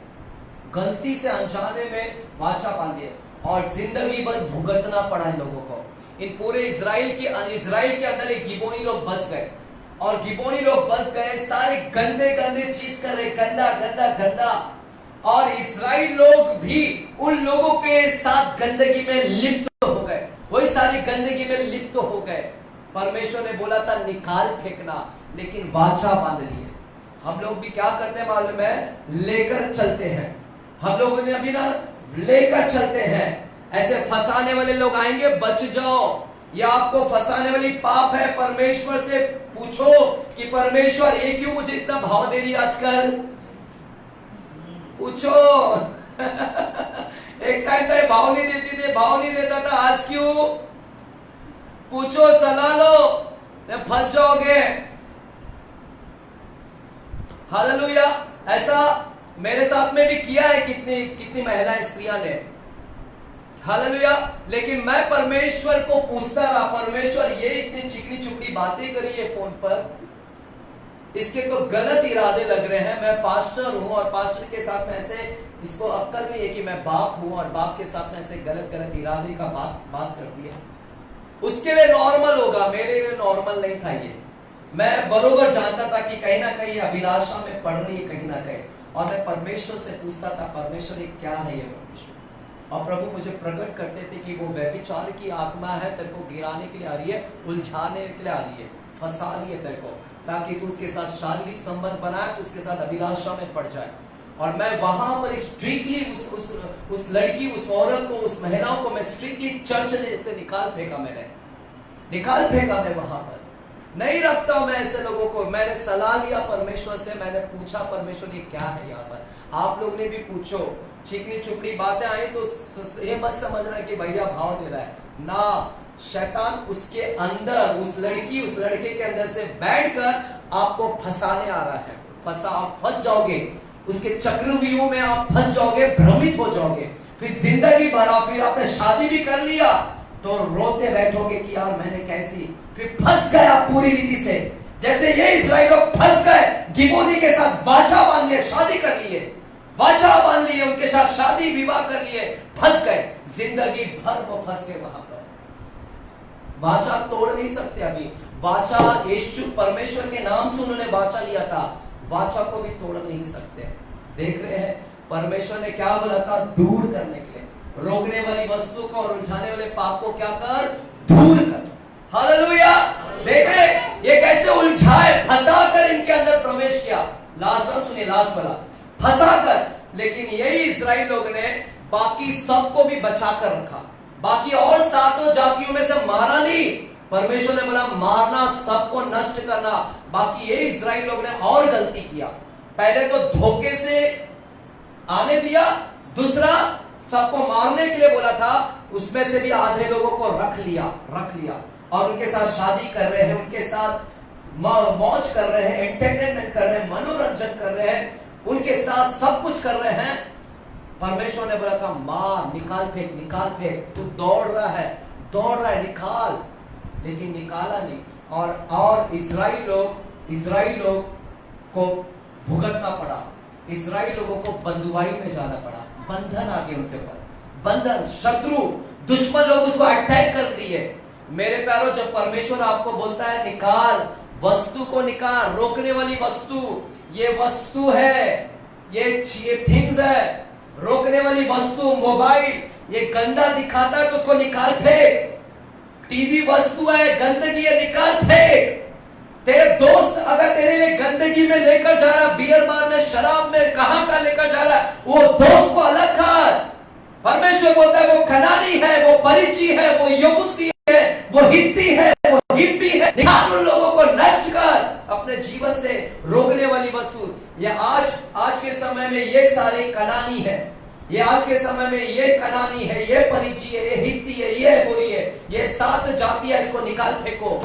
गलती से अनजाने में वाचा बांध लिए और जिंदगी भर भुगतना पड़ा इन लोगों को। इन पूरे इजराइल के अंदर एक गिबोनी लोग बस गए, और गिबोनी लोग बस गए, सारे गंदे गंदे चीज कर रहे, गंदा गंदा गंदा, और इस्राएल लोग भी उन लोगों के साथ गंदगी में लिप्त हो गए, वही सारी गंदगी में लिप्त हो गए। परमेश्वर ने बोला था निकाल फेंकना, लेकिन वाचा बांध लिए। हम लोग भी क्या करते हैं मालूम है? लेकर चलते हैं। हम लोगों ने अभी ना लेकर चलते हैं। ऐसे फंसाने वाले लोग आएंगे, बच जाओ, या आपको फंसाने वाली पाप है। परमेश्वर से पूछो कि परमेश्वर ये क्यों मुझे इतना भाव दे रही है आजकल, पूछो एक टाइम तो भाव नहीं देती थी, भाव नहीं देता था, आज क्यों? पूछो, सलाह लो, फंस जाओगे। हालेलुया। ऐसा मेरे साथ में भी किया है कितनी महिलाएं, स्त्रियां ने। हालेलुया। लेकिन मैं परमेश्वर को पूछता रहा, परमेश्वर ये इतनी चिकनी चुपड़ी बातें करी है फोन पर, इसके तो गलत इरादे लग रहे हैं। मैं पास्टर हूं और पास्टर के साथ में ऐसे, इसको अक्ल नहीं है कि मैं बाप हूं और बाप के साथ में ऐसे गलत गलत इरादे का बात कर दिया। उसके लिए नॉर्मल होगा, मेरे लिए नॉर्मल नहीं था ये। मैं बरोबर जानता था कि कहीं ना कहीं अभिलाषा में पड़ रही है कहीं ना कहीं, और मैं परमेश्वर से पूछता था, परमेश्वर ये क्या है ये परमेश्वर। और प्रभु मुझे प्रकट करते थे कि वो व्यभिचार की आत्मा है, तेरे को गिराने के लिए आ रही है, उलझाने के लिए आ रही है, फंसा रही है तेरे को, ताकि तू उसके साथ शारीरिक संबंध बनाए, तो उसके साथ अभिलाषा में पड़ जाए। और मैं वहां पर स्ट्रिक्टली उस लड़की, उस औरत को, उस महिलाओं को मैं स्ट्रिक्टली चर्च से निकाल फेंका। मैं वहां पर नहीं रखता मैं ऐसे लोगों को। मैंने सलाह लिया परमेश्वर से, मैंने पूछा परमेश्वर ये क्या है यहाँ पर। आप लोग ने भी पूछो, चिकनी चुपड़ी बातें आई तो ये मत समझ रहा कि भैया भाव दे रहा है ना। शैतान उसके अंदर, उस लड़की उस लड़के के अंदर से बैठकर आपको फंसाने आ रहा है। आप फंस जाओगे, उसके चक्रव्यूह में आप फंस जाओगे, भ्रमित हो जाओगे। फिर जिंदगी भर, फिर आपने शादी भी कर लिया तो रोते बैठोगे कि यार मैंने कैसी, फिर फंस गए आप पूरी रीति से। जैसे ये इस्राएल लोग फंस गए, गिबोनी के साथ वाचा बांध लिए, शादी कर लिए, वाचा बांध लिए, उनके साथ शादी विवाह कर लिए, फंस गए, जिंदगी भर वो फंस गए वहां पर। वाचा तोड़ नहीं सकते अभी। वाचा यीशु परमेश्वर के नाम से उन्होंने वाचा लिया था, वाचा को भी तोड़ नहीं सकते। देख रहे हैं परमेश्वर ने क्या बोला था, दूर करने के लिए, रोकने वाली वस्तु को और उलझाने वाले पाप को क्या कर, दूर कर। हालेलुया। देख रहे ये कैसे उलझाए, फंसा कर इनके अंदर प्रवेश किया। लास्ट सुनिए, लास्ट वाला, फंसा कर। लेकिन यही इस्राएल लोग ने बाकी सबको भी बचा कर रखा, बाकी और सातों जातियों में से मारा नहीं। परमेश्वर ने बोला मारना, सबको नष्ट करना। बाकी ये इस्राएल लोग ने और गलती किया। पहले तो धोखे से आने दिया, दूसरा सबको मारने के लिए बोला था, उसमें से भी आधे लोगों को रख लिया और उनके साथ शादी कर रहे हैं, उनके साथ मौज कर रहे हैं, एंटरटेनमेंट कर रहे हैं, मनोरंजन कर रहे हैं, उनके साथ सब कुछ कर रहे हैं। परमेश्वर ने बोला था मार, निकाल फेंक, तू दौड़ रहा है निकाल, लेकिन निकाला नहीं। और इस्राएल लोग को भुगतना पड़ा, इस्राएल लोगों को बंधुआई में जाना पड़ा, बंधन आ गए उनके ऊपर, बंधन, शत्रु, दुश्मन लोग उसको अटैक कर दिए। मेरे प्यारों, जब परमेश्वर आपको बोलता है निकाल, वस्तु को निकाल, रोकने वाली वस्तु, ये वस्तु है, ये थिंग्स है, रोकने वाली वस्तु, मोबाइल, ये गंदा दिखाता है तो उसको निकाल फेंक। टीवी वस्तु है, गंदगी है, निकाल फेंक। तेरे दोस्त अगर तेरे लिए गंदगी में लेकर जा रहा, बियर बार में, शराब में, कहां का लेकर जा रहा है, वो दोस्त को अलग कर। परमेश्वर बोलता है वो कनानी है, वो परिची है, वो यबूसी है, वो हित्ती है, वो हिब्बी है, निकाल उन लोगों को, नष्ट कर अपने जीवन से। रोकने वाली वस्तु, ये आज के समय में ये सारे कनानी है, ये आज के समय में ये कनानी है, ये परिची है, ये हित्ती है, ये बोई है, ये 7 जातियां, इसको निकाल फेंको।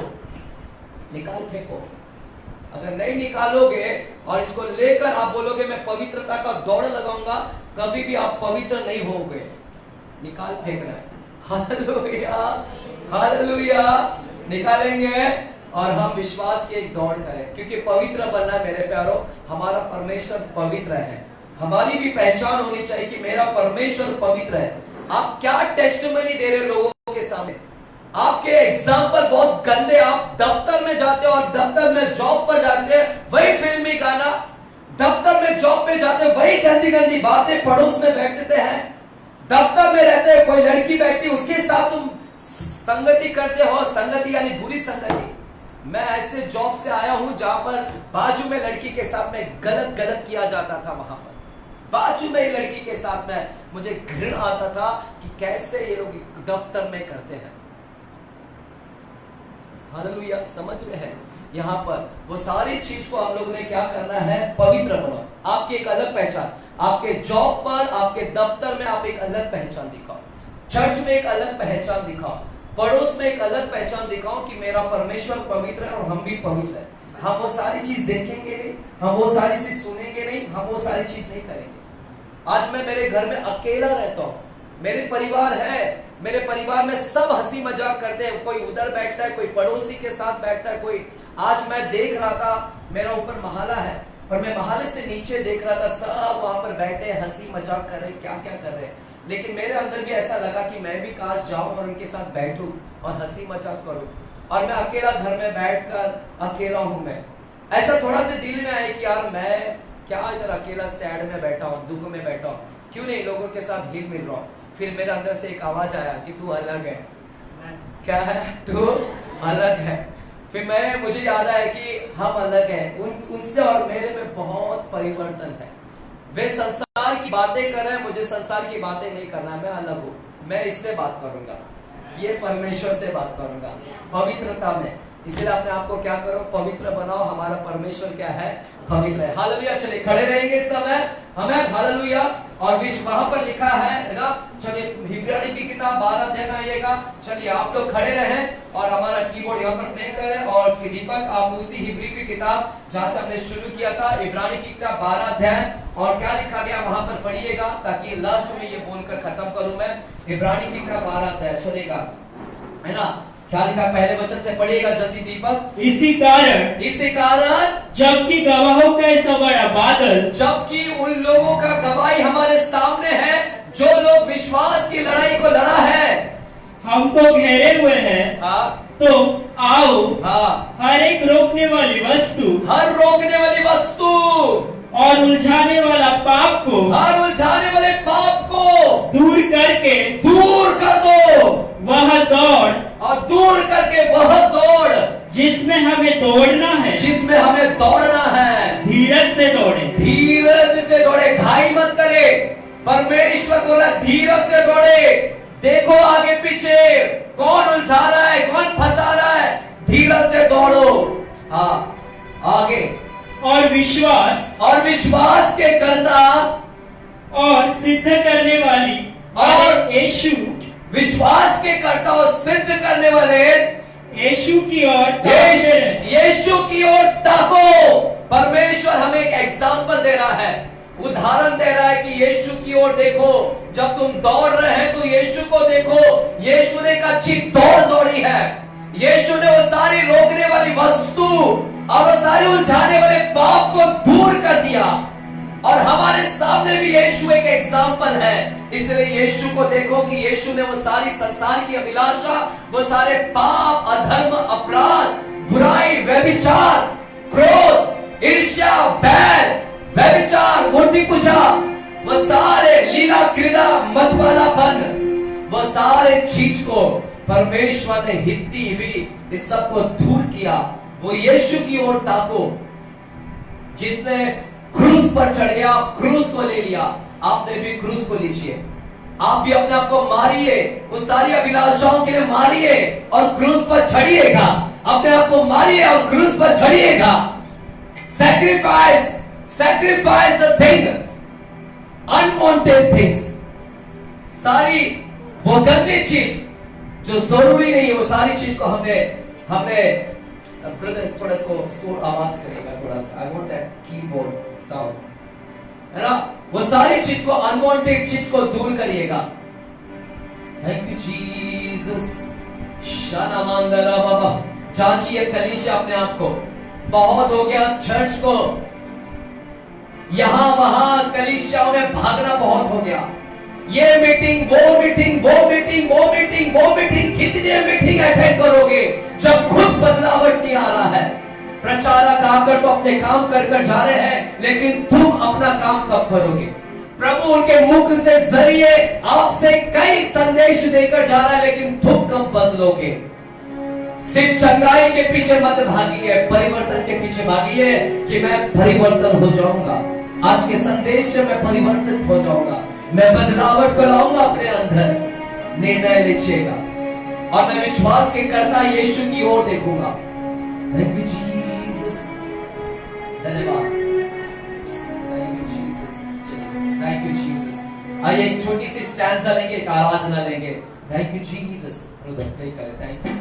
अगर नहीं निकालोगे और इसको लेकर आप बोलोगे मैं पवित्रता का दौड़ लगाऊंगा, कभी भी आप पवित्र नहीं होगे। निकाल फेंकना है। Hallelujah, hallelujah. निकालेंगे और हम विश्वास की एक दौड़ करें, क्योंकि पवित्र बनना है मेरे प्यारों, हमारा परमेश्वर पवित्र है। हमारी भी पहचान होनी चाहिए कि मेरा परमेश्वर पवित्र है। आप क्या टेस्टिमनी दे रहे लोगों के सामने? आपके एग्जाम्पल बहुत गंदे। आप दफ्तर में जाते हो और दफ्तर में जॉब पर जाते हैं, वही फिल्मी गाना, दफ्तर में जॉब पे जाते हैं, वही गंदी गंदी बातें पड़ोस में बैठते हैं, दफ्तर में रहते हैं, कोई लड़की बैठती, उसके साथ तुम संगति करते हो, संगति यानी बुरी संगति। मैं ऐसे जॉब से आया हूं जहां पर बाजू में लड़की के साथ में गलत किया जाता था। वहां पर बाजू में लड़की के साथ में मुझे घृणा आता था कि कैसे ये लोग दफ्तर में करते हैं। हालेलुया, समझ में है? यहाँ पर वो सारी चीज को हम लोग ने क्या करना है, पवित्र बनाओ। आपकी एक अलग पहचान, आपके जॉब पर, आपके दफ्तर में आप एक अलग पहचान दिखाओ, चर्च में एक अलग पहचान दिखाओ, पड़ोस में एक अलग पहचान दिखाओ कि मेरा परमेश्वर पवित्र है और हम भी पवित्र है। हम वो सारी चीज देखेंगे नहीं, हम वो सारी चीज सुनेंगे नहीं, हम वो सारी चीज नहीं करेंगे। आज मैं मेरे घर में अकेला रहता हूँ, मेरे परिवार है, मेरे परिवार में सब हंसी मजाक करते हैं, कोई उधर बैठता है, कोई पड़ोसी के साथ बैठता है, कोई आज मैं देख रहा था, मेरा ऊपर महला है और मैं महले से नीचे देख रहा था, सब वहां पर बैठे हंसी मजाक कर रहे, क्या क्या कर रहे। लेकिन मेरे अंदर भी ऐसा लगा कि मैं भी काश जाऊं और उनके साथ बैठूं और हंसी मजाक करूं, और मैं अकेला घर में बैठकर अकेला हूं। मैं ऐसा थोड़ा सा दिल में आया कि यार मैं क्या इधर अकेला सैड में बैठा हूं, दुख में बैठा हूं, क्यों नहीं लोगों के साथ हिल मिल रहा हूं। फिर मेरे अंदर से एक आवाज आया कि तू अलग है। क्या है? तू अलग है। फिर मुझे याद आया कि हम अलग हैं, उनसे और मेरे में बहुत परिवर्तन है। वे संसार की बातें कर रहे हैं, मुझे संसार की बातें नहीं करना, मैं अलग हूं, मैं इससे बात करूंगा, ये परमेश्वर से बात करूंगा पवित्रता में। इसलिए अपने आप को क्या करो, पवित्र बनाओ। हमारा परमेश्वर क्या है? पवित्र है। हालेलुया। चलिए खड़े रहेंगे इस समय हमें, हालेलुया। और विश्व वहां पर लिखा है ना, चलिए इब्रानी की किताब 12 अध्याय आइएगा। चलिए आप लोग खड़े रहें और हमारा कीबोर्ड यहाँ पर प्ले करें, और दीपक आप उसी हिब्री की किताब जहां से हमने शुरू किया था, इब्रानी की किताब 12 अध्याय, और क्या लिखा गया वहां पर पढ़िएगा, ताकि लास्ट में ये बोलकर खत्म करूं मैं। इब्रानी की किताब 12 अध्याय चलेगा, है ना? क्या लिखा पहले वचन से पढ़िएगा जल्दी दीपक। इसी कारण जबकि गवाहों का ऐसा बड़ा बादल, जबकि उन लोगों का गवाही हमारे सामने है जो लोग विश्वास की लड़ाई को लड़ा है, हमको घेरे हुए हैं। तो आओ हर एक रोकने वाली वस्तु और उलझाने वाला पाप को दूर कर दो, वह दौड़ जिसमें हमें दौड़ना है, धीरज से दौड़े, घाई मत करे। परमेश्वर बोला धीरज से दौड़े। देखो आगे पीछे कौन उलझा रहा है, कौन फंसा रहा है, धीरज से दौड़ो। हाँ आगे। और विश्वास के कर्ता और सिद्ध करने वाली और यीशु, विश्वास के कर्ता और सिद्ध करने वाले यीशु की ओर ताको। परमेश्वर हमें एक एग्जाम्पल दे रहा है, उदाहरण दे रहा है कि यीशु की ओर देखो। जब तुम दौड़ रहे हैं तो यीशु को देखो। यीशु ने एक अच्छी दौड़ दौड़ी है। यीशु ने वो सारी रोकने वाली वस्तु और वो सारे उलझाने वाले पाप को दूर कर दिया, और हमारे सामने भी यीशु एक एग्जाम्पल है। इसलिए यीशु को देखो कि यीशु ने वो सारी संसार की अभिलाषा, वो सारे पाप, अधर्म, अपराध, बुराई, व्यभिचार, क्रोध, ईर्ष्या, बैर, व्यभिचार, मूर्ति पूजा, वो सारे लीला क्रीड़ा, मतवालापन, वो सारे चीज को परमेश्वर ने हित्ती हुई इस सब को दूर किया। वो यीशु की ओर ताको जिसने क्रूस पर चढ़ गया, क्रूस को ले लिया। आपने भी क्रूस को लीजिए, आप भी अपने आप को मारिए, उस सारी अभिलाषाओं के लिए मारिए और क्रूस पर चढ़िएगा। अपने आप को मारिए और क्रूस पर चढ़िएगा। Sacrifice the thing, unwanted things, सारी वो गंदी चीज जो जरूरी नहीं है, वो सारी चीज को हमने ब्रदर थोड़ा इसको आवाज करेगा थोड़ा सा। I want that keyboard sound, है ना? वो सारी चीज को, अनवांटेड चीज को दूर करिएगा। Thank you Jesus. शाना मांदरा बाबा, जांचिए कलीसिया अपने आप को। बहुत हो गया चर्च को यहां वहां कलीसियाओं में भागना, बहुत हो गया। ये मीटिंग, वो मीटिंग, वो मीटिंग, वो मीटिंग, वो मीटिंग, कितने मीटिंग अटेंड करोगे जब खुद बदलावट नहीं आ रहा है? प्रचारक आकर तो अपने काम कर जा रहे हैं, लेकिन तुम अपना काम कब करोगे? प्रभु उनके मुख से जरिए आपसे कई संदेश देकर जा रहा है, लेकिन तुम कब बदलोगे? सिर्फ चंगाई के पीछे मत भागिए, परिवर्तन के पीछे भागिए कि मैं परिवर्तन हो जाऊंगा। आज के संदेश से मैं परिवर्तित हो जाऊंगा, मैं बदलावट को लाऊंगा अपने अंदर। निर्णय लीजिएगा और मैं विश्वास के करता यीशु की ओर देखूंगा। थैंक यू जीसस, धन्यवाद। Thank you Jesus, thank you Jesus. आइए एक छोटी सी स्टैंजा लेंगे, एक आराधना लेंगे। Thank you Jesus. Thank you.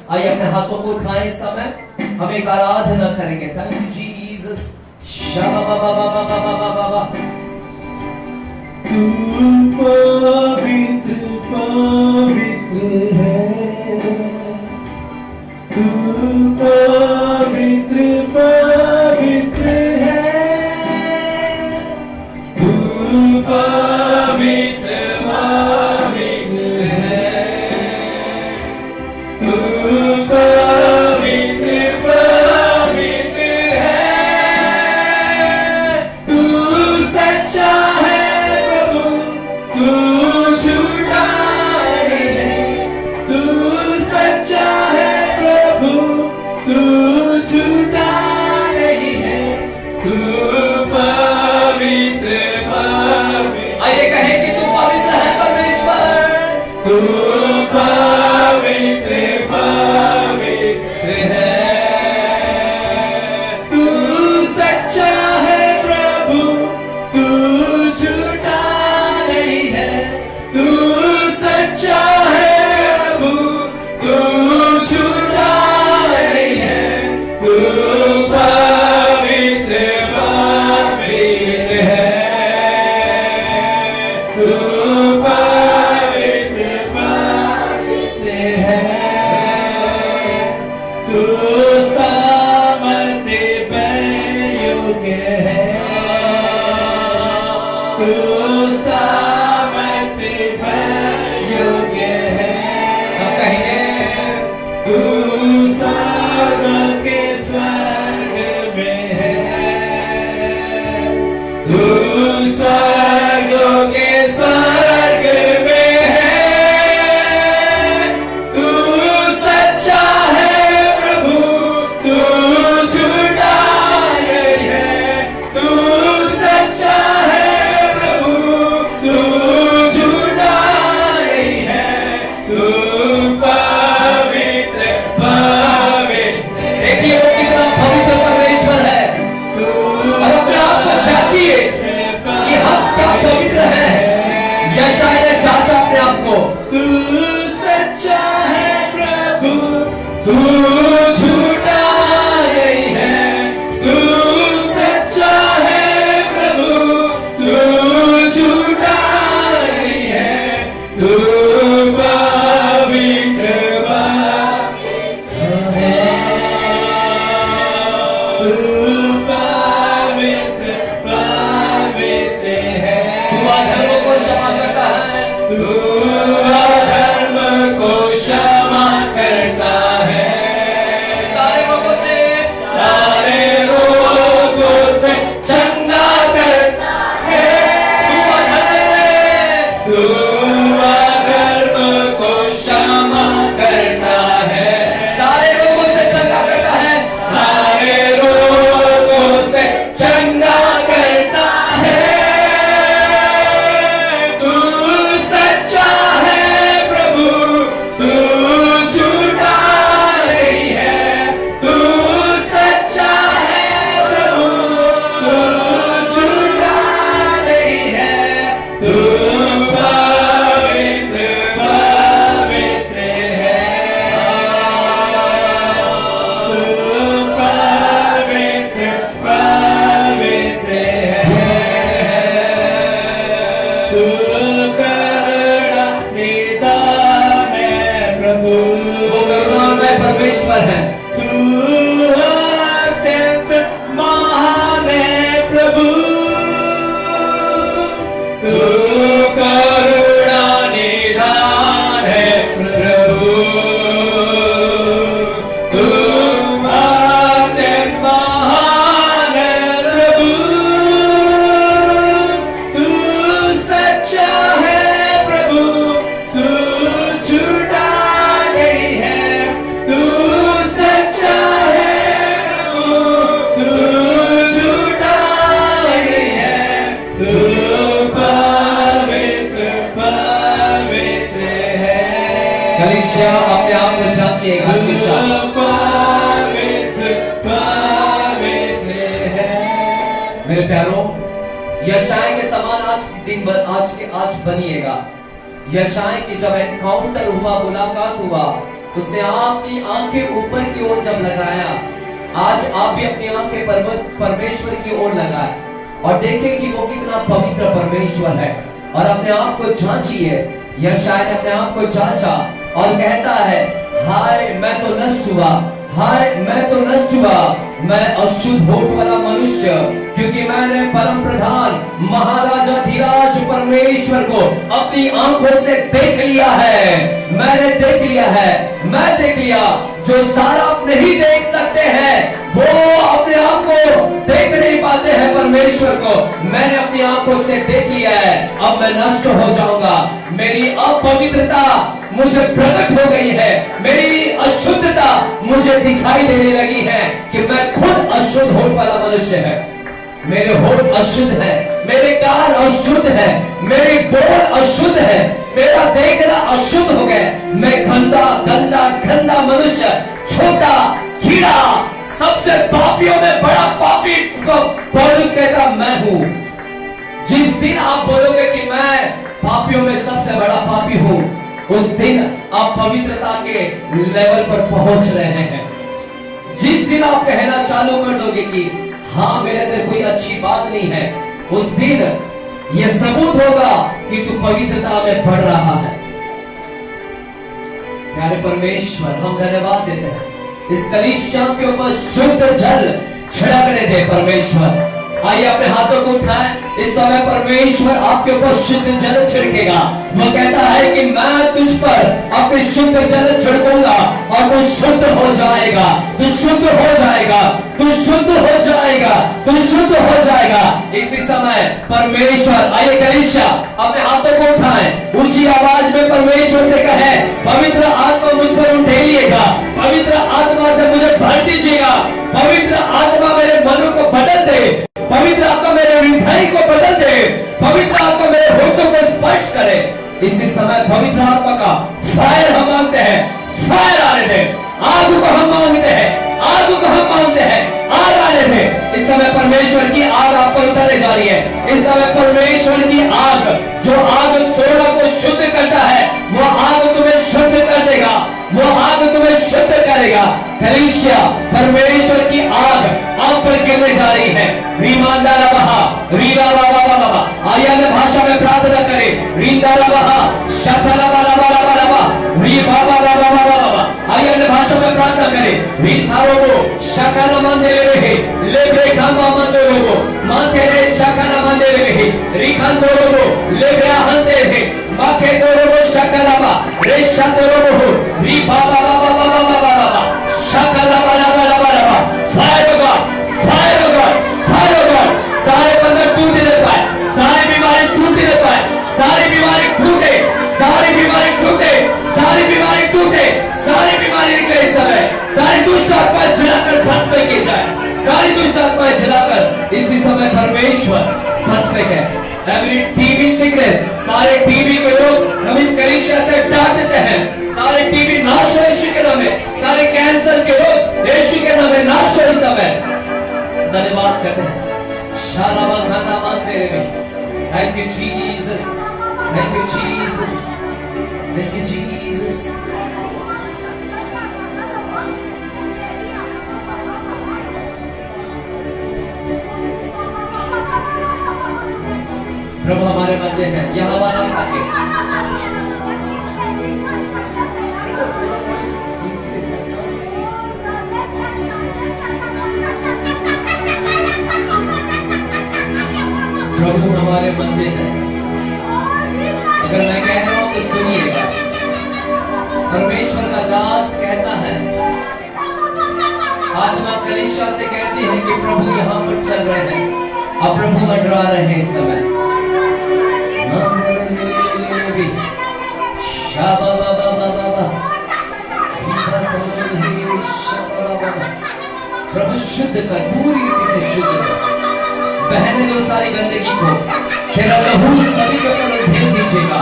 आइए अपने हाथों को उठाएं। इस समय हम एक आराधना करेंगे। Thank you Jesus. तू पवित्र पवित्र है, तू पवित्र पवित्र है, तू पवित्र पवित्र है, तू पवित्र पवित्र है, तू सच्चा है प्रभु, तू झूठा नहीं है, तू सच्चा है प्रभु, तू झूठा नहीं है, तू पवित्र पवित्र। आइए कहें कि तू पवित्र है परमेश्वर, तू पवित्र पवित्र है, तू सच्चा है प्रभु, तू झूठा नहीं है, तू सच्चा है प्रभु, तू झूठा नहीं है, तू पवित्र पवित्र है, तू पवित्र पवित्र है, तू सामर्थ्य योग्य है, तू सामर्थ्य योग्य है। सब कहेंगे तू स्वर्ग के स्वर्ग में है, तू स्वर्ग के स्वर्ग में है, तू सच्चा है प्रभु, तू झूठा नहीं है, तू सच्चा है प्रभु, तू झूठा नहीं है, तू पवित्र पवित्र। देखिए वो कितना पवित्र परमेश्वर है, और अपने आप को जांचिए कि हम क्या पवित्र हैं। यशायाह ने जांचा अपने आप को। तू सच्चा है प्रभु, तू झूठा नहीं है, तू सच्चा है प्रभु, तू झूठा नहीं है, तू पवित्र पवित्र है, तू पवित्र पवित्र है। तू अधर्मों को क्षमा करता है, तू अधर्म को क्षमा करता है, सारे लोगों से सारे रोगों से चंगा करता है, तू अधर्म को क्षमा करता है, सारे लोगों से चंगा करता है, सारे रोगों से चंगा करता है, तू सच्चा है प्रभु, तू झूठा नहीं है, तू सच्चा है प्रभु, तू झूठा नहीं है, तू पवित्र पवित्र है, तू पवित्र पवित्र है, तू करुणा निदान है प्रभु, वो करुणामय परमेश्वर है। तू अत्यंत महान है प्रभु, तू करुणा निदान है प्रभु, तू अत्यंत महान है प्रभु, तू सच्चा है प्रभु, तू झूठा नहीं है, तू सच्चा है प्रभु, तू झूठा नहीं है, तू पवित्र पवित्र है। कलीसिया अपने आप को जांचिएगा आज के शाम। पवित्र पवित्र है। मेरे प्यारों, यशायाह के समान आज दिन भर आज बनिएगा। यशायाह की जब एनकाउंटर हुआ, मुलाकात हुआ, उसने अपनी आंखें ऊपर की ओर जब लगाया, आज आप भी अपनी आंखें परमेश्वर की ओर लगाएं और देखें कि वो कितना पवित्र परमेश्वर है। और अपने आप को जांचिए। यह शायद अपने आप को जांचा और कहता है, हाय मैं तो नष्ट हुआ, हाय मैं तो नष्ट हुआ, मैं अशुद्ध होठ वाला मनुष्य, क्योंकि मैंने परम प्रधान महाराजा धीराज परमेश्वर को अपनी आंखों से देख लिया है। मैंने देख लिया है, मैं देख लिया। जो सारा आप नहीं देख सकते हैं वो अपने आप को देख नहीं पाते हैं परमेश्वर को। मैंने अपनी आंखों से देख लिया है, अब मैं नष्ट हो जाऊंगा। मेरी अपवित्रता मुझे प्रकट हो गई है, मेरी अशुद्धता मुझे दिखाई देने लगी है कि मैं खुद अशुद्ध होठ वाला मनुष्य है। मेरे होठ अशुद्ध है, मेरे कान अशुद्ध है, मेरे बोल अशुद्ध है, मेरा देखना अशुद्ध हो गया। मैं गंदा गंदा गंदा मनुष्य, छोटा कीड़ा, सबसे पापियों में बड़ा पापी पौलुस कहता मैं हूं। जिस दिन आप बोलोगे कि मैं पापियों में सबसे बड़ा पापी हूं, उस दिन आप पवित्रता के लेवल पर पहुंच रहे हैं। जिस दिन आप कहना चालू कर दोगे कि हाँ मेरे अंदर कोई अच्छी बात नहीं है, उस दिन यह सबूत होगा कि तू पवित्रता में बढ़ रहा है। प्यारे परमेश्वर, हम धन्यवाद देते हैं इस कलीसिया के ऊपर शुद्ध जल छिड़कने दे परमेश्वर। आइए अपने हाथों को उठाएं। इस समय परमेश्वर आपके ऊपर शुद्ध जल छिड़केगा। वो कहता है कि मैं तुझ पर अपने शुद्ध जल छिड़कूंगा और तू शुद्ध हो जाएगा, तू शुद्ध हो जाएगा, तू शुद्ध हो जाएगा, तू शुद्ध हो जाएगा। इसी समय परमेश्वर, आइए कलीसिया अपने हाथों को उठाएं, ऊंची आवाज में परमेश्वर से कहे, पवित्र आत्मा मुझ पर उठेलिएगा, पवित्र आत्मा से मुझे भर दीजिएगा, पवित्र आत्मा मेरे मन को बदल दे, पवित्र आत्मा मेरे हृदय को बदल दे, पवित्र आत्मा मेरे होठों को स्पर्श करे। इसी समय पवित्र आत्मा का फायर हम मांगते हैं, फायर आने दे। आग को हम मांगते हैं, आग को हम मांगते हैं, आग आने दे। इस समय परमेश्वर की आग आप पर उतरने जा रही है। इस समय परमेश्वर की आग, जो आग सोना को शुद्ध करता है, वो आग तुम्हें शुद्ध कर देगा, वो आग तुम्हें शुद्ध करेगा। कलीसिया, परमेश्वर की आग आप पर गिरने जा रही है। रीमांडारा बहा, रीला बाबा बाबा, आइए अन्य भाषा में प्रार्थना करें। रींदारा बहा, शतरा बाबा बाबा बाबा, री बाबा बाबा बाबा बाबा, आइए अन्य भाषा में प्रार्थना करें। रीतारो को शकाना मंदिर रहे, लेब्रे खामा मंदिर को माथेरे शकाना मंदिर रहे, रिखांदोरो को लेब्रे हंते रहे, माथे दोरो को शकालावा, रे शतरो को री बाबा बाबा बाबा बाबा बाबा, शकालावा लावा लावा लावा, fire god, fire god, fire god. सारे बंधन टूट दे पाए, सारी बीमारी टूट दे पाए, सारी बीमारी टूटे, सारी बीमारी टूटे, सारी बीमारी टूटे, सारी बीमारी निकले इस समय। सारी दुष्ट आत्माएं जलाकर भस्म की जाए, सारी दुष्ट आत्माएं जलाकर इसी समय परमेश्वर भस्म है। एवरी टीबी सिकनेस, सारे टीबी के लोग हम इस कलीसिया से हटा देते हैं। सारे टीबी नाश हो यीशु के नाम में, सारे कैंसर के लोग यीशु के नाम में नाश हो इस समय। धन्यवाद करते हैं। शालावा खाना मानते रहे। Thank you Jesus, thank you Jesus, thank you Jesus. प्रभु हमारे मध्य है, यह हमारा खाते प्रभु हमारे मध्य है। अगर मैं कह रहा हूं तो सुनिएगा। परमेश्वर का दास कहता है, आत्मा कलीसिया से कहती है कि प्रभु यहाँ पर चल रहे हैं, अब प्रभु मंडरा रहे हैं इस समय। प्रभु शुद्ध कर, पूरी रीति से शुद्ध कर, बहने दो सारी गंदगी को। तेरा लहू सभी के ऊपर ढेल दीजिएगा।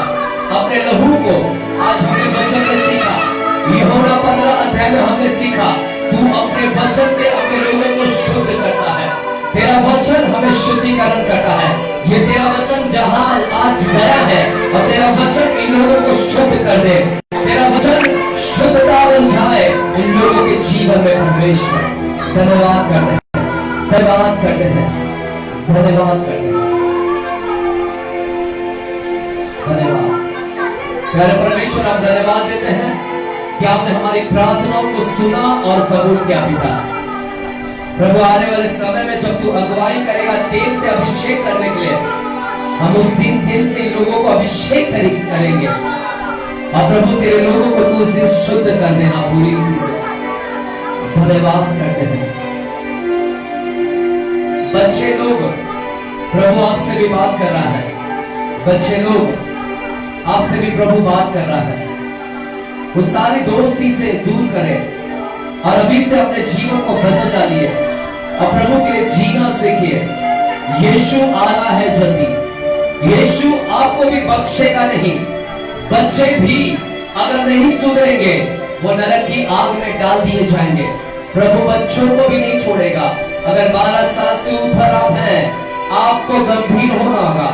अपने लहू को आज हमने वचन में सीखा, यूहन्ना 15 अध्याय में हमने सीखा, तू अपने वचन से अपने लोगों को शुद्ध करता है। तेरा वचन हमें शुद्धिकरण करता है। ये तेरा वचन जहां आज गया है, और तेरा वचन इन लोगों को शुद्ध कर दे। तेरा वचन शुद्धता बन जाए इन लोगों के जीवन में। परमेश्वर धन्यवाद करते हैं, धन्यवाद करते हैं, धन्यवाद करते हैं। धन्यवाद प्यारे परमेश्वर, आप धन्यवाद देते हैं कि आपने हमारी प्रार्थनाओं को सुना और कबूल किया पिता। प्रभु आने वाले समय में जब तू अगुवाई करेगा तेल से अभिषेक करने के लिए, हम उस दिन तेल से लोगों को अभिषेक करेंगे और प्रभु तेरे लोगों को तू उस दिन शुद्ध कर देना पूरी रीति से। धन्यवाद करते हैं। बच्चे लोग प्रभु आपसे भी बात कर रहा है, बच्चे लोग आपसे भी प्रभु बात कर रहा है। वो सारी दोस्ती से दूर करें और अभी से अपने जीवन को बदल डालिए और प्रभु के लिए जीना सीखिए। यीशु आ रहा है जल्दी, यीशु आपको भी बख्शेगा नहीं। बच्चे भी अगर नहीं सुधरेंगे वो नरक की आग में डाल दिए जाएंगे। प्रभु बच्चों को भी नहीं छोड़ेगा। अगर 12 साल से ऊपर आप हैं, आपको गंभीर होना होगा।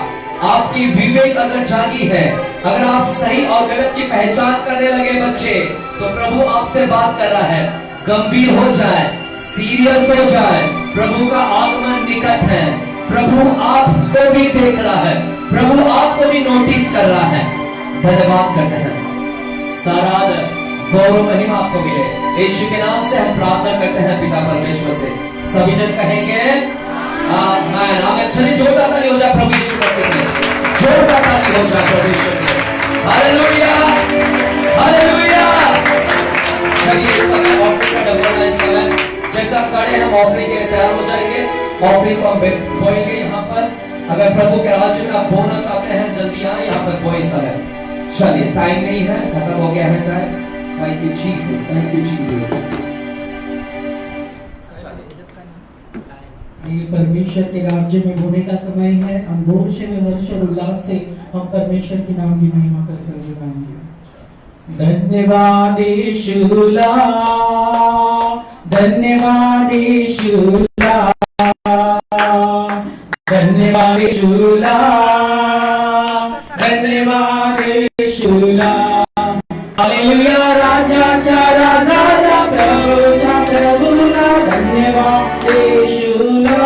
आपकी विवेक अगर जागी है, अगर आप सही और गलत की पहचान करने लगे बच्चे, तो प्रभु आपसे बात कर रहा है, गंभीर हो जाए, सीरियस हो जाए। प्रभु का आगमन निकट है। प्रभु आपको भी देख रहा है, प्रभु आपको भी नोटिस कर रहा है। धन्यवाद करते हैं। सारा आदर गौरव महिमा आपको मिले, यीशु के नाम से हम प्रार्थना करते हैं पिता परमेश्वर से। सभी जन कहेंगे आमीन आमीन। चलिए जोरदार ताली हो जाए प्रभु यीशु मसीह में, जोरदार ताली हो जाए प्रभु यीशु में। Hallelujah hallelujah. चलिए इस समय ऑफरिंग का डबल है। इस समय जैसा खड़े हम ऑफरिंग के लिए तैयार हो जाएंगे। ऑफरिंग को हम बोएंगे यहाँ पर। अगर प्रभु के राज्य में आप बोलना चाहते हैं जल्दी आए यहाँ पर बोए समय। चलिए टाइम नहीं है, खत्म हो गया है time. Thank you Jesus, thank you Jesus. ये परमेश्वर के राज्य में होने का समय है। हम घोष में हर्ष और उल्लास से हम परमेश्वर के नाम की महिमा करते हुए गाएंगे। धन्यवाद यीशुला, धन्यवाद यीशुला, धन्यवाद यीशुला, धन्यवाद यीशुला। हालेलुया। राजा चा राजा ला, प्रभु चा प्रभु ला, धन्यवाद यीशुला।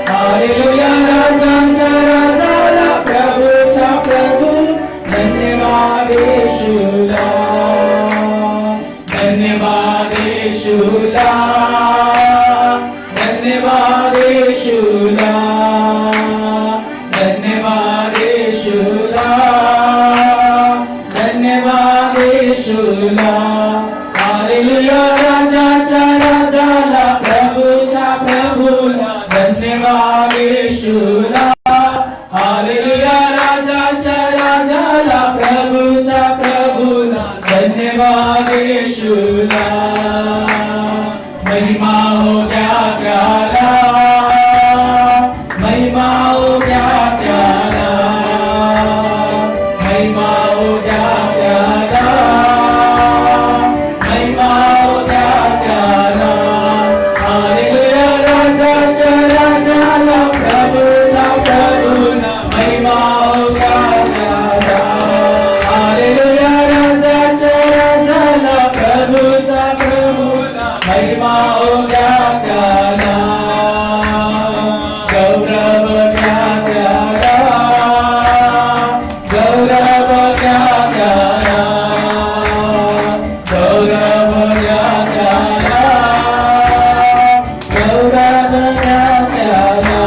हालेलुया। राजा चा राजा ला, प्रभु चा प्रभु, धन्यवाद यीशुला, धन्यवाद यीशुला, धन्यवाद यीशुला, धन्यवाद यीशुला, धन्यवाद यीशुला। हालेलुया। राजा चा राजा ला, प्रभु चा प्रभु ला, धन्यवाद यीशुला। हालेलुया। राजा चा राजा ला, प्रभु चा प्रभु ला, धन्यवाद यीशुला। महिमा हो गया प्यारा, महिमा हो गया प्यारा, महिमा हो गया प्यारा, महिमा हो गया प्यारा। हालेलुया। राजा चा राजा ला, प्रभु चा प्रभु ला, महिमा हो गया प्यारा। हालेलुया। राजा चा राजा ला, प्रभु चा प्रभु ला, महिमा हो गया प्यारा। गौरव क्या प्यारा, गौरव क्या प्यारा, गौरव क्या प्यारा, गौरव क्या प्यारा।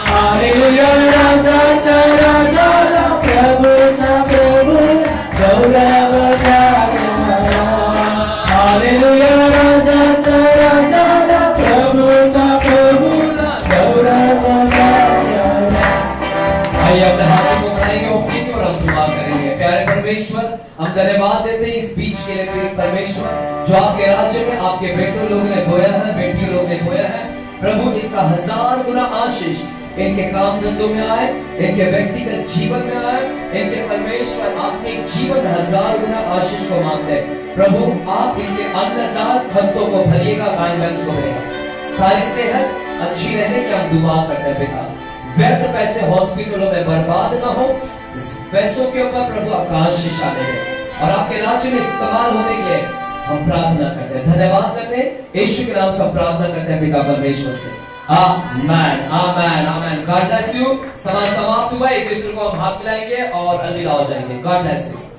हालेलुया। राजा चा राजा ला, प्रभु चा प्रभु, गौरव क्या प्यारा। हालेलुया। राजा चा राजा ला, प्रभु चा प्रभु ला, गौरव क्या प्यारा। आइए अपने हाथों को उठाएंगे ऑफरिंग की और हम दुआ करेंगे। प्यारे परमेश्वर, हम धन्यवाद देते हैं इस बीच के लिए परमेश्वर, जो आपके राज्य में आपके बेटों लोग ने बोया है, बेटी लोग ने बोया है। प्रभु इसका 1000 गुना आशीष इनके काम धंधों में आए, इनके व्यक्तिगत जीवन में आए, इनके परमेश्वर आत्मिक जीवन में 1000 गुना आशीष को मांगते हैं। प्रभु आप इनके अन्नदान खंतों को भरिएगा, बैंक बैलेंस को भरिएगा। सारी सेहत अच्छी रहने की हम दुआ करते हैं पिता। व्यर्थ पैसे हॉस्पिटलों में बर्बाद ना हो, इस पैसों के ऊपर प्रभु आपका आशीष आने दे और आपके राज्य में इस्तेमाल होने के लिए हम प्रार्थना करते हैं, धन्यवाद करते हैं। यीशु के नाम से हम प्रार्थना करते हैं पिता परमेश्वर से, amen amen amen. God bless you. सभा समाप्त हुआ। एक दूसरे को हम हाथ मिलाएंगे और अलविदा हो जाएंगे। God bless you.